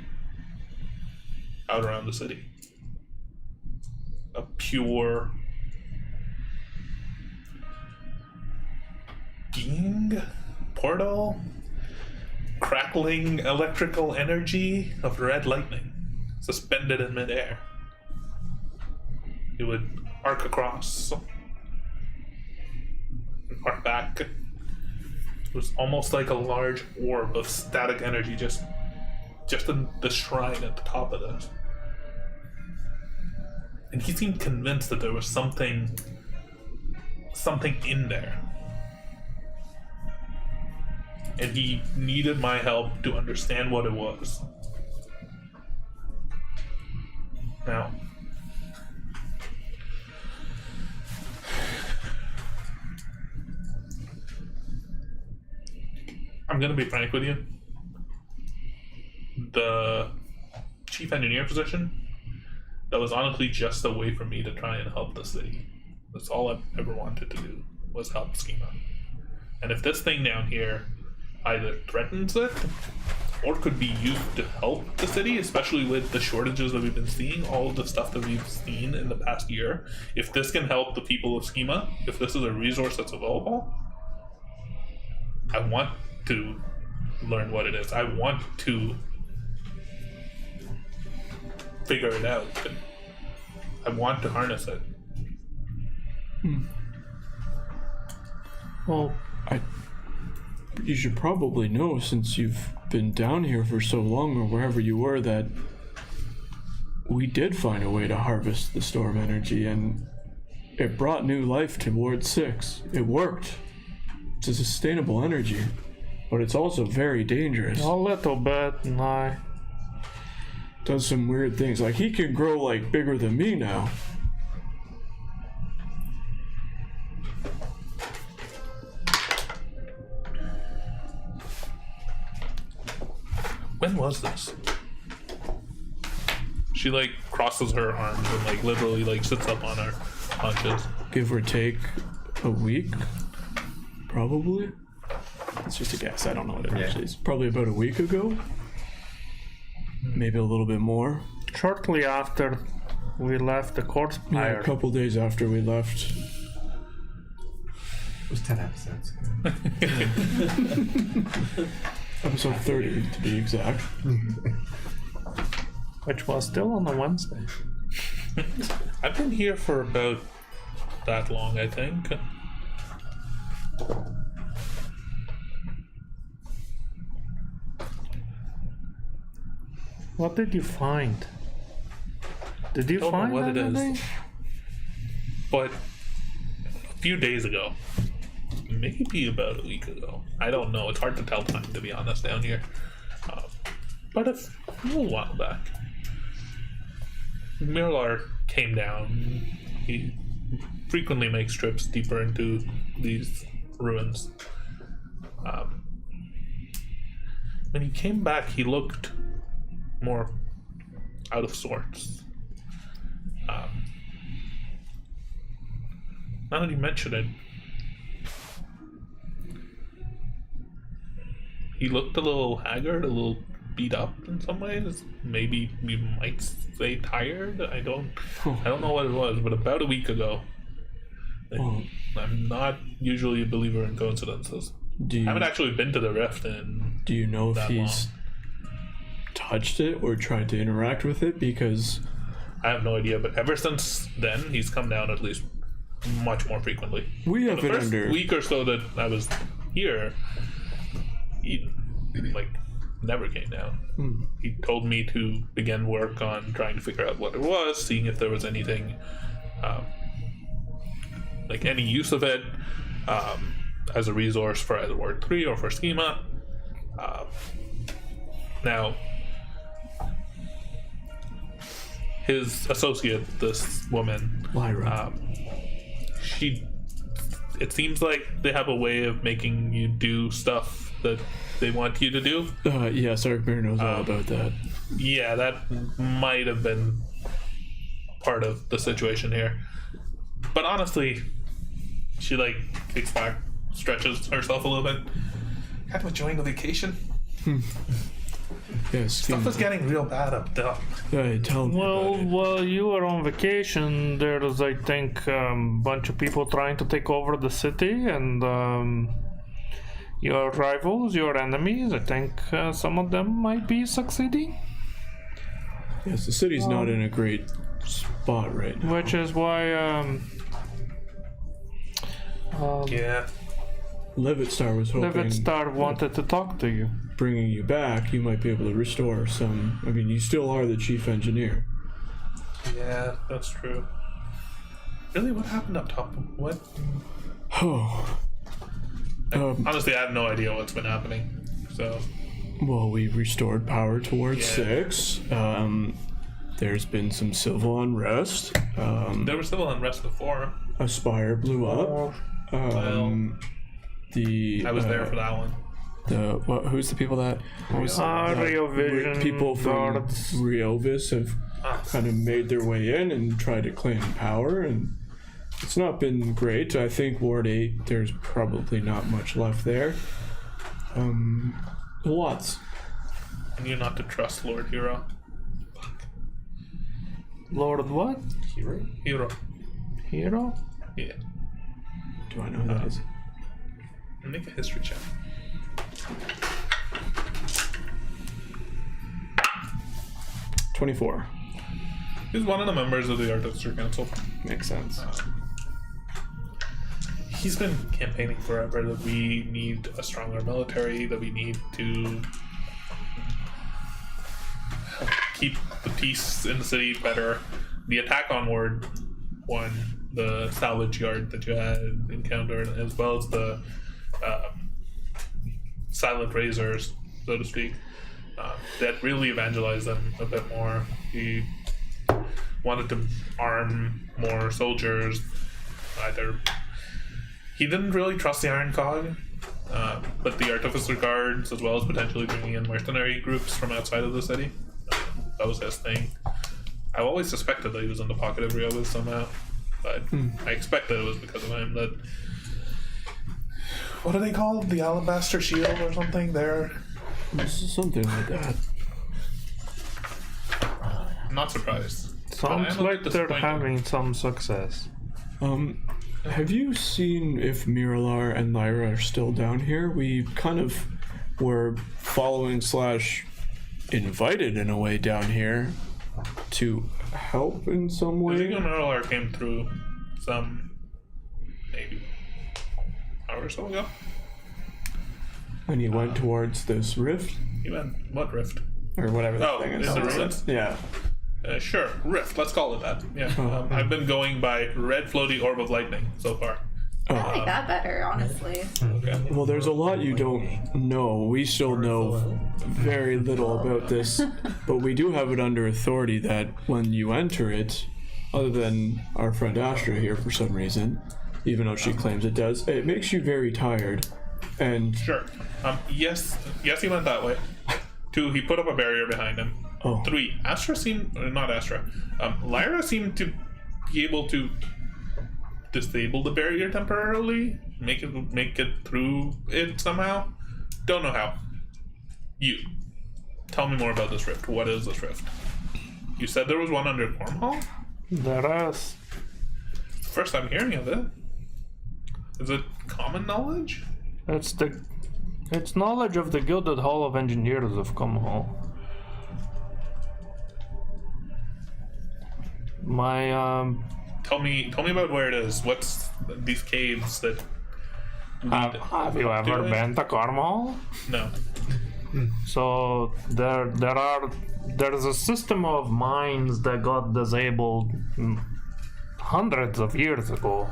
Speaker 1: out around the city. A pure being, portal, crackling electrical energy of red lightning, suspended in midair. It would arc across, arc back. It was almost like a large orb of static energy just in the shrine at the top of this. And he seemed convinced that there was something in there. And he needed my help to understand what it was. Now, I'm gonna be frank with you. The chief engineer position, that was honestly just a way for me to try and help the city. That's all I've ever wanted to do, was help Schema. And if this thing down here either threatens it or could be used to help the city, especially with the shortages that we've been seeing, all of the stuff that we've seen in the past year, if this can help the people of Schema, if this is a resource that's available, I want to learn what it is. I want to figure it out. I want to harness it.
Speaker 7: Well,
Speaker 2: you should probably know, since you've been down here for so long or wherever you were, that we did find a way to harvest the storm energy, and it brought new life to Ward 6. It worked. It's a sustainable energy, but it's also very dangerous.
Speaker 7: a little bit, and I...
Speaker 2: Does some weird things. Like, he can grow, like, bigger than me now.
Speaker 1: When was this? She like crosses her arms and like literally like sits up on her haunches.
Speaker 2: Give or take a week, probably. It's just a guess. I don't know what it actually is. Probably about a week ago. Maybe a little bit more.
Speaker 7: Shortly after we left the corpse
Speaker 2: Yeah,
Speaker 7: pyre.
Speaker 2: a couple days after we left.
Speaker 4: It was 10 episodes.
Speaker 2: Episode 30, to be exact.
Speaker 7: Which was still on a Wednesday.
Speaker 1: I've been here for about that long, I think.
Speaker 7: What did you find? Did you
Speaker 1: Don't know
Speaker 7: find
Speaker 1: what it is.
Speaker 7: anything?
Speaker 1: But a few days ago, maybe about a week ago, I don't know. It's hard to tell time, to be honest, down here. But a little while back, Mirlar came down. He frequently makes trips deeper into these ruins. when he came back, he looked more out of sorts. Now that you mention it, he looked a little haggard, a little beat up in some ways. Maybe you might say tired. I don't know what it was, but about a week ago. I'm not usually a believer in coincidences. I haven't actually been to the Rift in
Speaker 2: Do you know if
Speaker 1: that
Speaker 2: he's touched it or tried to interact with it? Because
Speaker 1: I have no idea, but ever since then, he's come down at least much more frequently.
Speaker 2: we have
Speaker 1: The
Speaker 2: it
Speaker 1: first
Speaker 2: under.
Speaker 1: week or so that I was here, he never came down. He told me to begin work on trying to figure out what it was, seeing if there was anything, any use of it as a resource for either Ward 3 or for schema. Now, his associate, this woman,
Speaker 2: Lyra.
Speaker 1: it seems like they have a way of making you do stuff that they want you to do.
Speaker 2: Yes, Eric Bear knows all about that.
Speaker 1: Yeah, that might have been part of the situation here. But honestly, she kicks back, stretches herself a little bit. Kind of enjoying the vacation.
Speaker 2: Yes.
Speaker 1: Stuff is getting real bad up there.
Speaker 2: Tell me
Speaker 7: Well,
Speaker 2: about it.
Speaker 7: while you were on vacation, there's, I think, bunch of people trying to take over the city, and your rivals, your enemies, I think some of them might be succeeding.
Speaker 2: Yes, the city's not in a great spot right now.
Speaker 7: Which is why,
Speaker 1: Yeah.
Speaker 2: Levitstar was hoping
Speaker 7: Levitstar wanted to talk to you.
Speaker 2: bringing you back, you might be able to restore some. I mean, you still are the chief engineer.
Speaker 1: Yeah, that's true. Really, what happened up top? What?
Speaker 2: Oh.
Speaker 1: Honestly, I have no idea what's been happening. So,
Speaker 2: Well, we restored power towards 6. There's been some civil unrest.
Speaker 1: there was civil unrest before.
Speaker 2: A spire blew up. The
Speaker 1: I was there for that one.
Speaker 2: who's the people that
Speaker 7: Rio Vision
Speaker 2: people from
Speaker 7: guards.
Speaker 2: Riovis have kind of made their way in and tried to claim power, and it's not been great. I think Ward 8, there's probably not much left there. Lots.
Speaker 1: And you're not to trust Lord Hero.
Speaker 7: Lord what?
Speaker 1: Hero?
Speaker 7: Hero?
Speaker 1: Yeah.
Speaker 2: Do I know who that is?
Speaker 1: Make a history check.
Speaker 2: $24.
Speaker 1: He's one of the members of the Artificer Council.
Speaker 2: Makes sense.
Speaker 1: He's been campaigning forever that we need a stronger military, that we need to keep the peace in the city better. The attack on Ward 1, the salvage yard that you had encountered, as well as the silent razors, so to speak, that really evangelized them a bit more. He wanted to arm more soldiers. He didn't really trust the Iron Cog, but the Artificer Guards, as well as potentially bringing in mercenary groups from outside of the city, that was his thing. I always suspected that he was in the pocket of Riovis somehow, but I expected it was because of him. That what are they called? The Alabaster Shield or something? They're
Speaker 2: Something like that.
Speaker 1: I'm not surprised.
Speaker 7: Sounds like they're having some success.
Speaker 2: Have you seen if Miralar and Lyra are still down here? We kind of were following / invited in a way down here to help in some way.
Speaker 1: Ezekiel Merilar came through maybe hour or so ago.
Speaker 2: And he went towards this rift?
Speaker 1: He went, what rift?
Speaker 2: Or whatever that thing is.
Speaker 1: is it rift?
Speaker 2: Yeah.
Speaker 1: Sure, rift, let's call it that. Yeah, I've been going by red floaty orb of lightning so far.
Speaker 3: I like that better, honestly.
Speaker 1: Okay.
Speaker 2: Well, there's a lot you don't know. We still know very little about this, but we do have it under authority that when you enter it, other than our friend Astra here for some reason, even though she claims it does, it makes you very tired. And
Speaker 1: Sure. Yes, he went that way. 2, he put up a barrier behind him.
Speaker 2: Oh.
Speaker 1: 3, Lyra seemed to be able to disable the barrier temporarily, make it through it somehow. Don't know how. You tell me more about this rift. What is this rift? You said there was one under Cornhall?
Speaker 7: There is.
Speaker 1: First I'm hearing of it. Is it common knowledge?
Speaker 7: It's knowledge of the Gilded Hall of Engineers of Cornhall. My
Speaker 1: Tell me about where it is. What's these caves that
Speaker 7: have you ever been to Cornwall?
Speaker 1: No.
Speaker 7: So there's a system of mines that got disabled hundreds of years ago,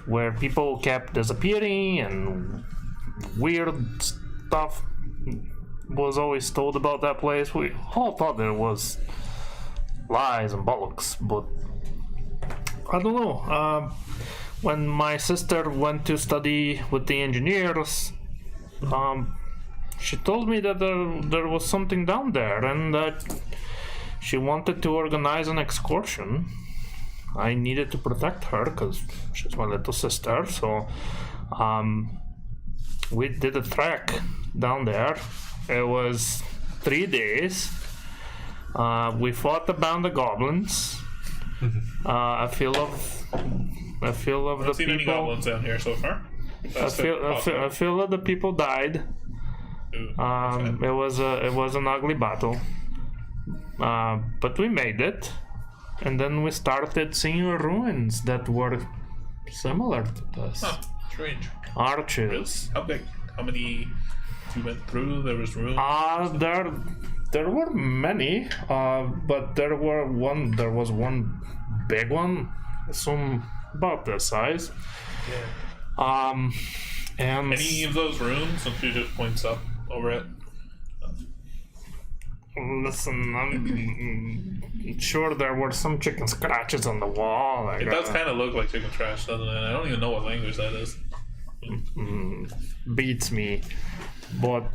Speaker 7: where people kept disappearing and weird stuff was always told about that place. We all thought it was lies and bollocks, but I don't know. When my sister went to study with the engineers, she told me that there was something down there and that she wanted to organize an excursion. I needed to protect her because she's my little sister, so we did a trek down there. It was 3 days. We fought the band of goblins. I feel of the
Speaker 1: Seen any
Speaker 7: people.
Speaker 1: goblins down here so far?
Speaker 7: I feel that the people died. It was an ugly battle, but we made it, and then we started seeing ruins that were similar to this.
Speaker 1: Huh, strange.
Speaker 7: Arches.
Speaker 1: How big? How many you went through? There was room.
Speaker 7: There were many, but there was one big one, some about this size.
Speaker 1: Yeah.
Speaker 7: And
Speaker 1: Any of those rooms? Since she just points up over it.
Speaker 7: listen, I'm sure there were some chicken scratches on the wall.
Speaker 1: It does kind of look like chicken scratch, doesn't it? I don't even know what language that is.
Speaker 7: Beats me, but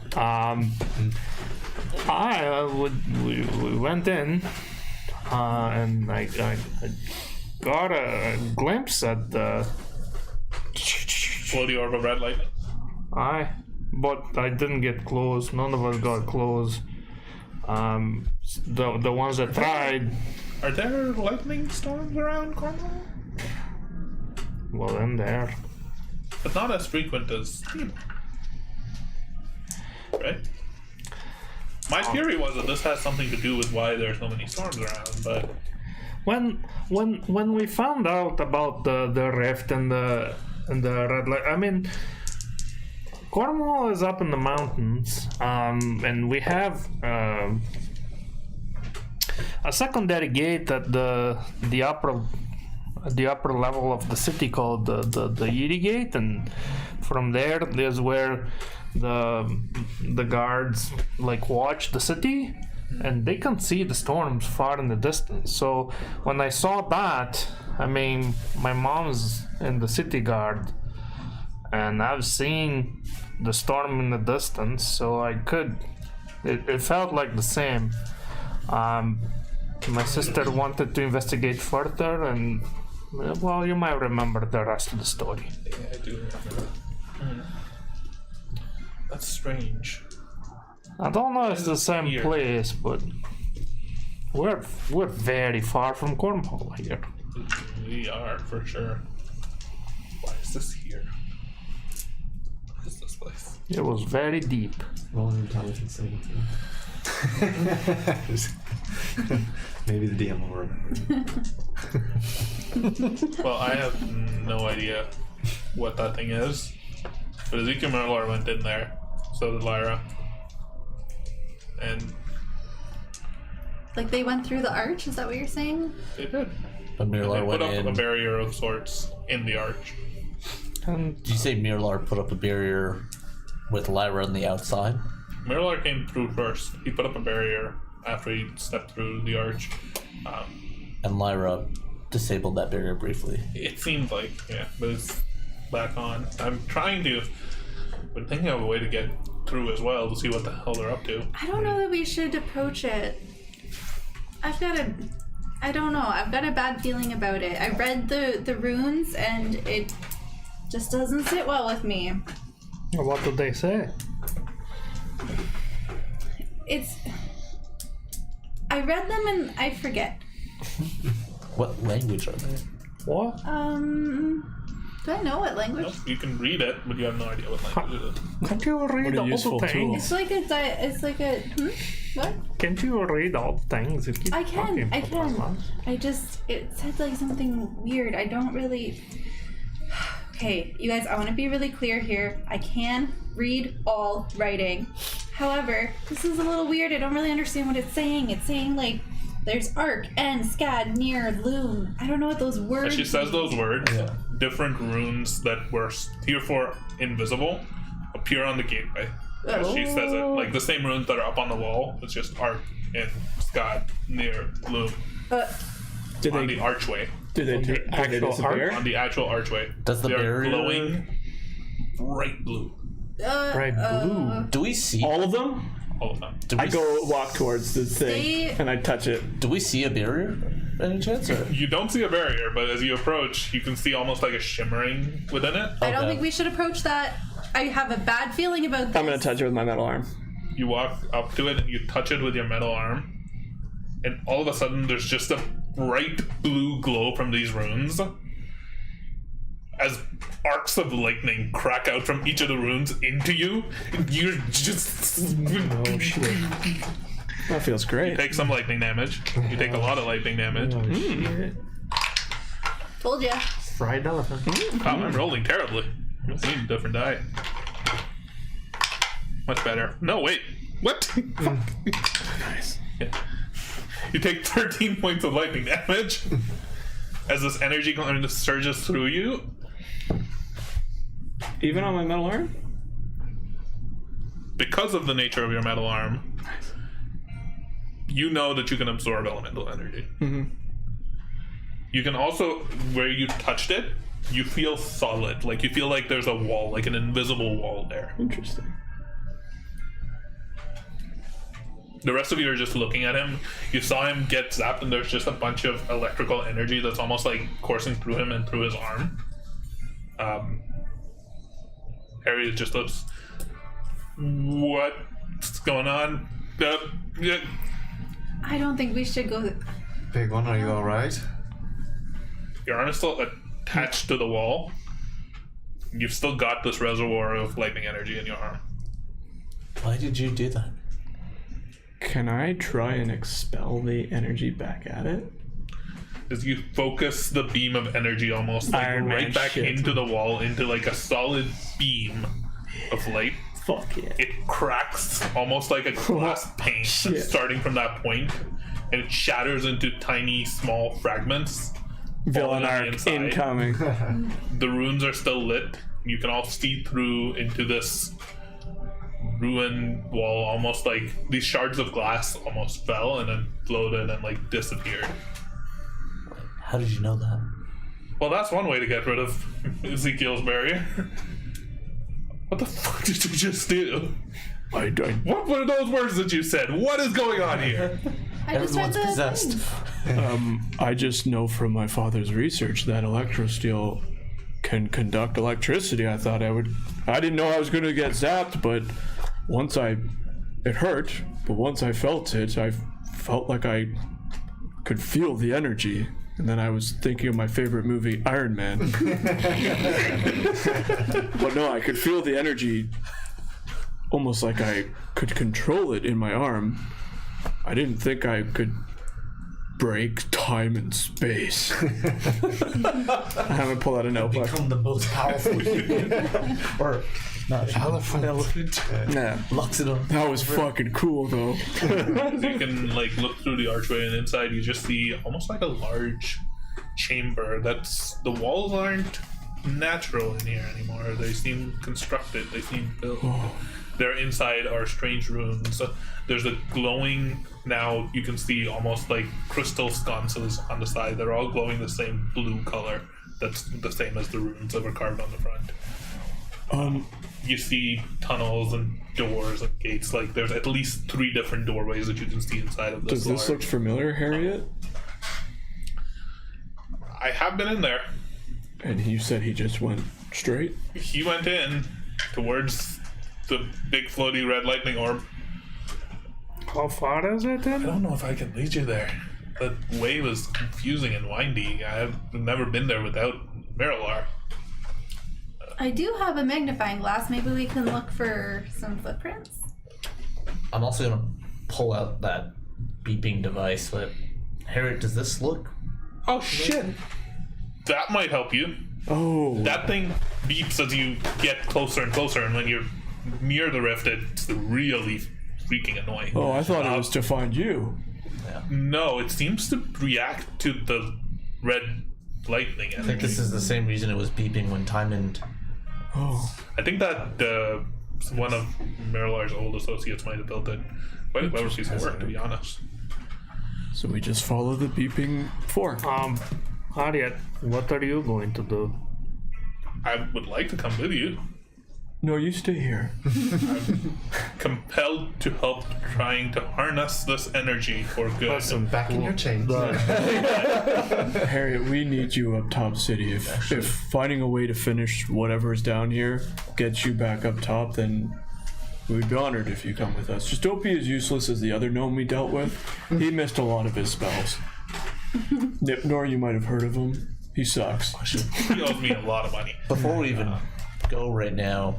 Speaker 7: we went in, and I got a glimpse at the
Speaker 1: Floaty orb of red lightning.
Speaker 7: but I didn't get close. None of us got close. The ones that tried.
Speaker 1: Are there lightning storms around Cornwall?
Speaker 7: Well, in there.
Speaker 1: But not as frequent as steam. Right? My theory was that this has something to do with why there's so many storms around, but
Speaker 7: When we found out about the rift and the red light, I mean, Cornwall is up in the mountains, and we have a secondary gate at the upper level of the city called the Yiri Gate, and from there is where the guards like watch the city, and they can see the storms far in the distance. So when I saw that, I mean, my mom's in the city guard, and I've seen the storm in the distance, so it felt like the same. My sister wanted to investigate further, and well, you might remember the rest of the story.
Speaker 1: yeah, I do remember that. That's strange.
Speaker 7: I don't know if it's the same
Speaker 1: Here.
Speaker 7: place, but we're very far from Cornwall here.
Speaker 1: We are, for sure. Why is this here? What is this place?
Speaker 7: It was very deep.
Speaker 4: Roll an intelligence saving throw. Maybe the DM will remember.
Speaker 1: Well, I have no idea what that thing is. But Ezekiel Merlar went in there. So did Lyra. And
Speaker 3: Like they went through the arch? Is that what you're saying?
Speaker 1: they did.
Speaker 5: But
Speaker 1: And
Speaker 5: Mirlar
Speaker 1: they
Speaker 5: went
Speaker 1: put up
Speaker 5: in.
Speaker 1: a barrier of sorts in the arch.
Speaker 7: And
Speaker 5: Did you say Mirlar put up a barrier with Lyra on the outside?
Speaker 1: Merlar came through first. He put up a barrier after he stepped through the arch.
Speaker 5: And Lyra disabled that barrier briefly.
Speaker 1: It seemed like, yeah, but it's back on. I'm trying to But thinking of a way to get through as well to see what the hell they're up to.
Speaker 3: I don't know that we should approach it. I don't know. I've got a bad feeling about it. I read the runes and it just doesn't sit well with me.
Speaker 7: What did they say?
Speaker 3: I read them and I forget.
Speaker 5: What language are they?
Speaker 7: What?
Speaker 3: Do I know what language?
Speaker 1: Nope, you can read it, but you have no idea what language it is.
Speaker 7: Can't you read
Speaker 2: a
Speaker 7: all
Speaker 2: useful
Speaker 7: the
Speaker 2: tool.
Speaker 7: things?
Speaker 3: It's like a what?
Speaker 7: Can't you read all the things? You keep
Speaker 3: I
Speaker 7: talking
Speaker 3: can.
Speaker 7: for 12 months.
Speaker 3: It said like something weird. I don't really. Okay, you guys, I want to be really clear here. I can read all writing. However, this is a little weird. I don't really understand what it's saying. It's saying like there's arc, end, scad, near, loom. I don't know what those words.
Speaker 1: As she says those words,
Speaker 5: Yeah.
Speaker 1: different runes that were heretofore invisible appear on the gateway. As she says it, like the same runes that are up on the wall. It's just arc and scad, near, loom
Speaker 2: Did
Speaker 1: on
Speaker 2: they
Speaker 1: the archway.
Speaker 7: Actual
Speaker 2: disappear?
Speaker 1: On the actual archway.
Speaker 5: Does the
Speaker 1: They're
Speaker 5: barrier
Speaker 1: glowing bright blue.
Speaker 7: Bright blue.
Speaker 5: Do we see
Speaker 2: All of them?
Speaker 1: All of them.
Speaker 5: do we
Speaker 2: I go walk towards the thing
Speaker 3: They-
Speaker 2: and I touch it.
Speaker 5: Do we see a barrier? By any chance? Or?
Speaker 1: You don't see a barrier, but as you approach, you can see almost like a shimmering within it.
Speaker 3: I don't
Speaker 5: Okay.
Speaker 3: think we should approach that. I have a bad feeling about this.
Speaker 2: I'm gonna touch it with my metal arm.
Speaker 1: You walk up to it and you touch it with your metal arm, and all of a sudden there's just a bright blue glow from these runes as arcs of lightning crack out from each of the runes into you. You're just
Speaker 7: Oh shit.
Speaker 2: That feels great.
Speaker 1: take some lightning damage. You take a lot of lightning damage.
Speaker 7: Oh shit.
Speaker 3: Told ya.
Speaker 7: Fried elephant.
Speaker 1: Wow, I'm rolling terribly. I need a different die. Much better. No, wait. What? Fuck.
Speaker 2: Nice.
Speaker 1: Yeah. You take 13 points of lightning damage as this energy kind of surges through you.
Speaker 2: Even on my metal arm?
Speaker 1: Because of the nature of your metal arm, you know that you can absorb elemental energy.
Speaker 2: Mm-hmm.
Speaker 1: You can also, where you touched it, you feel solid. Like you feel like there's a wall, like an invisible wall there.
Speaker 2: Interesting.
Speaker 1: The rest of you are just looking at him. You saw him get zapped, and there's just a bunch of electrical energy that's almost like coursing through him and through his arm. Harry just looks. What's going on? Yeah.
Speaker 3: I don't think we should go.
Speaker 4: Big one, are you alright?
Speaker 1: Your arm is still attached to the wall. You've still got this reservoir of lightning energy in your arm.
Speaker 5: Why did you do that?
Speaker 2: Can I try and expel the energy back at it?
Speaker 1: As you focus the beam of energy almost like
Speaker 2: Iron Man
Speaker 1: right back
Speaker 2: shit.
Speaker 1: into the wall, into like a solid beam of light.
Speaker 2: Fuck yeah.
Speaker 1: It cracks almost like a glass pane
Speaker 2: Shit.
Speaker 1: starting from that point, and it shatters into tiny small fragments.
Speaker 2: Villain
Speaker 1: falling on the
Speaker 2: arc
Speaker 1: inside.
Speaker 2: incoming.
Speaker 1: The runes are still lit. You can all see through into this ruined wall, almost like these shards of glass almost fell and then floated and like disappeared.
Speaker 5: How did you know that?
Speaker 1: Well, that's one way to get rid of Ezekiel's barrier. What the fuck did you just do?
Speaker 2: I
Speaker 1: What were those words that you said? What is going on here?
Speaker 3: I just read
Speaker 5: Everyone's
Speaker 3: the
Speaker 5: possessed.
Speaker 3: thing.
Speaker 2: I just know from my father's research that electrosteel can conduct electricity. I didn't know I was gonna get zapped, but it hurt, but once I felt it, I felt like I could feel the energy. And then I was thinking of my favorite movie, Iron Man. But no, I could feel the energy almost like I could control it in my arm. I didn't think I could break time and space. I haven't pulled out a notebook.
Speaker 5: Become the most powerful human. Or not elephant.
Speaker 2: Yeah.
Speaker 5: Locks it on.
Speaker 2: That was fucking cool though.
Speaker 1: You can like look through the archway, and inside you just see almost like a large chamber. The walls aren't natural in here anymore. They seem constructed. They seem built. Their inside are strange runes. There's a glowing, now you can see almost like crystal sconces on the side. They're all glowing the same blue color. That's the same as the runes that were carved on the front. You see tunnels and doors and gates. Like there's at least 3 different doorways that you can see inside of this.
Speaker 2: Does this look familiar, Harriet?
Speaker 1: I have been in there.
Speaker 2: And you said he just went straight?
Speaker 1: He went in towards the big floaty red lightning orb.
Speaker 7: How far is it
Speaker 1: I
Speaker 7: then?
Speaker 1: don't know if I can lead you there. The way was confusing and windy. I've never been there without Marilar.
Speaker 3: I do have a magnifying glass. Maybe we can look for some footprints.
Speaker 5: I'm also gonna pull out that beeping device. But Harriet, does this look?
Speaker 1: Oh shit! That might help you.
Speaker 2: Oh.
Speaker 1: That thing beeps as you get closer and closer, and when you're near the rift, it's really freaking annoying.
Speaker 2: Oh, I thought it was to find you.
Speaker 1: No, it seems to react to the red lightning
Speaker 5: I think
Speaker 1: energy.
Speaker 5: this is the same reason it was beeping when Timon.
Speaker 2: Oh.
Speaker 1: I think that one of Marilar's old associates might have built it. Quite a clever piece of work, to be honest.
Speaker 2: So we just follow the beeping fork.
Speaker 7: Harriet, what are you going to do?
Speaker 1: I would like to come with you.
Speaker 2: No, you stay here.
Speaker 1: Compelled to help trying to harness this energy for good.
Speaker 7: Listen,
Speaker 6: Back in your chains.
Speaker 2: Harriet, we need you up top city. If finding a way to finish whatever is down here gets you back up top, then we'd be honored if you come with us. Just don't be as useless as the other gnome we dealt with. He missed a lot of his spells. Nipnor, you might have heard of him. He sucks.
Speaker 1: He owes me a lot of money.
Speaker 5: Before we even go right now,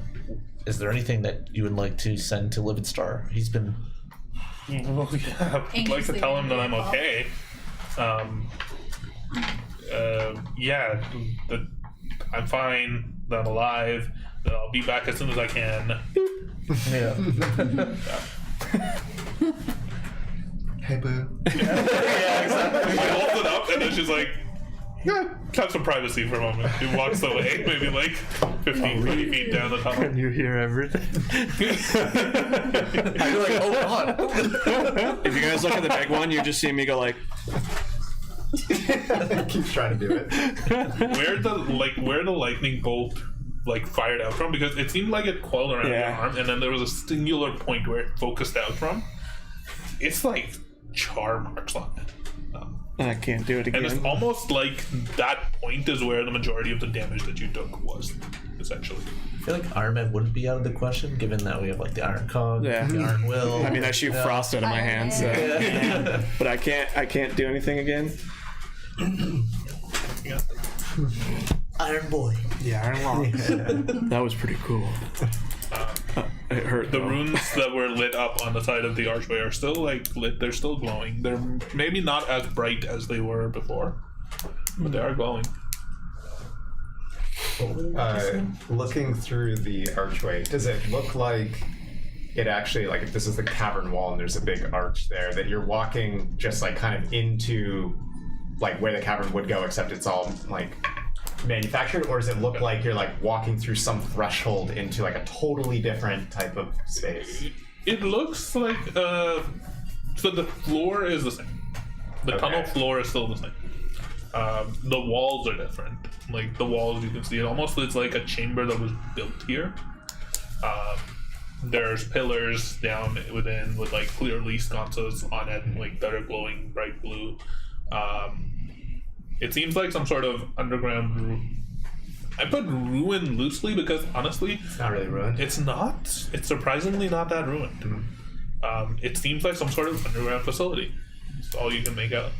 Speaker 5: is there anything that you would like to send to Livid Star? He's been.
Speaker 1: Well, yeah, I'd like to tell him that I'm okay. Yeah, that I'm fine, that I'm alive, that I'll be back as soon as I can.
Speaker 5: Yeah.
Speaker 6: Hey, boo.
Speaker 1: Yeah, exactly. She holds it up, and then she's like, yeah, have some privacy for a moment. He walks away, maybe like 15, 20 feet down the tunnel.
Speaker 7: Can you hear everything?
Speaker 5: I'd be like, oh god.
Speaker 2: If you guys look at the big one, you just see me go like.
Speaker 6: Keeps trying to do it.
Speaker 1: Where the lightning bolt fired out from, because it seemed like it coiled around your arm, and then there was a singular point where it focused out from. It's like char marks on it.
Speaker 2: I can't do it again.
Speaker 1: And it's almost like that point is where the majority of the damage that you took was, essentially.
Speaker 5: I feel like Iron Man wouldn't be out of the question, given that we have like the Iron Cog, the Iron Will.
Speaker 2: I mean, I shoot frost out of my hands, so. But I can't do anything again.
Speaker 1: Yeah.
Speaker 5: Iron Boy.
Speaker 7: Yeah, Iron Long.
Speaker 2: That was pretty cool. It hurt.
Speaker 1: The
Speaker 2: though.
Speaker 1: runes that were lit up on the side of the archway are still lit. They're still glowing. They're maybe not as bright as they were before, but they are glowing.
Speaker 6: Looking through the archway, does it look like it actually, like if this is the cavern wall and there's a big arch there, that you're walking just like kind of into like where the cavern would go, except it's all like manufactured, or does it look like you're like walking through some threshold into like a totally different type of space?
Speaker 1: It looks like so the floor is the same. The tunnel floor is still the same. The walls are different. Like the walls, you can see it almost. It's like a chamber that was built here. There's pillars down within with like clearly sconces on it, like that are glowing bright blue. It seems like some sort of underground I put ruin loosely because honestly,
Speaker 6: It's not really ruined.
Speaker 1: it's not. It's surprisingly not that ruined. It seems like some sort of underground facility. That's all you can make out.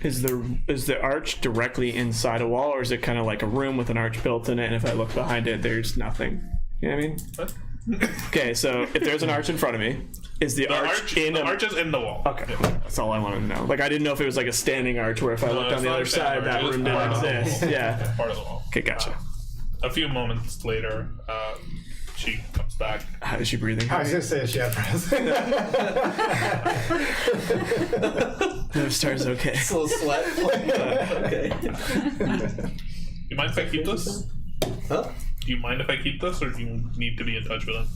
Speaker 2: Is the arch directly inside a wall, or is it kind of like a room with an arch built in it? And if I look behind it, there's nothing. You know what I mean?
Speaker 1: What?
Speaker 2: Okay, so if there's an arch in front of me, is the arch in
Speaker 1: the
Speaker 2: a...
Speaker 1: arch is in the wall.
Speaker 2: Okay, that's all I wanted to know. Like, I didn't know if it was like a standing arch where if I looked
Speaker 1: it's
Speaker 2: on the
Speaker 1: not
Speaker 2: other
Speaker 1: a standing
Speaker 2: side,
Speaker 1: arch,
Speaker 2: that
Speaker 1: it's
Speaker 2: room
Speaker 1: part
Speaker 2: didn't
Speaker 1: of the
Speaker 2: exist.
Speaker 1: wall.
Speaker 2: Yeah.
Speaker 1: It's part of the wall.
Speaker 2: Okay, gotcha.
Speaker 1: A few moments later, she comes back.
Speaker 2: How is she breathing?
Speaker 6: I was gonna say she had breath.
Speaker 2: No, stars okay.
Speaker 5: Little sweat. Okay.
Speaker 1: You mind if I keep this?
Speaker 5: Huh?
Speaker 1: Do you mind if I keep this, or do you need to be in touch with him?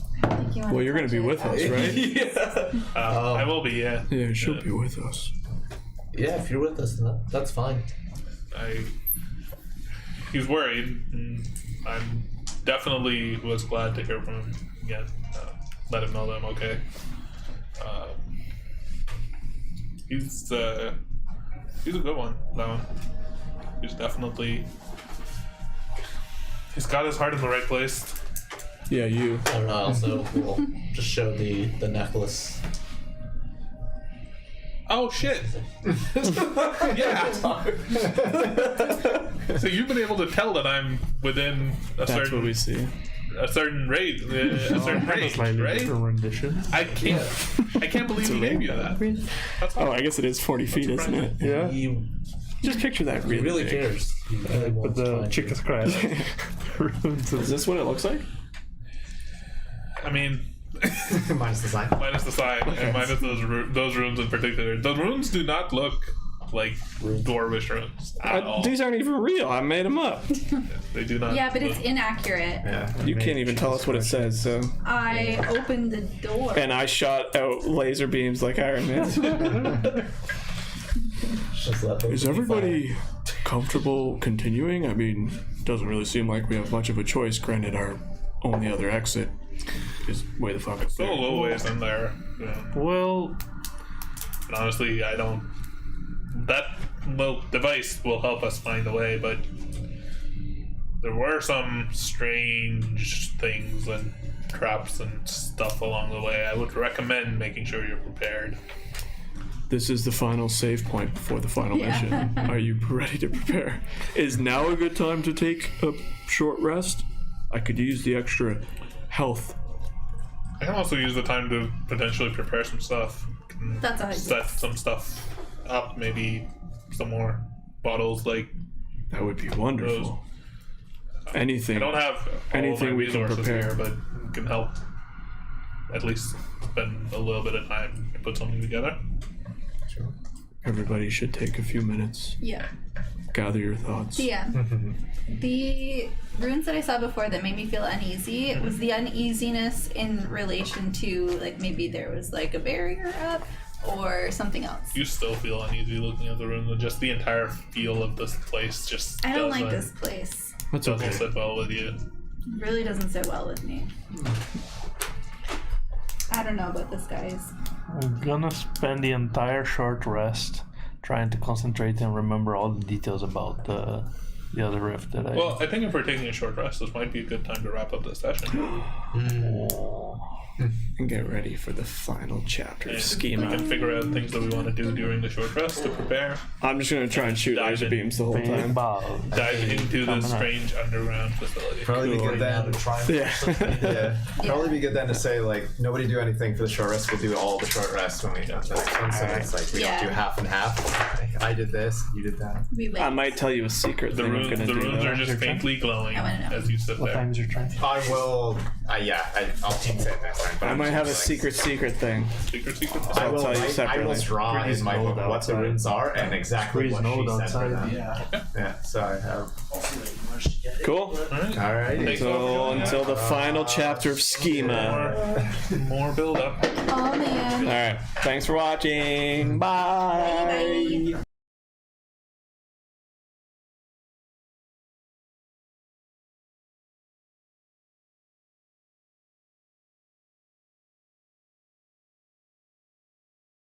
Speaker 2: Well, you're going to be with us, right?
Speaker 1: I will be, yeah.
Speaker 2: Yeah, she'll be with us.
Speaker 5: Yeah, if you're with us, then that's fine.
Speaker 1: He's worried. And definitely was glad to hear from him again. Let him know that I'm okay. He's a good one. That one. He's definitely. He's got his heart in the right place.
Speaker 2: Yeah, you.
Speaker 5: I don't know. Also, we'll just show the necklace.
Speaker 1: Oh shit! Yeah. So you've been able to tell that I'm within a
Speaker 2: That's what we see.
Speaker 1: certain range, range,
Speaker 7: Slightly
Speaker 1: right?
Speaker 7: different rendition.
Speaker 1: I can't believe he gave you that. That's
Speaker 2: Oh, I guess it is 40 feet, isn't it?
Speaker 7: Yeah.
Speaker 5: He
Speaker 2: Just picture that really,
Speaker 5: really
Speaker 2: big.
Speaker 5: cares. He really
Speaker 7: With
Speaker 5: wants to
Speaker 7: the
Speaker 5: find
Speaker 7: chicken
Speaker 5: you.
Speaker 7: scratch. Runes
Speaker 2: Is this what it looks like?
Speaker 1: I mean,
Speaker 4: Minus the sign.
Speaker 1: minus the sign and minus those runes in particular. The runes do not look like dwarvish runes at all.
Speaker 2: These aren't even real. I made them up.
Speaker 1: They do not.
Speaker 3: Yeah, but it's
Speaker 1: look-
Speaker 3: inaccurate.
Speaker 4: Yeah.
Speaker 2: You can't even tell us what it says, so.
Speaker 3: I opened the door.
Speaker 2: And I shot out laser beams like Iron Man.
Speaker 5: Just let those
Speaker 2: Is
Speaker 5: be
Speaker 2: everybody comfortable continuing? I mean, doesn't really seem like we have much of a choice, granted our only other exit is way the fuck up
Speaker 1: Still a
Speaker 2: there.
Speaker 1: little ways in there. Yeah.
Speaker 7: Well,
Speaker 1: And honestly, I don't. That little device will help us find a way, but there were some strange things and traps and stuff along the way. I would recommend making sure you're prepared.
Speaker 2: This is the final save point before the final mission. Are you ready to prepare? Is now a good time to take a short rest? I could use the extra health.
Speaker 1: I can also use the time to potentially prepare some stuff.
Speaker 3: That's how
Speaker 1: Set some stuff up, maybe some more bottles. Like,
Speaker 2: That would be wonderful. Anything.
Speaker 1: I don't have all
Speaker 2: Anything
Speaker 1: my
Speaker 2: we can
Speaker 1: resources
Speaker 2: prepare.
Speaker 1: here, but can help at least spend a little bit of time to put something together.
Speaker 2: Everybody should take a few minutes.
Speaker 3: Yeah.
Speaker 2: Gather your thoughts.
Speaker 3: Yeah. The runes that I saw before that made me feel uneasy was the uneasiness in relation to, like, maybe there was like a barrier up or something else.
Speaker 1: You still feel uneasy looking at the room, and just the entire feel of this place just
Speaker 3: I don't like
Speaker 1: doesn't-
Speaker 3: this place.
Speaker 2: That's
Speaker 1: doesn't
Speaker 2: okay.
Speaker 1: sit well with you.
Speaker 3: It really doesn't sit well with me. I don't know about this, guys.
Speaker 7: I'm gonna spend the entire short rest trying to concentrate and remember all the details about the other rift that I.
Speaker 1: Well, I think if we're taking a short rest, this might be a good time to wrap up this session.
Speaker 2: And get ready for the final chapter of
Speaker 1: We
Speaker 2: schema.
Speaker 1: can figure out things that we want to do during the short rest to prepare.
Speaker 2: I'm just gonna try and shoot
Speaker 1: Dive
Speaker 2: laser
Speaker 1: in.
Speaker 2: beams the whole time.
Speaker 1: Dive into
Speaker 7: Coming
Speaker 1: this
Speaker 7: up.
Speaker 1: strange underground facility.
Speaker 4: Probably be
Speaker 5: Going
Speaker 4: good
Speaker 5: down
Speaker 4: then.
Speaker 5: to try and
Speaker 2: Yeah.
Speaker 4: Yeah. Probably be good then to say like nobody do anything for the short rest. We'll do all the short rest when we get to the next one. So it's like we
Speaker 3: Yeah.
Speaker 4: don't do half and half. I did this, you did that.
Speaker 3: We wait.
Speaker 2: I might tell you a secret
Speaker 1: The
Speaker 2: thing I'm
Speaker 1: runes,
Speaker 2: gonna
Speaker 1: the
Speaker 2: do.
Speaker 1: runes
Speaker 2: though.
Speaker 1: are just faintly glowing
Speaker 3: I wanna know.
Speaker 1: as you sit
Speaker 7: What
Speaker 1: there.
Speaker 7: time is your turn?
Speaker 4: I will. I'll team say it next time. But
Speaker 2: I
Speaker 4: I'm
Speaker 2: might
Speaker 4: just
Speaker 2: have a
Speaker 4: like-
Speaker 2: secret thing.
Speaker 1: Secret.
Speaker 4: I
Speaker 2: I'll
Speaker 4: will,
Speaker 2: tell you
Speaker 4: I will
Speaker 2: separately.
Speaker 4: draw
Speaker 7: Freeze
Speaker 4: in my
Speaker 7: node
Speaker 4: book what the
Speaker 7: outside.
Speaker 4: runes are and exactly
Speaker 7: Freeze
Speaker 4: what
Speaker 7: node
Speaker 4: she said for
Speaker 7: outside.
Speaker 4: them. Yeah. So I have.
Speaker 2: Cool.
Speaker 1: Alright.
Speaker 4: All right.
Speaker 2: So until the final chapter of schema.
Speaker 1: More build up.
Speaker 3: Oh man.
Speaker 2: All right. Thanks for watching. Bye.
Speaker 3: Bye.